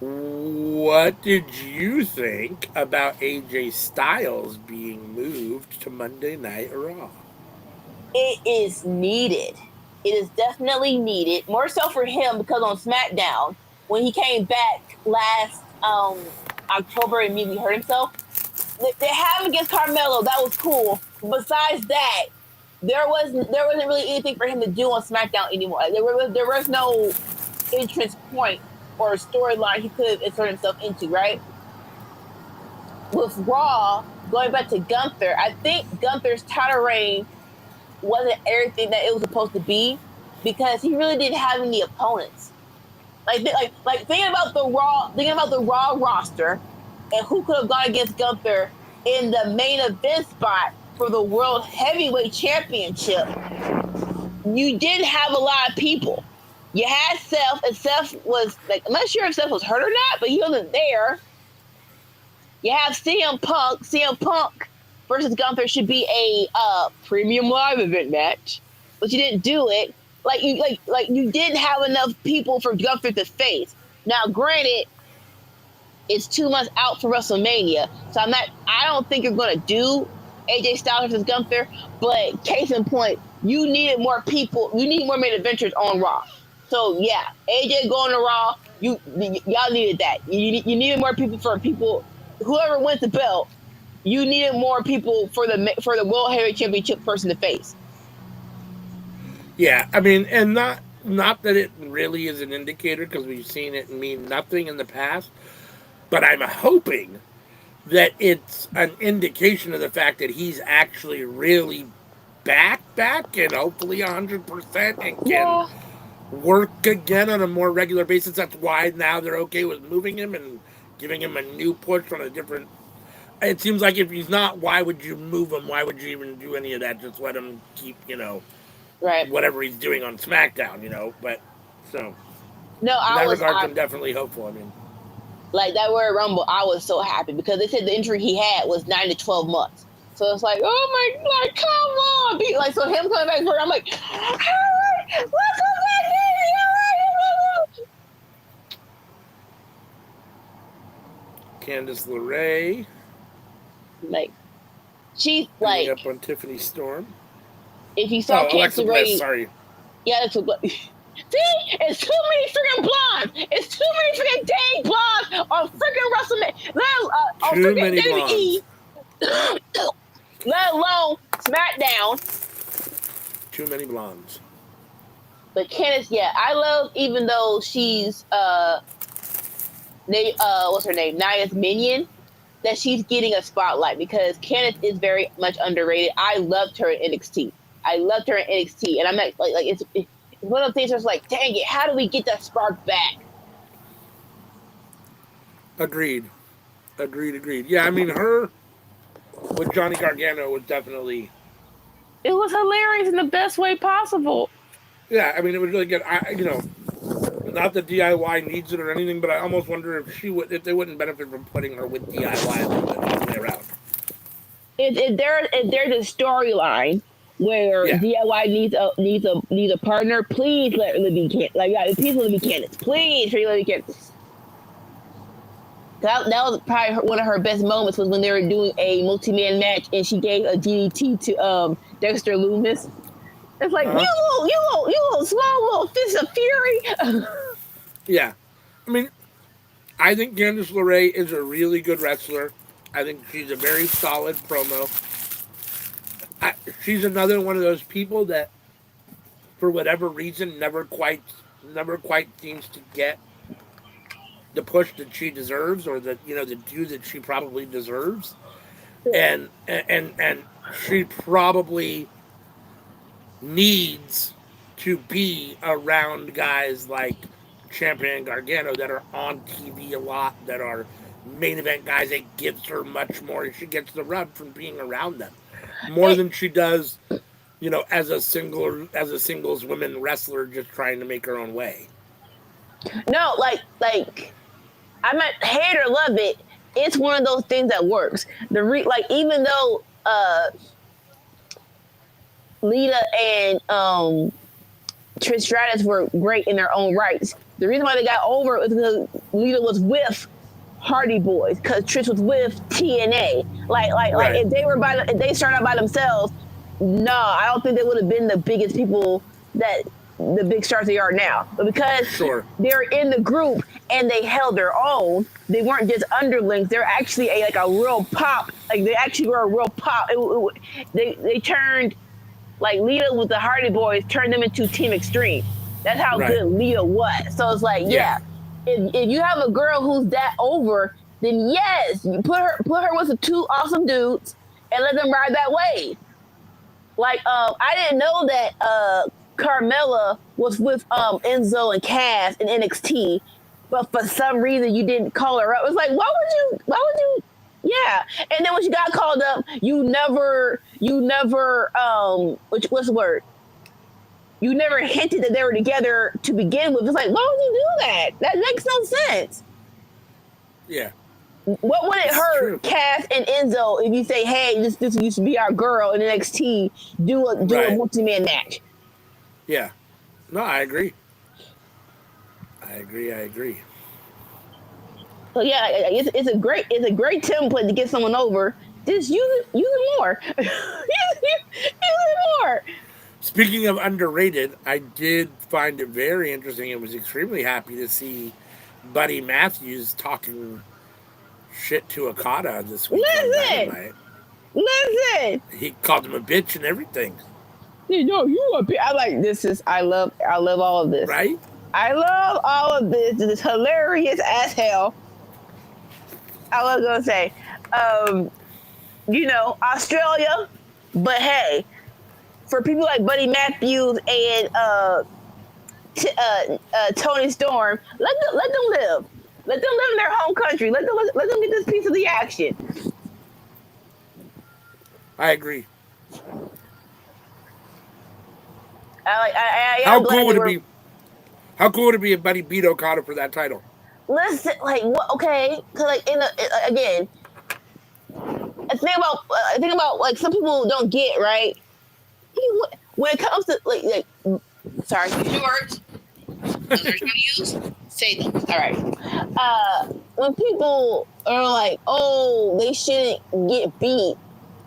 What did you think about AJ Styles being moved to Monday Night Raw? It is needed. It is definitely needed. More so for him because on SmackDown, when he came back last October and immediately hurt himself, they had him against Carmelo. That was cool. Besides that, there wasn't really anything for him to do on SmackDown anymore. There was no entrance point or storyline he could insert himself into, right? With Raw, going back to Gunther, I think Gunther's title reign wasn't everything that it was supposed to be because he really didn't have any opponents. Like thinking about the Raw roster and who could have gone against Gunther in the main event spot for the World Heavyweight Championship. You didn't have a lot of people. You had Seth, and Seth was like, I'm not sure if Seth was hurt or not, but he wasn't there. You have CM Punk. CM Punk versus Gunther should be a premium live event match, but you didn't do it. You didn't have enough people for Gunther to face. Now, granted, it's 2 months out for WrestleMania, so I don't think you're going to do AJ Styles versus Gunther. But case in point, you needed more people. You need more main adventures on Raw. So yeah, AJ going to Raw. Y'all needed that. You needed more people for people. Whoever wins the belt, you needed more people for the World Heavyweight Championship person to face. Yeah, I mean, and not that it really is an indicator because we've seen it mean nothing in the past, but I'm hoping that it's an indication of the fact that he's actually really back and hopefully 100% and can work again on a more regular basis. That's why now they're okay with moving him and giving him a new push on a different. It seems like if he's not, why would you move him? Why would you even do any of that? Just let him keep, right, whatever he's doing on SmackDown, But so, no, I'm definitely hopeful. I mean, like that Royal Rumble, I was so happy because they said the injury he had was 9 to 12 months. So it's like, oh my God, come on! Like, so him coming back, I'm like, welcome back, baby! Candice LeRae. Like, she's like up on Tiffany Storm. If you saw Candice LeRae, sorry. Yeah, that's what. See, it's too many freaking blondes. It's too many freaking dang blondes on freaking WrestleMania. On freaking WWE. Let alone SmackDown. Too many blondes. But Candice, yeah, I love, even though she's what's her name, Nia's minion, that she's getting a spotlight because Candice is very much underrated. I loved her in NXT. And I'm not like it's one of the things where it's like, dang it, how do we get that spark back? Agreed. Yeah, I mean, her with Johnny Gargano was definitely. It was hilarious in the best way possible. Yeah, I mean, it was really good. Not that DIY needs it or anything, but I almost wonder if they wouldn't benefit from putting her with DIY a little bit all the way around. If there's a storyline where DIY needs a partner, please let her be Candice. Please let her be Candice. Please let her be Candice. That was probably one of her best moments was when they were doing a multi-man match and she gave a DDT to Dexter Lumis. It's like, you little small little fist of fury. Yeah. I mean, I think Candice LeRae is a really good wrestler. I think she's a very solid promo. She's another one of those people that, for whatever reason, never quite seems to get the push that she deserves, or the due that she probably deserves, and she probably needs to be around guys like Ciampa and Gargano that are on TV a lot, that are main event guys. It gives her much more. She gets the rub from being around them more than she does, as a singles women wrestler just trying to make her own way. No, like I'm not hate or love it. It's one of those things that works. Even though Lita and Trish Stratus were great in their own rights, the reason why they got over was because Lita was with Hardy Boys, because Trish was with TNA. Like if they started out by themselves, no, I don't think they would have been the biggest people that the big stars they are now. But because they're in the group and they held their own, they weren't just underlings. They're actually a real pop. Like they actually were a real pop. They turned like Lita with the Hardy Boys, turned them into Team Extreme. That's how good Lita was. So it's like, if you have a girl who's that over, then yes, you put her with the two awesome dudes and let them ride that wave. Like, I didn't know that Carmella was with Enzo and Cass in NXT, but for some reason you didn't call her up. It was like, why would you? Yeah. And then when she got called up, you never what's the word? You never hinted that they were together to begin with. It's like, why would you do that? That makes no sense. Yeah. What would it hurt Cass and Enzo if you say, hey, this used to be our girl in NXT, do a multi-man match? Yeah. No, I agree. So yeah, it's a great template to get someone over. Just use it more. use it more. Speaking of underrated, I did find it very interesting and was extremely happy to see Buddy Matthews talking shit to Okada this week. Listen. He called him a bitch and everything. No, you a bitch. I love all of this. Right? I love all of this. This is hilarious as hell. I was gonna say, Australia, but hey, for people like Buddy Matthews and Tony Storm, let them live. Let them live in their home country. Let them get this piece of the action. I agree. How cool would it be? How cool would it be if Buddy beat Okada for that title? Listen, like what? Okay, because again, I think about like some people don't get right. When it comes to like sorry, George, those are trying to use. Say them. All right. When people are like, "Oh, they shouldn't get beat,"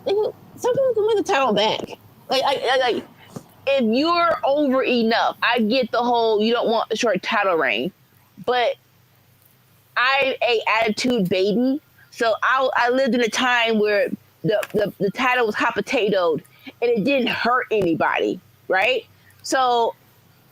some people can win the title back. Like if you're over enough, I get the whole you don't want a short title reign, but I'm a attitude baby, so I lived in a time where the title was hot potatoed and it didn't hurt anybody, right? So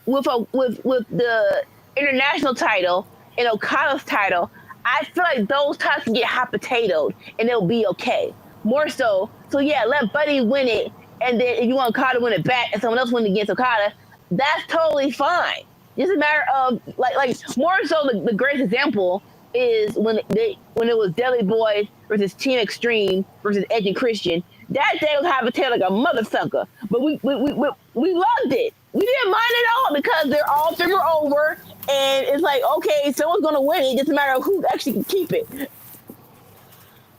with the international title and Okada's title, I feel like those titles can get hot potatoed and it'll be okay. More so yeah, let Buddy win it, and then if you want Okada to win it back and someone else win against Okada, that's totally fine. Just a matter of like more so the greatest example is when it was Dudley Boyz versus Team Extreme versus Edge and Christian. That day was hot potato like a motherfucker, but we loved it. We didn't mind it all because they're all three were over, and it's like, okay, someone's gonna win it. Just a matter of who actually can keep it.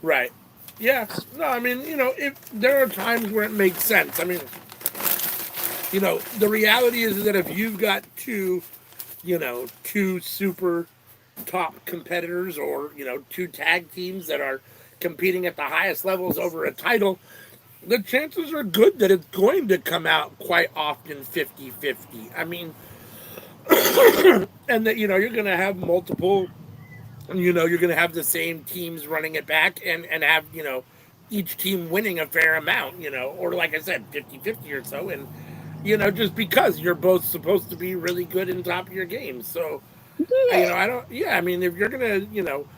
Right. Yeah. No, I mean, if there are times where it makes sense. I mean, the reality is that if you've got two super top competitors or, two tag teams that are competing at the highest levels over a title, the chances are good that it's going to come out quite often 50-50. I mean, and that, you're going to have multiple, you're going to have the same teams running it back and have, each team winning a fair amount, or like I said, 50-50 or so. And, just because you're both supposed to be really good in top of your game. So, I mean, if you're going to,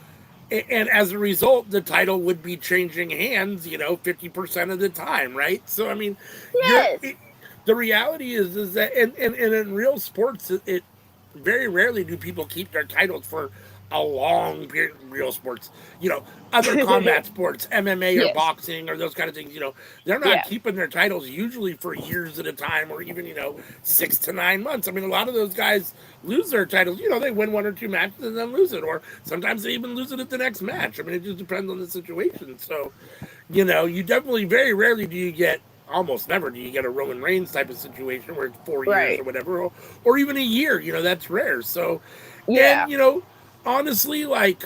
and as a result, the title would be changing hands, 50% of the time, right? So, I mean, yes. The reality is that, and in real sports, it very rarely do people keep their titles for long period, real sports, other combat sports, MMA or Yes. boxing or those kind of things, they're not Yeah. keeping their titles usually for years at a time or even, 6 to 9 months. I mean, a lot of those guys lose their titles, they win 1 or 2 matches and then lose it, or sometimes they even lose it at the next match. I mean, it just depends on the situation. So, you definitely, very rarely do you get, almost never do you get a Roman Reigns type of situation where it's 4 years Right. or whatever, or even a year, that's rare. So, Yeah. and, honestly, like,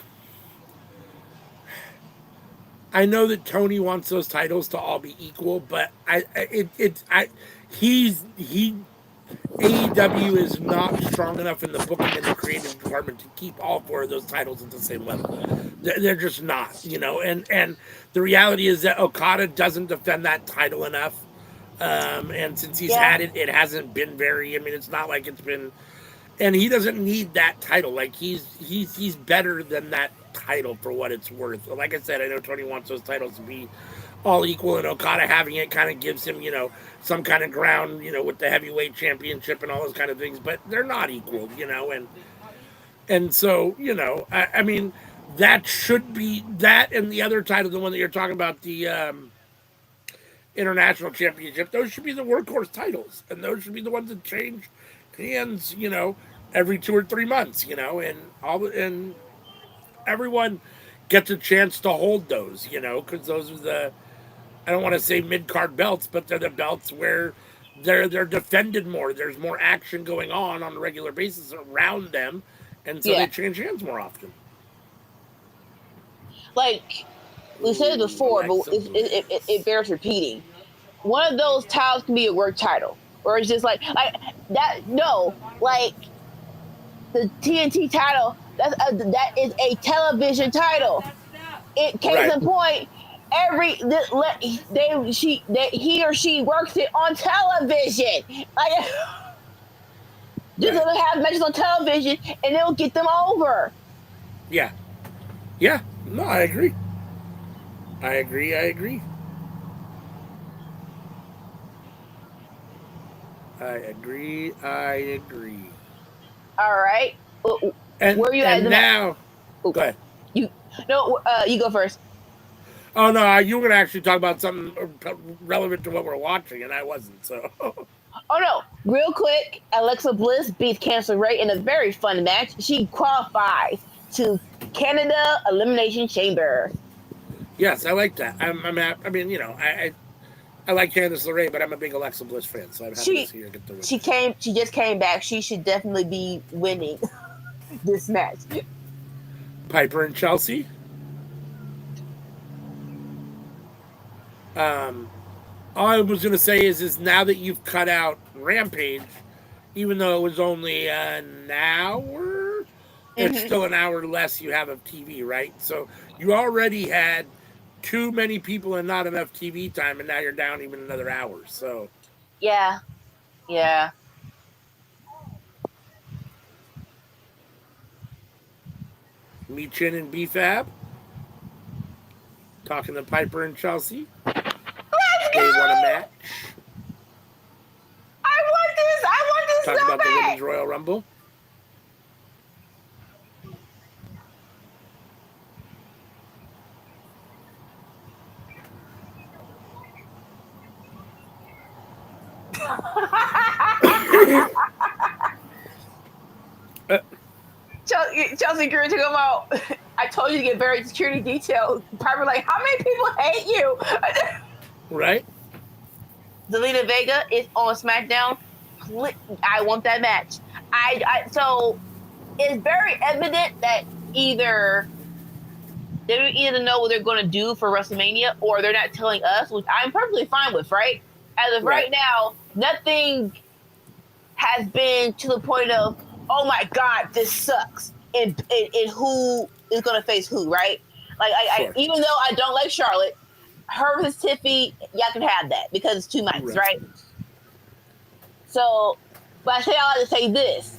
I know that Tony wants those titles to all be equal, but AEW is not strong enough in the booking and the creative department to keep all 4 of those titles at the same level. They're just not, and the reality is that Okada doesn't defend that title enough. And since he's had it, it hasn't been very, I mean, it's not like it's been, and he doesn't need that title. Like he's better than that title for what it's worth. Like I said, I know Tony wants those titles to be all equal, and Okada having it kind of gives him, some kind of ground, with the heavyweight championship and all those kind of things. But they're not equal, and so I mean, that should be that, and the other title, the one that you're talking about, the international championship, those should be the workhorse titles, and those should be the ones that change hands, every 2 or 3 months, and everyone gets a chance to hold those, because those are the, I don't want to say mid-card belts, but they're the belts where they're defended more. There's more action going on a regular basis around them, and so they change hands more often. Like we said it before, but it bears repeating. One of those titles can be a work title, or it's just like that. No, like the TNT title. That is a television title. It case in point. He or she works it on television. Like just let them have matches on television, and it'll get them over. Yeah. No, I agree. I agree. All right. And where are you at now? Go ahead. You go first. Oh no, you were going to actually talk about something relevant to what we're watching, and I wasn't. So. Oh no! Real quick, Alexa Bliss beats Candice Ray in a very fun match. She qualifies to Canada Elimination Chamber. Yes, I like that. I mean, I like Candice LeRae, but I'm a big Alexa Bliss fan, so I'm happy to see her get the win. She just came back. She should definitely be winning this match. Piper and Chelsea. All I was going to say is now that you've cut out Rampage, even though it was only an hour, it's still an hour less you have of TV, right? So you already had too many people and not enough TV time, and now you're down even another hour. So yeah. Michin and B-Fab talking to Piper and Chelsea. They won a match. I want this Talk so about bad. the Women's Royal Rumble. Chelsea Greer to come out. I told you to get very security details. Piper like, how many people hate you? Right. Zelina Vega is on SmackDown. I want that match. So it's very evident that either they don't either know what they're going to do for WrestleMania, or they're not telling us, which I'm perfectly fine with. Right? As of right now, nothing has been to the point of, oh my God, this sucks. And who is going to face who, right? Like, Sure. even though I don't like Charlotte, her versus Tiffy, y'all can have that because it's 2 nights, right? So, but I say all that to say this.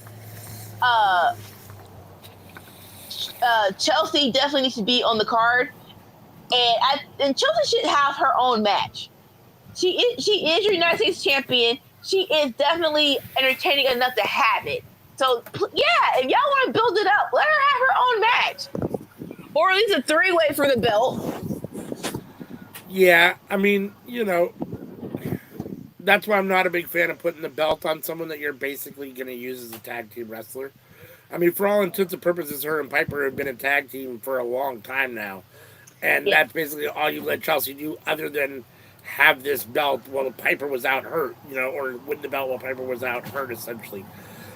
Chelsea definitely needs to be on the card. And Chelsea should have her own match. She is your United States champion. She is definitely entertaining enough to have it. So yeah, if y'all want to build it up, let her have her own match, or at least a 3-way for the belt. Yeah, I mean, that's why I'm not a big fan of putting the belt on someone that you're basically going to use as a tag team wrestler. I mean, for all intents and purposes, her and Piper have been a tag team for a long time now. And that's basically all you've let Chelsea do other than have this belt while Piper was out hurt, or win the belt while Piper was out hurt, essentially.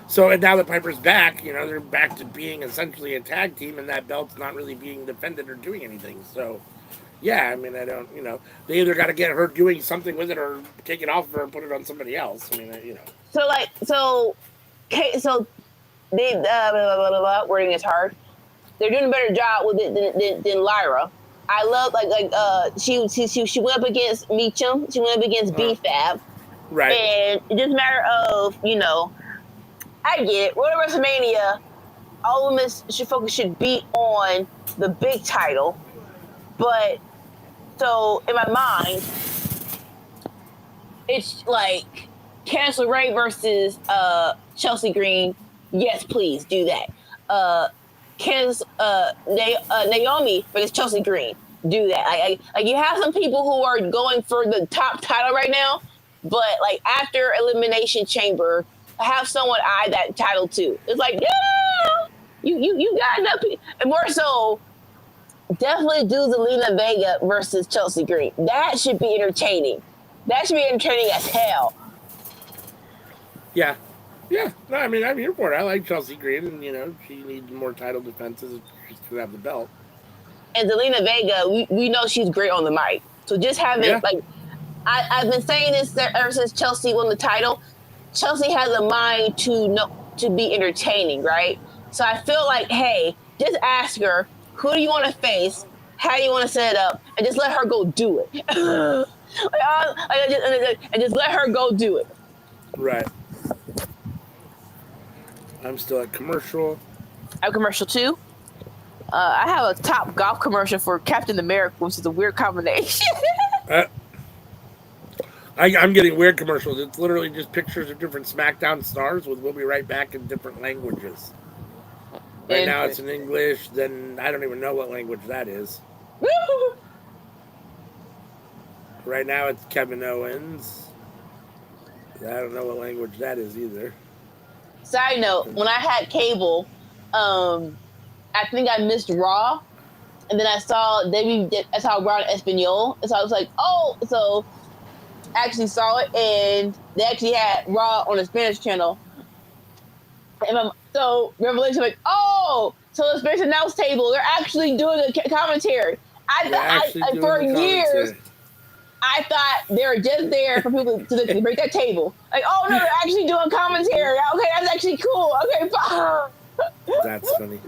So, and now that Piper's back, they're back to being essentially a tag team, and that belt's not really being defended or doing anything. So, yeah, I mean, I don't, they either got to get her doing something with it or take it off of her and put it on somebody else. I mean, So they, wording is hard. They're doing a better job with it than Lyra. I love she went up against Meacham. She went up against B-Fab. Right. And it's just a matter of, I get it. Road to WrestleMania, all women should be on the big title. But so in my mind, it's like Candice LeRae versus Chelsea Green. Yes, please do that. Naomi versus Chelsea Green. Do that. Like you have some people who are going for the top title right now, but like after Elimination Chamber, have someone eye that title too. It's like, yeah, you got enough people. And more so, definitely do Zelina Vega versus Chelsea Green. That should be entertaining. That should be entertaining as hell. Yeah. Yeah. No, I mean, I'm here for it. I like Chelsea Green, and, she needs more title defenses to have the belt. And Zelina Vega, we know she's great on the mic. So just having, I've been saying this ever since Chelsea won the title. Chelsea has a mind to be entertaining, right? So I feel like, hey, just ask her, who do you want to face? How do you want to set it up? And just let her go do it. And just let her go do it. Right. I'm still at commercial. I have commercial too. I have a Top Golf commercial for Captain America, which is a weird combination. I'm getting weird commercials. It's literally just pictures of different SmackDown stars with "We'll be right back" in different languages. Right now it's in English, then I don't even know what language that is. Right now it's Kevin Owens. I don't know what language that is either. Side note, when I had cable, I think I missed Raw, and then I saw Raw in Espanol, and so I was like, oh, so I actually saw it, and they actually had Raw on the Spanish channel. And so Revelation, like, oh, so the Spanish announce table, they're actually doing a commentary. For years, I thought they were just there for people to break that table. Like, oh no, they're actually doing commentary. Okay, that's actually cool. Okay, fine. That's funny.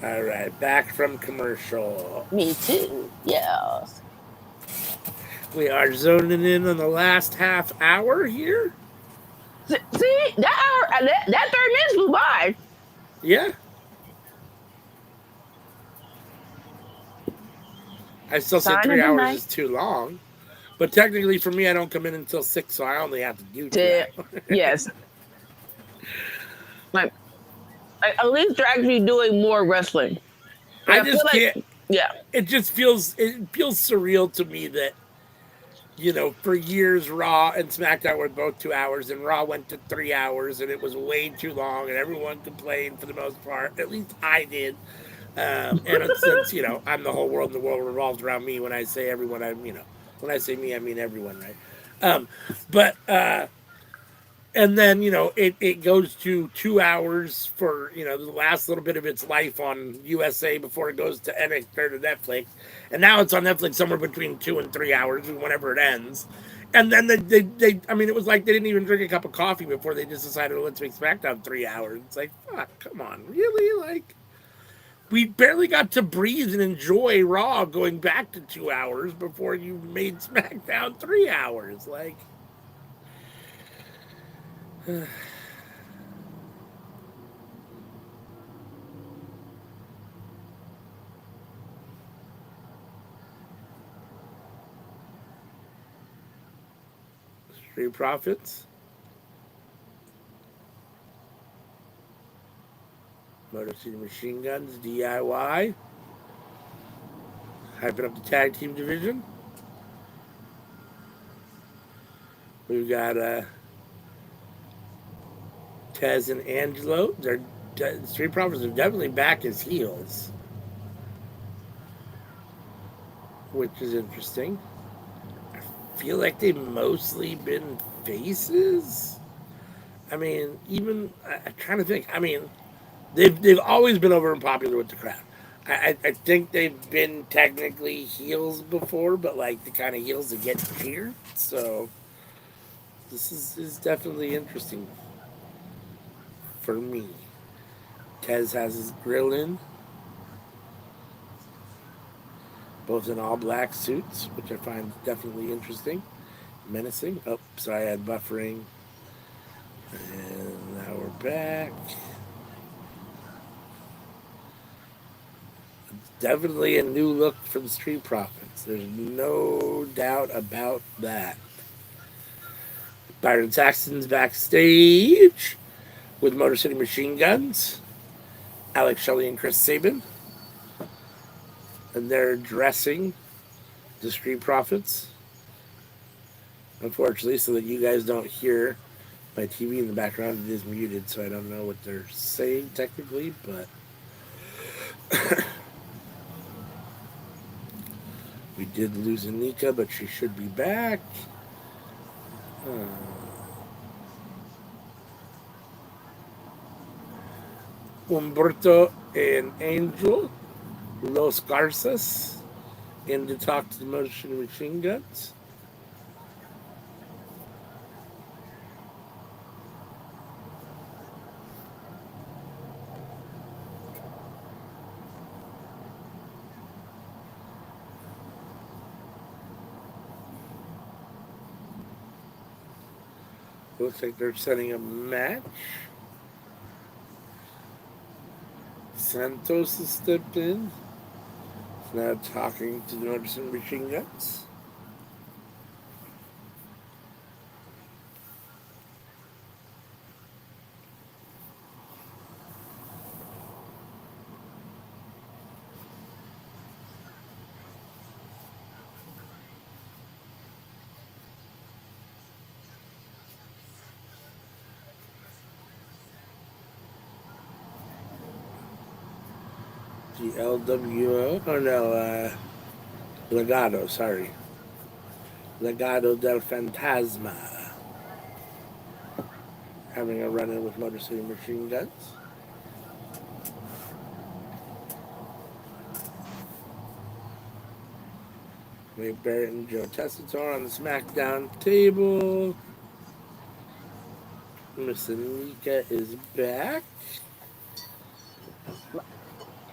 All right, back from commercial. Me too. Yes. We are zoning in on the last half hour here. See, that hour, that 30 minutes flew by. Yeah. I still say 3 hours is too long. But technically for me, I don't come in until 6, so I only have to do 2 hours. Yes. Like, at least they're actually doing more wrestling. I just can't. Yeah. It just feels surreal to me that, for years Raw and SmackDown were both 2 hours, and Raw went to 3 hours, and it was way too long, and everyone complained for the most part. At least I did. And since, I'm the whole world and the world revolves around me, when I say everyone, when I say me, I mean everyone, right? And then, it goes to 2 hours for, the last little bit of its life on USA before it goes to NXT or to Netflix. And now it's on Netflix somewhere between 2 and 3 hours, whenever it ends. And then it was like they didn't even drink a cup of coffee before they just decided, let's make SmackDown 3 hours. It's like, fuck, come on, really? Like, we barely got to breathe and enjoy Raw going back to 2 hours before you made SmackDown 3 hours. Like, Street Profits. Motor City Machine Guns, DIY. Hyping up the tag team division. We've got Tez and Angelo. Street Profits are definitely back as heels, which is interesting. I feel like they've mostly been faces. I mean, I'm trying to think. I mean, they've always been over and popular with the crowd. I think they've been technically heels before, but like the kind of heels that get cheered. So this is definitely interesting for me. Tez has his grill in, both in all black suits, which I find definitely interesting, menacing. Oh, sorry, I had buffering. And now we're back. It's definitely a new look for the Street Profits. There's no doubt about that. Byron Saxton's backstage with Motor City Machine Guns, Alex Shelley and Chris Sabin. And they're addressing the Street Profits. Unfortunately, so that you guys don't hear my TV in the background, it is muted, so I don't know what they're saying technically, but we did lose Anika, but she should be back. Humberto and Angel, Los Garces, in to talk to the Motion Machine Guns. Looks like they're setting a match. Santos has stepped in. He's now talking to the Motion Machine Guns. The LWO, Legado, sorry. Legado del Fantasma. Having a run-in with Motor City Machine Guns. Wade Barrett and Joe Tessitore on the SmackDown table. Miss Anika is back.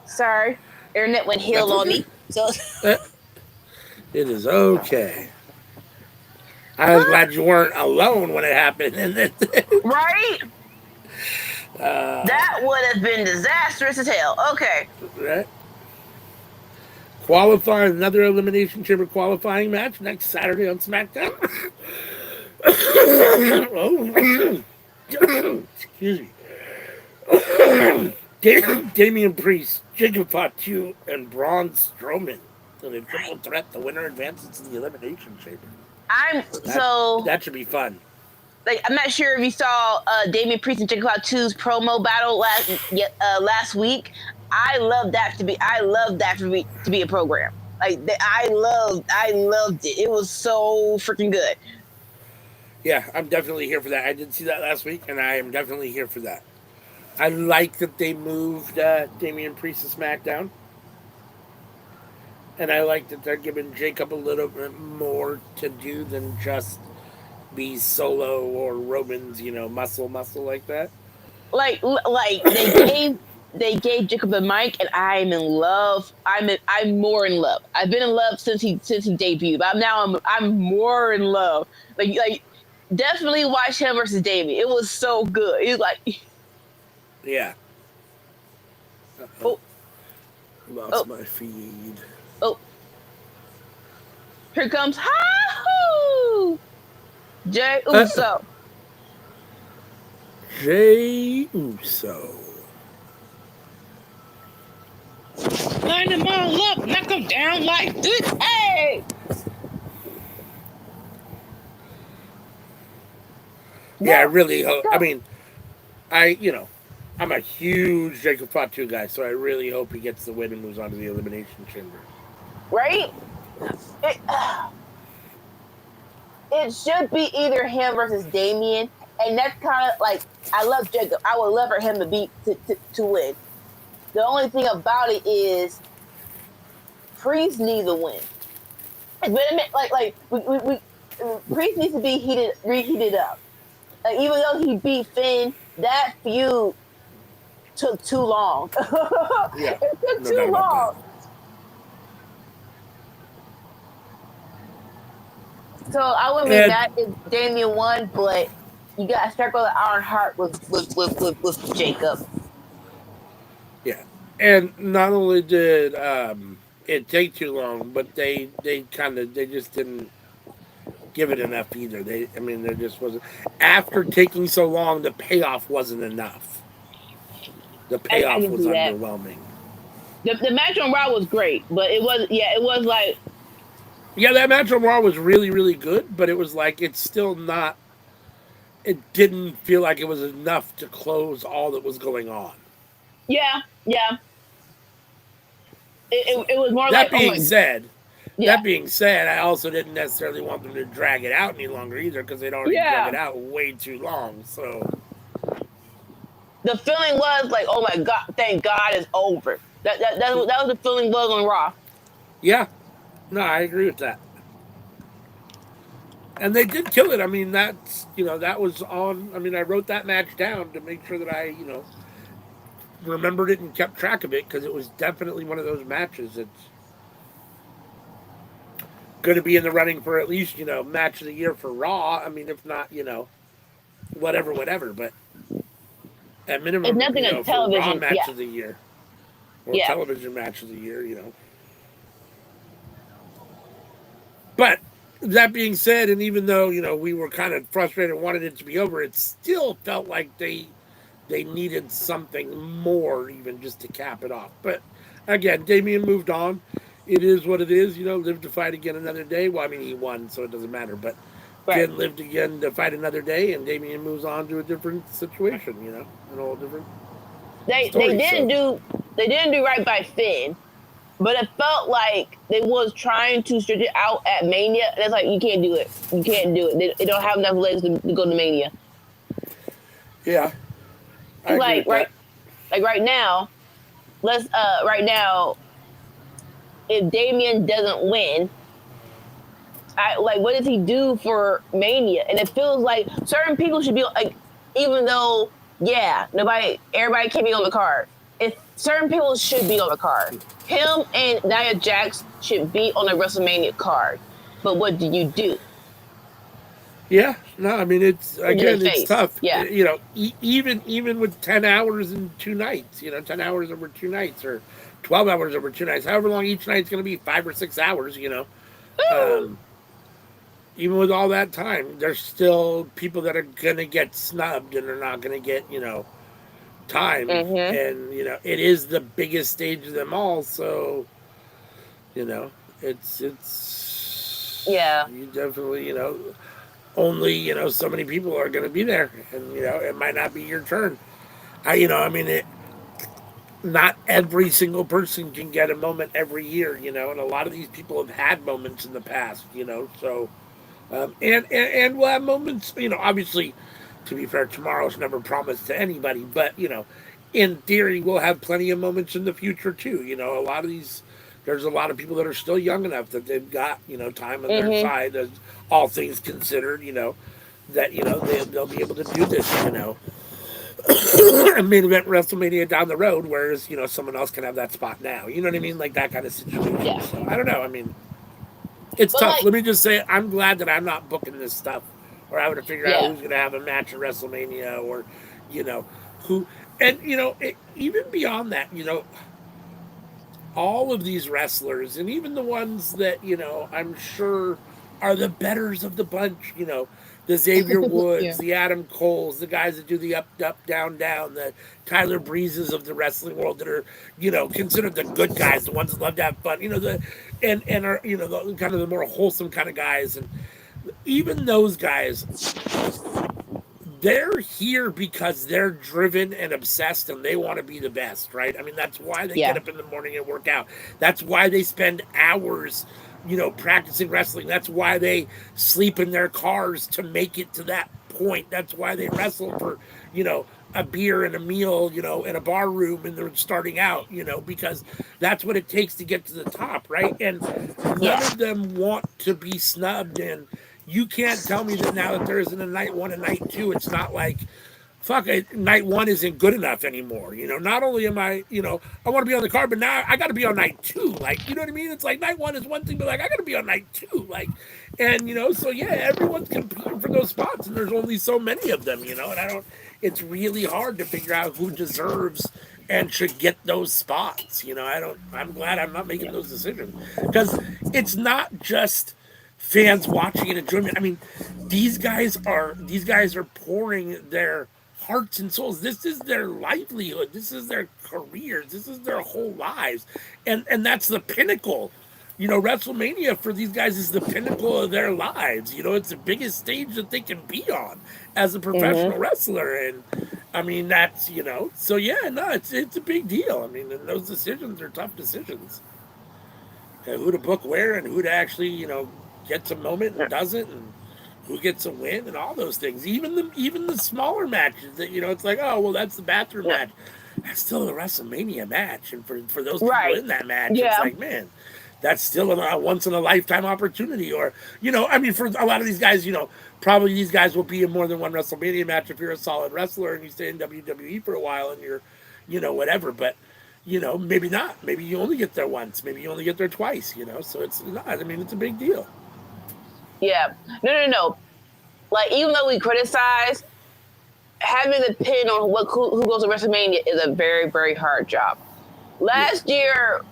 Sorry, internet went heel on me. So it is okay. I was glad you weren't alone when it happened. Right? That would have been disastrous as hell. Okay. Right. Qualifying, another Elimination Chamber qualifying match next Saturday on SmackDown. Excuse me. Damian Priest, Jigglypuff 2, and Braun Strowman. So the triple threat, the winner advances to the Elimination Chamber. That should be fun. Like, I'm not sure if you saw Damian Priest and Jigglypuff 2's promo battle last week. I love that to be a program. Like, I loved it. It was so freaking good. Yeah, I'm definitely here for that. I did see that last week, and I am definitely here for that. I like that they moved Damian Priest to SmackDown. And I like that they're giving Jacob a little bit more to do than just be Solo or Roman's, muscle like that. Like they gave Jacob a mic, and I'm in love. I'm more in love. I've been in love since he debuted, but I'm more in love. Like definitely watch him versus Damian. It was so good. It was like, yeah. Oh. Lost my feed. Oh. Here comes Hahoo! Jey Uso. Jey Uso. Line them all up, knock them down like this. Hey! Yeah, I really hope. I mean, I'm a huge Jacob Fatu guy, so I really hope he gets the win and moves on to the Elimination Chamber. Right? It should be either him versus Damien, and that's kind of like, I love Jacob. I would love for him to win. The only thing about it is Priest needs a win. We Priest needs to be reheated up. Like, even though he beat Finn, that feud took too long. Yeah, it took no too doubt about long. So I wouldn't be mad if Damien won, but you got to strike while the iron heart with Jacob. Yeah, and not only did it take too long, but they just didn't give it enough either. There just wasn't. After taking so long, the payoff wasn't enough. The payoff was underwhelming. The match on Raw was great, but it was like. Yeah, that match on Raw was really, really good, but it was like, it's still not. It didn't feel like it was enough to close all that was going on. Yeah. It was more that like. That being said, I also didn't necessarily want them to drag it out any longer either, because they'd already drug it out way too long. So the feeling was like, oh my God, thank God it's over. That was the feeling was on Raw. Yeah, no, I agree with that. And they did kill it. I mean, that was on. I mean, I wrote that match down to make sure that I, remembered it and kept track of it, because it was definitely one of those matches that's going to be in the running for at least, match of the year for Raw. I mean, if not, whatever. But at minimum, it's nothing for Raw match of the year or television match of the year, But that being said, and even though, we were kind of frustrated and wanted it to be over, it still felt like they needed something more, even just to cap it off. But again, Damien moved on. It is what it is, live to fight again another day. Well, I mean, he won, so it doesn't matter. But Finn lived again to fight another day, and Damien moves on to a different situation, a whole different They didn't do right by Finn. But it felt like they was trying to stretch it out at Mania. And it's like, you can't do it. You can't do it. They don't have enough legs to go to Mania. Yeah. Like right now, if Damien doesn't win, what does he do for Mania? And it feels like certain people should be like, even though, everybody can't be on the card. If certain people should be on the card. Him and Nia Jax should be on the WrestleMania card. But what do you do? Yeah, no, I mean, it's tough. Yeah. Even with 10 hours and 2 nights, 10 hours over 2 nights, or 12 hours over 2 nights, however long each night's going to be, 5 or 6 hours, even with all that time, there's still people that are going to get snubbed and are not going to get, time. And, it is the biggest stage of them all. So, it's you definitely, only, so many people are going to be there, and, it might not be your turn. Not every single person can get a moment every year, and a lot of these people have had moments in the past, so, and we'll have moments, obviously, to be fair, tomorrow's never promised to anybody, but, in theory, we'll have plenty of moments in the future too. There's a lot of people that are still young enough that they've got, time on their side, as all things considered, that, they'll be able to do this, main event WrestleMania down the road, whereas, someone else can have that spot now. You know what I mean? Like that kind of situation. Yeah. So, I don't know. I mean, it's tough. Let me just say, I'm glad that I'm not booking this stuff, or having to figure out who's going to have a match at WrestleMania, or, who. And, even beyond that, all of these wrestlers, and even the ones that, I'm sure are the betters of the bunch. You know, the Xavier Woods, the Adam Coles, the guys that do the up, down, down, the Tyler Breezes of the wrestling world that are, you know, considered the good guys, the ones that love to have fun, you know, and are, you know, the kind of the more wholesome kind of guys. And even those guys, they're here because they're driven and obsessed and they want to be the best, right? I mean, that's why they get up in the morning and work out. That's why they spend hours, you know, practicing wrestling. That's why they sleep in their cars to make it to that point. That's why they wrestle for, you know, a beer and a meal, you know, in a bar room and they're starting out, you know, because that's what it takes to get to the top, right? And none of them want to be snubbed. And you can't tell me that now that there isn't a night one and night two, it's not like, fuck it, night one isn't good enough anymore. You know, not only am I, you know, I want to be on the card, but now I got to be on night two. Like, you know what I mean? It's like night one is one thing, but like, I got to be on night two. Like, and, you know, so yeah, everyone's competing for those spots and there's only so many of them, you know, and it's really hard to figure out who deserves and should get those spots. You know, I'm glad I'm not making those decisions because it's not just fans watching and enjoying it. I mean, these guys are pouring their hearts and souls. This is their livelihood. This is their careers. This is their whole lives. And that's the pinnacle. You know, WrestleMania for these guys is the pinnacle of their lives. You know, it's the biggest stage that they can be on as a professional wrestler. And I mean, that's, you know, so yeah, no, it's a big deal. I mean, and those decisions are tough decisions. And who to book where and who to actually, you know, gets a moment and doesn't, and who gets a win and all those things. Even the smaller matches that, you know, it's like, oh well, that's the bathroom match. That's still a WrestleMania match, and for those people in that match, it's like, man, that's still a once in a lifetime opportunity. Or, you know, I mean, for a lot of these guys, you know, probably these guys will be in more than one WrestleMania match if you're a solid wrestler and you stay in WWE for a while and you're, you know, whatever. But, you know, maybe not. Maybe you only get there once. Maybe you only get there twice. You know, so it's not. I mean, it's a big deal. Yeah. No. Like, even though we criticize, having the pin on who goes to WrestleMania is a very, very hard job. This year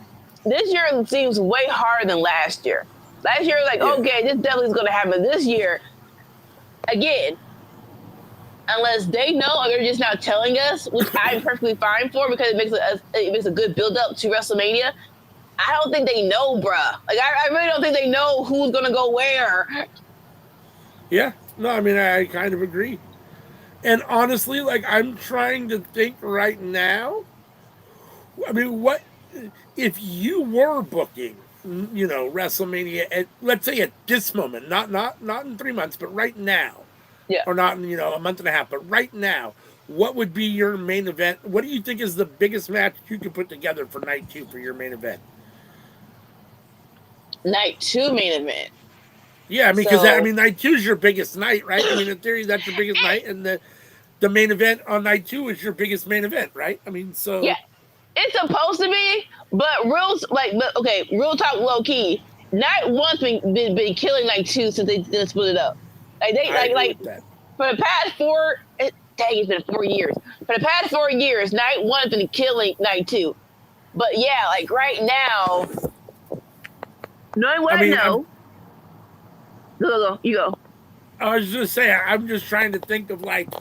seems way harder than last year. Last year, like, okay, this definitely is going to happen. This year, again, unless they know or they're just now telling us, which I'm perfectly fine for because it makes a good build up to WrestleMania. I don't think they know, bruh. Like, I really don't think they know who's going to go where. Yeah. No, I mean, I kind of agree. And honestly, like, I'm trying to think right now. I mean, what if you were booking, you know, WrestleMania at, let's say, at this moment, not in 3 months, but right now, or not in, you know, a month and a half, but right now, what would be your main event? What do you think is the biggest match you could put together for night two for your main event? Night two main event. Yeah, I mean, because night two is your biggest night, right? I mean, in theory, that's your biggest night, and the main event on night two is your biggest main event, right? I mean, so yeah, it's supposed to be, but real talk, low key. Night one's been killing night two since they split it up. Like for the past it's been 4 years. For the past 4 years, night one's been killing night two. But yeah, like right now, knowing what I know. Go. You go. I was just saying, I'm just trying to think of like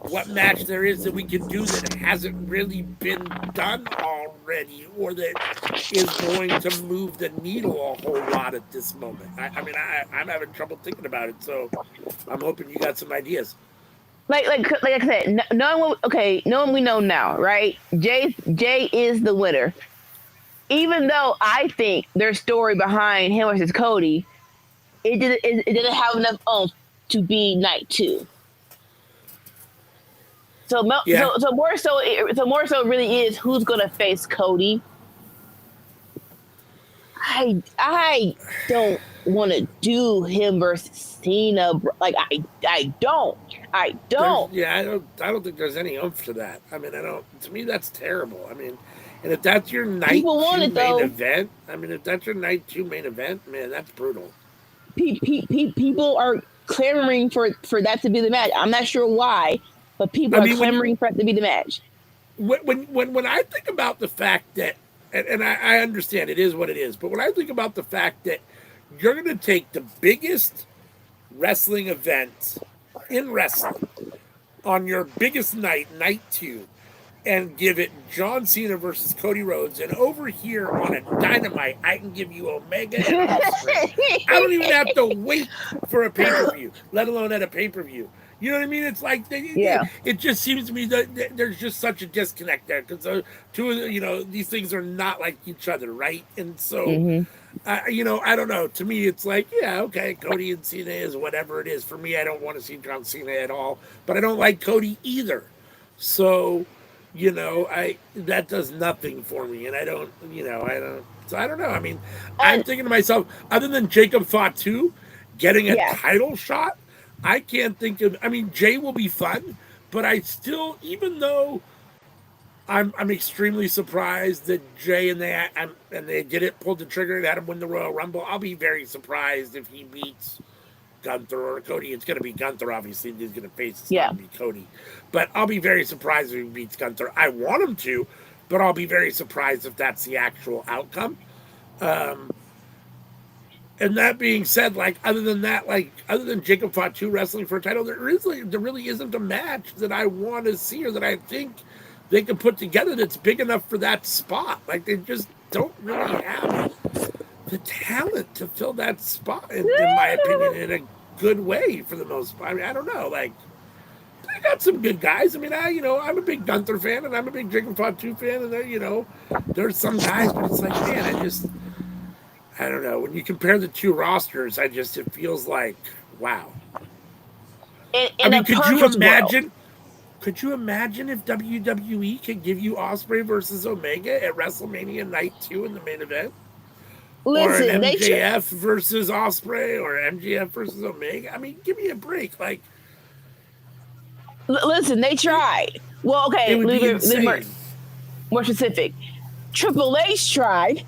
what match there is that we can do that hasn't really been done already, or that is going to move the needle a whole lot at this moment. I'm having trouble thinking about it, so I'm hoping you got some ideas. Like I said, knowing we know now, right? Jay is the winner. Even though I think their story behind him versus Cody, it didn't have enough oomph to be night two. So more so it really is who's gonna face Cody. I don't want to do him versus Cena. Like I don't. I don't think there's any oomph to that. I mean, to me, that's terrible. I mean, and if that's your night two main event, if that's your night two main event, man, that's brutal. People are clamoring for that to be the match. I'm not sure why, but people are clamoring for it to be the match. When I think about the fact that, and I understand it is what it is, but when I think about the fact that you're going to take the biggest wrestling event in wrestling on your biggest night, night 2, and give it John Cena versus Cody Rhodes. And over here on a Dynamite, I can give you Omega and Ospreay. I don't even have to wait for a pay-per-view, let alone at a pay-per-view. You know what I mean? It's like, it just seems to me that there's just such a disconnect there, because these things are not like each other, right? And so, I don't know. To me, it's like, yeah, okay, Cody and Cena is whatever it is. For me, I don't want to see John Cena at all, but I don't like Cody either. So, that does nothing for me, and I don't. So I don't know. I mean, I'm thinking to myself, other than Jacob Fatu getting a title shot, I can't think of. I mean, Jay will be fun, but I still, even though I'm extremely surprised that Jay and they did it, pulled the trigger, and had him win the Royal Rumble. I'll be very surprised if he beats Gunther or Cody. It's going to be Gunther, obviously. He's going to face. It's not going to be Cody. But I'll be very surprised if he beats Gunther. I want him to, but I'll be very surprised if that's the actual outcome. And that being said, other than Jacob Fatu wrestling for a title, there really isn't a match that I want to see or that I think they can put together that's big enough for that spot. They just don't really have the talent to fill that spot, in my opinion, in a good way for the most part. I mean, I don't know. They got some good guys. I mean, I'm a big Gunther fan, and I'm a big Jacob Fatu fan, and there's some guys, but it's like, man, I don't know. When you compare the two rosters, it feels like, wow. I mean, could you imagine? Could you imagine if WWE could give you Ospreay versus Omega at WrestleMania Night 2 in the main event? Listen, or an MJF versus Ospreay, or MJF versus Omega? I mean, give me a break. Listen, they tried. Well, okay, more specific. Triple H tried,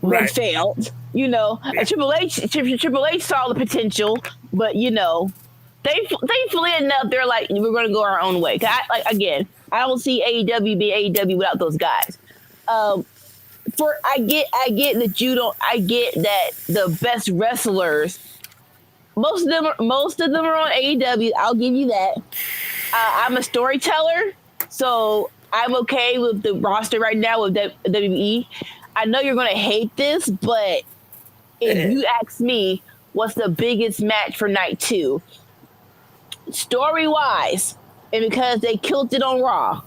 but failed. Triple H saw the potential, but thankfully enough, they're like, we're going to go our own way. I don't see AEW being AEW without those guys. I get that you don't. I get that the best wrestlers, most of them are on AEW. I'll give you that. I'm a storyteller, so I'm okay with the roster right now with WWE. I know you're going to hate this, but if you ask me, what's the biggest match for night 2? Story-wise, and because they killed it on Raw,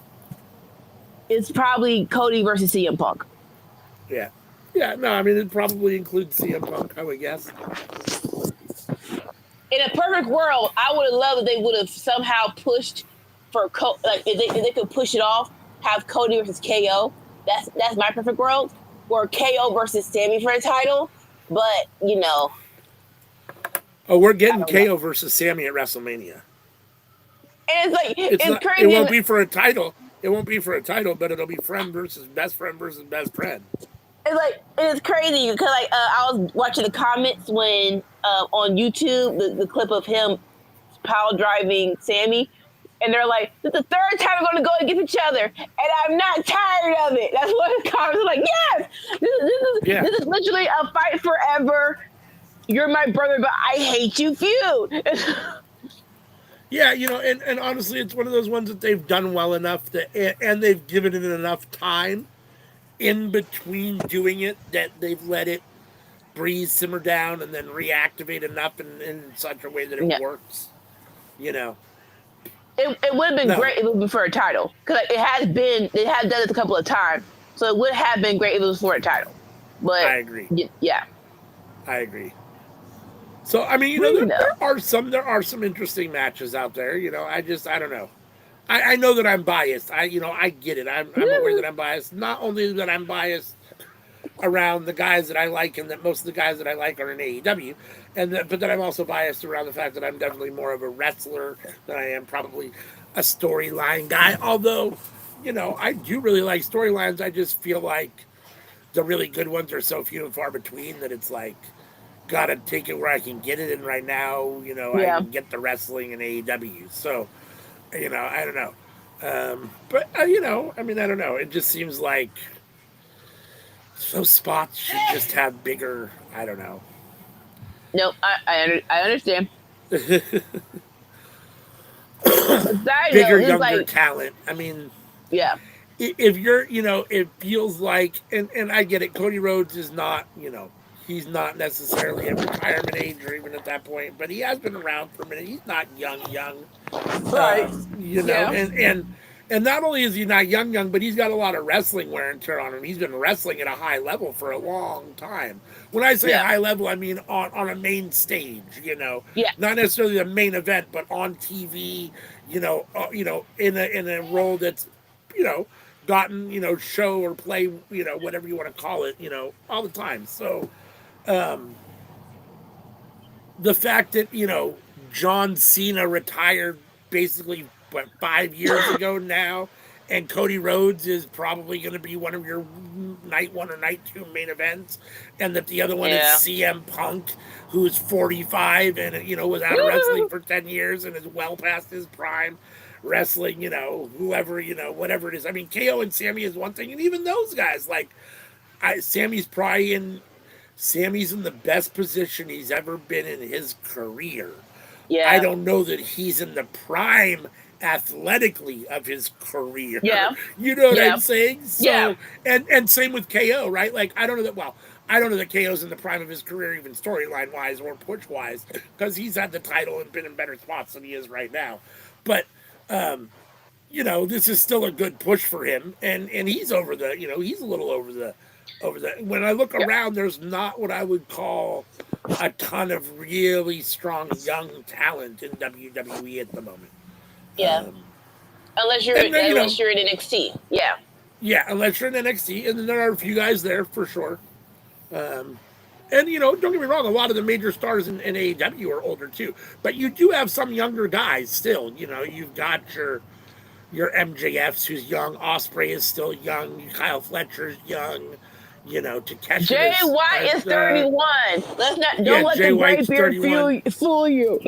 it's probably Cody versus CM Punk. Yeah. Yeah, no, I mean, it probably includes CM Punk, I would guess. In a perfect world, I would have loved if they would have somehow pushed for if they could push it off, have Cody versus KO. That's my perfect world. Or KO versus Sammy for a title. But, Oh, we're getting KO versus Sammy at WrestleMania. And it's crazy. It won't be for a title. It won't be for a title, but it'll be friend versus best friend versus best friend. It's crazy because I was watching the comments when on YouTube the clip of him pile driving Sammy, and they're like, "This is the third time we're going to go against each other, and I'm not tired of it." That's what the comments are like. Yes, this is literally a fight forever. You're my brother, but I hate you feud. Yeah, and honestly, it's one of those ones that they've done well enough and they've given it enough time in between doing it that they've let it breathe, simmer down, and then reactivate enough in such a way that it works. It would have been great if it was for a title, because they have done it a couple of times, so it would have been great if it was for a title. But I agree. Yeah, I agree. So I mean, there are some interesting matches out there. I don't know. I know that I'm biased. I get it. I'm aware that I'm biased. Not only that I'm biased around the guys that I like, and that most of the guys that I like are in AEW, but that I'm also biased around the fact that I'm definitely more of a wrestler than I am probably a storyline guy. Although, I do really like storylines. I just feel like the really good ones are so few and far between that it's like, gotta take it where I can get it. And right now, I can get the wrestling in AEW. So, I don't know. But, I don't know. It just seems like those spots should just have bigger, I don't know. No, I understand. Bigger, younger talent. I mean, yeah. If you're, it feels like, and I get it. Cody Rhodes is not, he's not necessarily at retirement age or even at that point, but he has been around for a minute. He's not young. Right. And not only is he not young, but he's got a lot of wrestling wear and tear on him. He's been wrestling at a high level for a long time. When I say high level, I mean on a main stage, not necessarily the main event, but on TV, in a role that's, gotten, show or play, whatever you want to call it, all the time. So, the fact that, John Cena retired basically, 5 years ago now, and Cody Rhodes is probably going to be one of your night 1 or night 2 main events, and that the other one is CM Punk, who's 45 and, was out of wrestling for 10 years and is well past his prime. Wrestling, whoever, whatever it is. I mean, KO and Sammy is one thing, and even those guys, Sammy's in the best position he's ever been in his career. Yeah. I don't know that he's in the prime athletically of his career. Yeah. You know what I'm saying? So, and same with KO, right? I don't know that KO's in the prime of his career, even storyline wise or push wise, because he's had the title and been in better spots than he is right now. But this is still a good push for him, and he's over the, he's a little over the. When I look around, there's not what I would call a ton of really strong young talent in WWE at the moment. Yeah, unless you're in NXT. Yeah. Yeah, unless you're in NXT, and then there are a few guys there for sure. And don't get me wrong, a lot of the major stars in AEW are older too, but you do have some younger guys still. You've got your MJFs who's young, Ospreay is still young, Kyle Fletcher's young, Takeshi. Jay White is 31. Let's not don't let the gray beard fool you.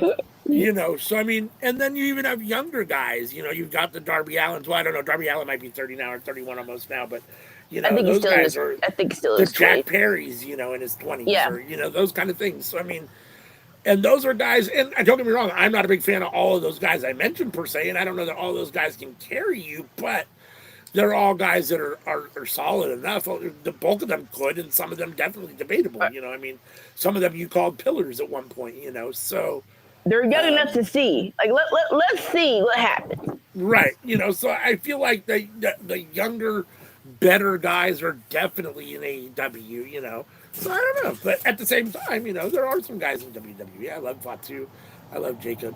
So I mean, and then you even have younger guys. You've got the Darby Allins. Well, I don't know. Darby Allin might be 30 now or 31 almost now, but I think those guys are. I think still the Jack Perry's, in his 20s. Yeah. Or, those kind of things. So I mean, and those are guys. And don't get me wrong, I'm not a big fan of all of those guys I mentioned per se, and I don't know that all those guys can carry you, but they're all guys that are solid enough. The bulk of them could, and some of them definitely debatable. I mean, some of them you called pillars at one point. So they're young enough to see. Let's see what happens. Right. So I feel like the younger, better guys are definitely in AEW. So I don't know, but at the same time, there are some guys in WWE. I love Fatu. I love Jacob.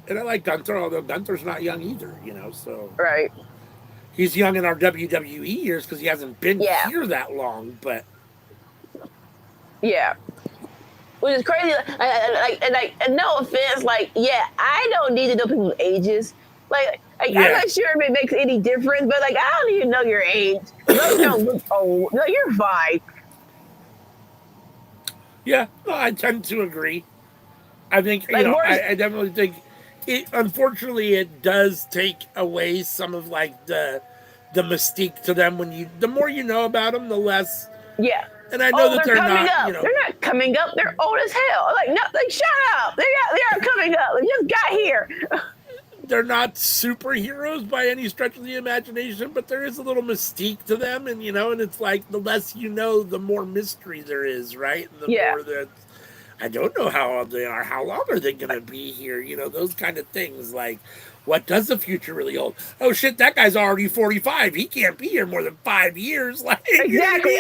And I like Gunther, although Gunther's not young either, so. Right. He's young in our WWE years because he hasn't been here that long, but. Yeah. Which is crazy. And no offense, I don't need to know people's ages. I'm not sure if it makes any difference, but I don't even know your age. You don't look old. No, you're fine. Yeah, no, I tend to agree. I think, I definitely think. Unfortunately, it does take away some of the mystique to them the more you know about them, the less. Yeah. And I know that they're not. Up. They're not coming up. They're old as hell. Shut up. They are coming up. They just got here. They're not superheroes by any stretch of the imagination, but there is a little mystique to them, and and it's the less you know, the more mystery there is, right? And the more that. I don't know how old they are. How long are they going to be here? Those kind of things. What does the future really hold? Oh shit, that guy's already 45. He can't be here more than 5 years. Exactly.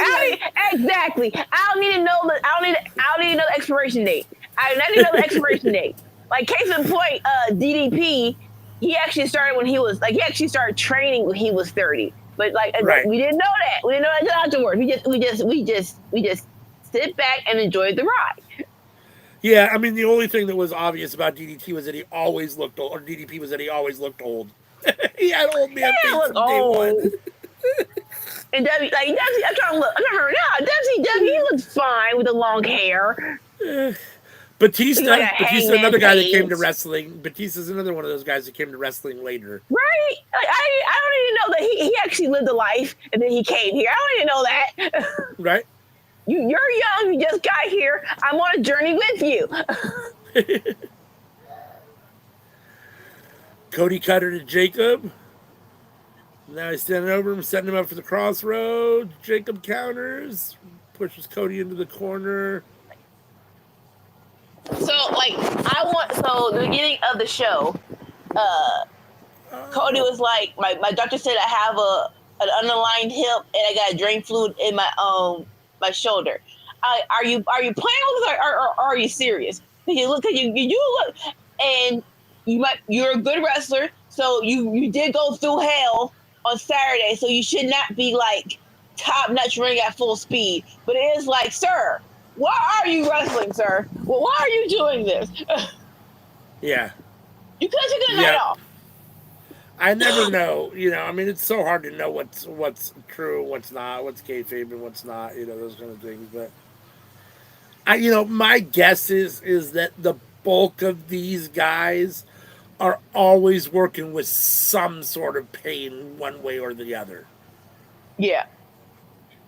Exactly. I don't need to know the. I don't need to know the expiration date. I need to know the expiration date. Case in point, DDP, he actually started when he was he actually started training when he was 30. But we didn't know that. We didn't know that until afterwards. We just sit back and enjoy the ride. Yeah, I mean, the only thing that was obvious about DDT was that he always looked old, or DDP was that he always looked old. He had old man face from day one. And Dempsey, I'm trying to look. I'm trying to remember now. Dempsey, he looks fine with the long hair. Batista, another guy that came to wrestling. Batista's another one of those guys that came to wrestling later. Right? I don't even know that he actually lived a life and then he came here. I don't even know that. Right? You're young. You just got here. I'm on a journey with you. Cody cutter to Jacob. Now he's standing over him, setting him up for the crossroads. Jacob counters, pushes Cody into the corner. So the beginning of the show, Cody was like, my doctor said I have an unaligned hip and I got drain fluid in my shoulder. Are you playing with this or are you serious? You look, and you're a good wrestler, so you did go through hell on Saturday, so you should not be like top notch running at full speed. But it is like, sir, why are you wrestling, sir? Well, why are you doing this? Yeah. You could have taken a night off. I never know, I mean, it's so hard to know what's true, what's not, what's kayfabe and what's not, those kind of things. But my guess is that the bulk of these guys are always working with some sort of pain one way or the other. Yeah.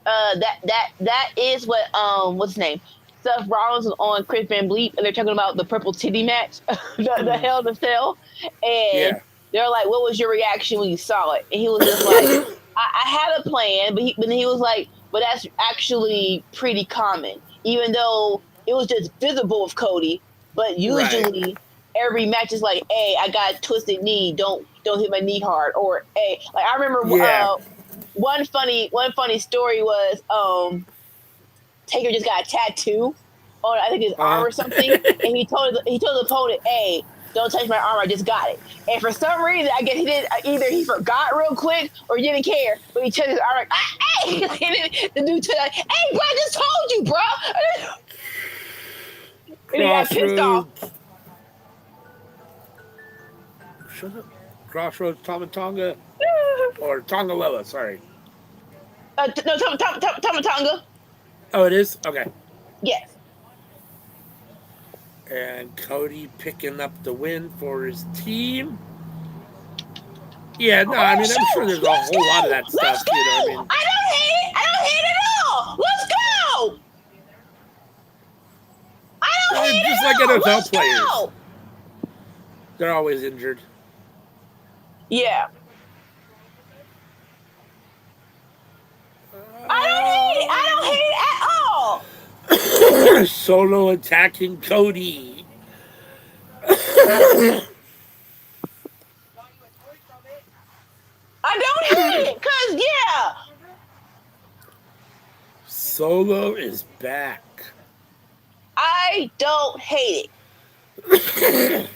That is what what's his name? Seth Rollins was on Chris Van Vliet, and they're talking about the purple titty match, the Hell in a Cell, and they're like, "What was your reaction when you saw it?" And he was just like, "I had a plan," but he was like, "But that's actually pretty common, even though it was just visible with Cody. But usually, every match is like, hey, I got a twisted knee. Don't hit my knee hard." Or, hey, like I remember one funny story was Taker just got a tattoo on I think his arm or something, and he told the opponent, "Hey, don't touch my arm. I just got it." And for some reason, I guess he did either he forgot real quick or he didn't care, but he touched his arm like, "Hey!" And then the dude told like, "Hey, bro, I just told you, bro." And he got pissed off. Shut up. Crossroads Tomatonga or Tongaloa, sorry. No, Tomatonga. Oh, it is? Okay. Yes. And Cody picking up the win for his team. Yeah, no, I mean, I'm sure there's a whole lot of that stuff. Let's go! I mean, I don't hate it at all! Let's go! I don't hate just it like at all! NFL Let's players. Go! They're always injured. Yeah. I don't hate it at all. Solo attacking Cody. I don't hate it, cause yeah. Solo is back. I don't hate it.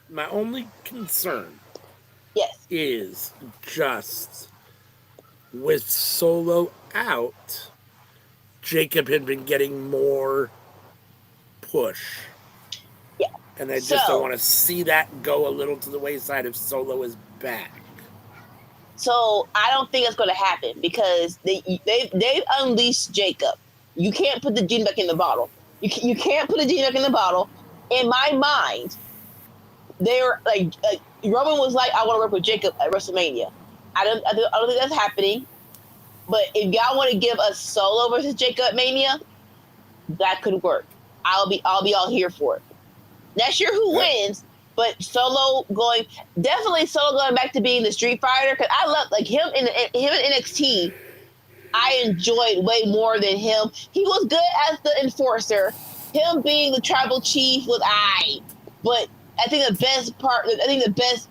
My only concern is just with Solo out, Jacob had been getting more push. Yeah. And I just don't want to see that go a little to the wayside if Solo is back. So I don't think it's going to happen because they've unleashed Jacob. You can't put the genie back in the bottle. You can't put the genie back in the bottle. In my mind, they're like Roman was like, "I want to work with Jacob at WrestleMania." I don't think that's happening. But if y'all want to give us Solo versus Jacob at Mania, that could work. I'll be all here for it. Not sure who wins, but Solo going back to being the Street Fighter, because I love like him in NXT. I enjoyed way more than him. He was good as the enforcer. Him being the tribal chief was but I think the best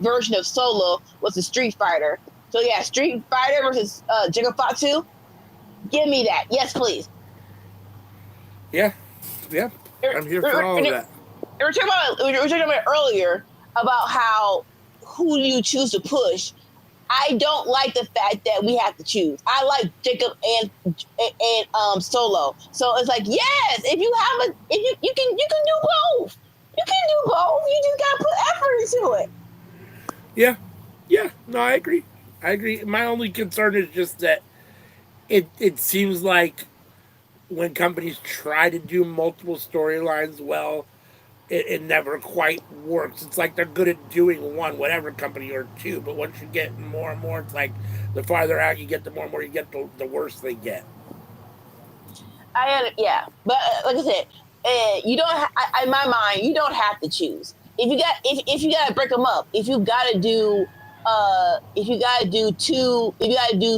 version of Solo was the Street Fighter. So yeah, Street Fighter versus Jacob Fatu. Give me that, yes, please. Yeah. I'm here for all of that. We were talking about earlier about who you choose to push. I don't like the fact that we have to choose. I like Jacob and Solo. So it's like, yes, if you can do both. You can do both. You just gotta put effort into it. Yeah. No, I agree. My only concern is just that it seems like when companies try to do multiple storylines well, it never quite works. It's like they're good at doing one, whatever company, or two, but once you get more and more, it's like the farther out you get, the more you get, the worse they get. Yeah, but like I said, you don't. In my mind, you don't have to choose. If you gotta break them up, if you gotta do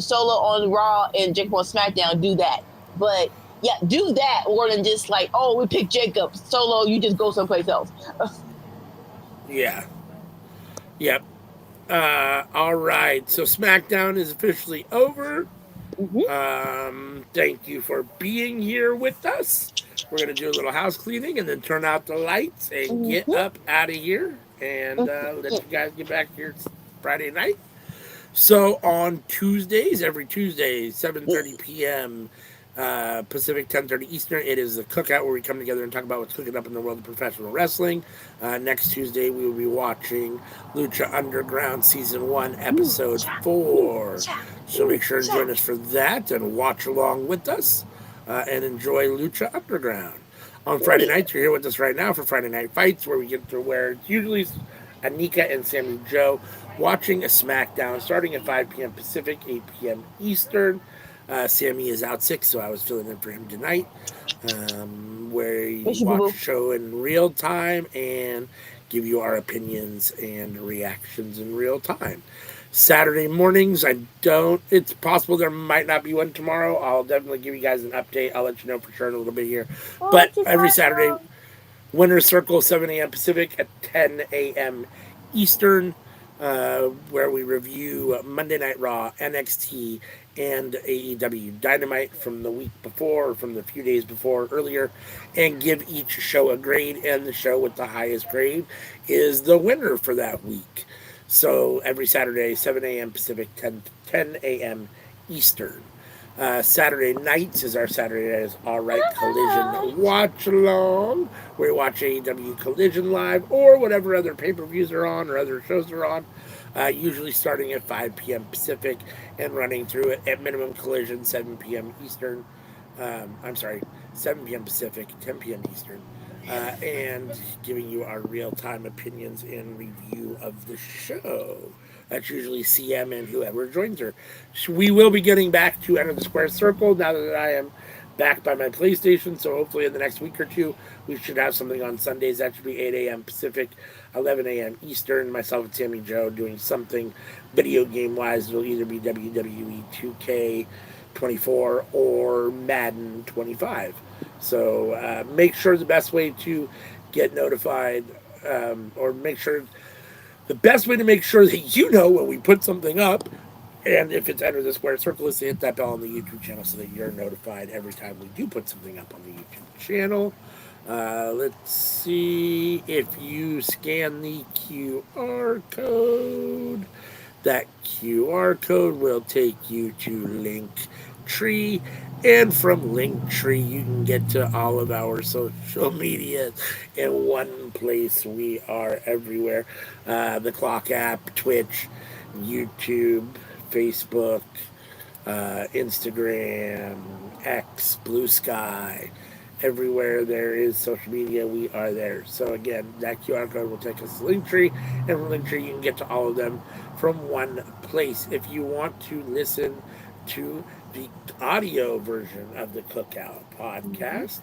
solo on Raw and Jacob on SmackDown, do that. But yeah, do that more than just like, oh, we pick Jacob solo, you just go someplace else. Yeah. Yep. All right. So SmackDown is officially over. Thank you for being here with us. We're going to do a little house cleaning and then turn out the lights and get up out of here and let you guys get back here Friday night. So on Tuesdays, every Tuesday, 7:30 p.m. Pacific, 10:30 Eastern, it is the cookout where we come together and talk about what's cooking up in the world of professional wrestling. Next Tuesday, we will be watching Lucha Underground Season 1, Episode 4. So make sure to join us for that and watch along with us and enjoy Lucha Underground. On Friday nights, you're here with us right now for Friday Night Fights, where we get to where it's usually Anika and Sammy Joe watching a SmackDown starting at 5 p.m. Pacific, 8 p.m. Eastern. Sammy is out sick, so I was filling in for him tonight, where you watch the show in real time and give you our opinions and reactions in real time. Saturday mornings, it's possible there might not be one tomorrow. I'll definitely give you guys an update. I'll let you know for sure in a little bit here. But every Saturday, Winner's Circle, 7 a.m. Pacific at 10 a.m. Eastern, where we review Monday Night Raw, NXT, and AEW Dynamite from the week before, or from the few days before, earlier, and give each show a grade, and the show with the highest grade is the winner for that week. So every Saturday, 7 a.m. Pacific, 10 a.m. Eastern. Saturday nights is our Saturday Night is All Right Collision Watch Along, where we watch AEW Collision live or whatever other pay-per-views are on or other shows are on, usually starting at 5 p.m. Pacific and running through it at minimum Collision, 7 p.m. Eastern. 7 p.m. Pacific, 10 p.m. Eastern. And giving you our real-time opinions and review of the show. That's usually CM and whoever joins her. We will be getting back to Enter the Square Circle now that I am back by my PlayStation. So hopefully in the next week or two, we should have something on Sundays. That should be 8 a.m. Pacific, 11 a.m. Eastern. Myself and Sammy Joe doing something video game-wise. It'll either be WWE 2K24 or Madden 25. So make sure the best way to get notified or make sure... The best way to make sure that you know when we put something up, and if it's Enter the Square Circle, is to hit that bell on the YouTube channel so that you're notified every time we do put something up on the YouTube channel. Let's see if you scan the QR code. That QR code will take you to Linktree. And from Linktree, you can get to all of our social media in one place. We are everywhere. The Clock app, Twitch, YouTube, Facebook, Instagram, X, Blue Sky. Everywhere there is social media, we are there. So again, that QR code will take us to Linktree. And from Linktree, you can get to all of them from one place. If you want to listen to the audio version of the Cookout podcast,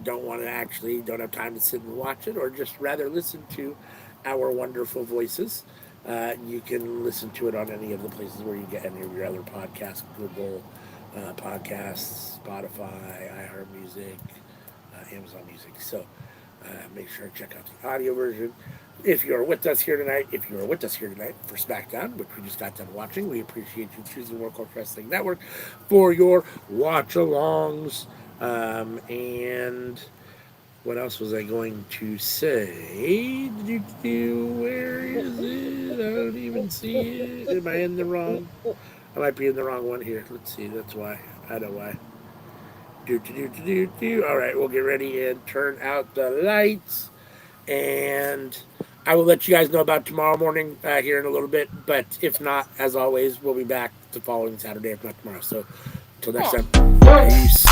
don't have time to sit and watch it, or just rather listen to our wonderful voices, you can listen to it on any of the places where you get any of your other podcasts, Google Podcasts, Spotify, iHeartMusic, Amazon Music. So make sure to check out the audio version. If you're with us here tonight for SmackDown, which we just got done watching, we appreciate you choosing World Culture Wrestling Network for your watch-alongs. And what else was I going to say? Where is it? I don't even see it. Am I in the wrong? I might be in the wrong one here. Let's see. That's why. I know why. All right, we'll get ready and turn out the lights. And I will let you guys know about tomorrow morning here in a little bit. But if not, as always, we'll be back the following Saturday, if not tomorrow. So until next time, peace.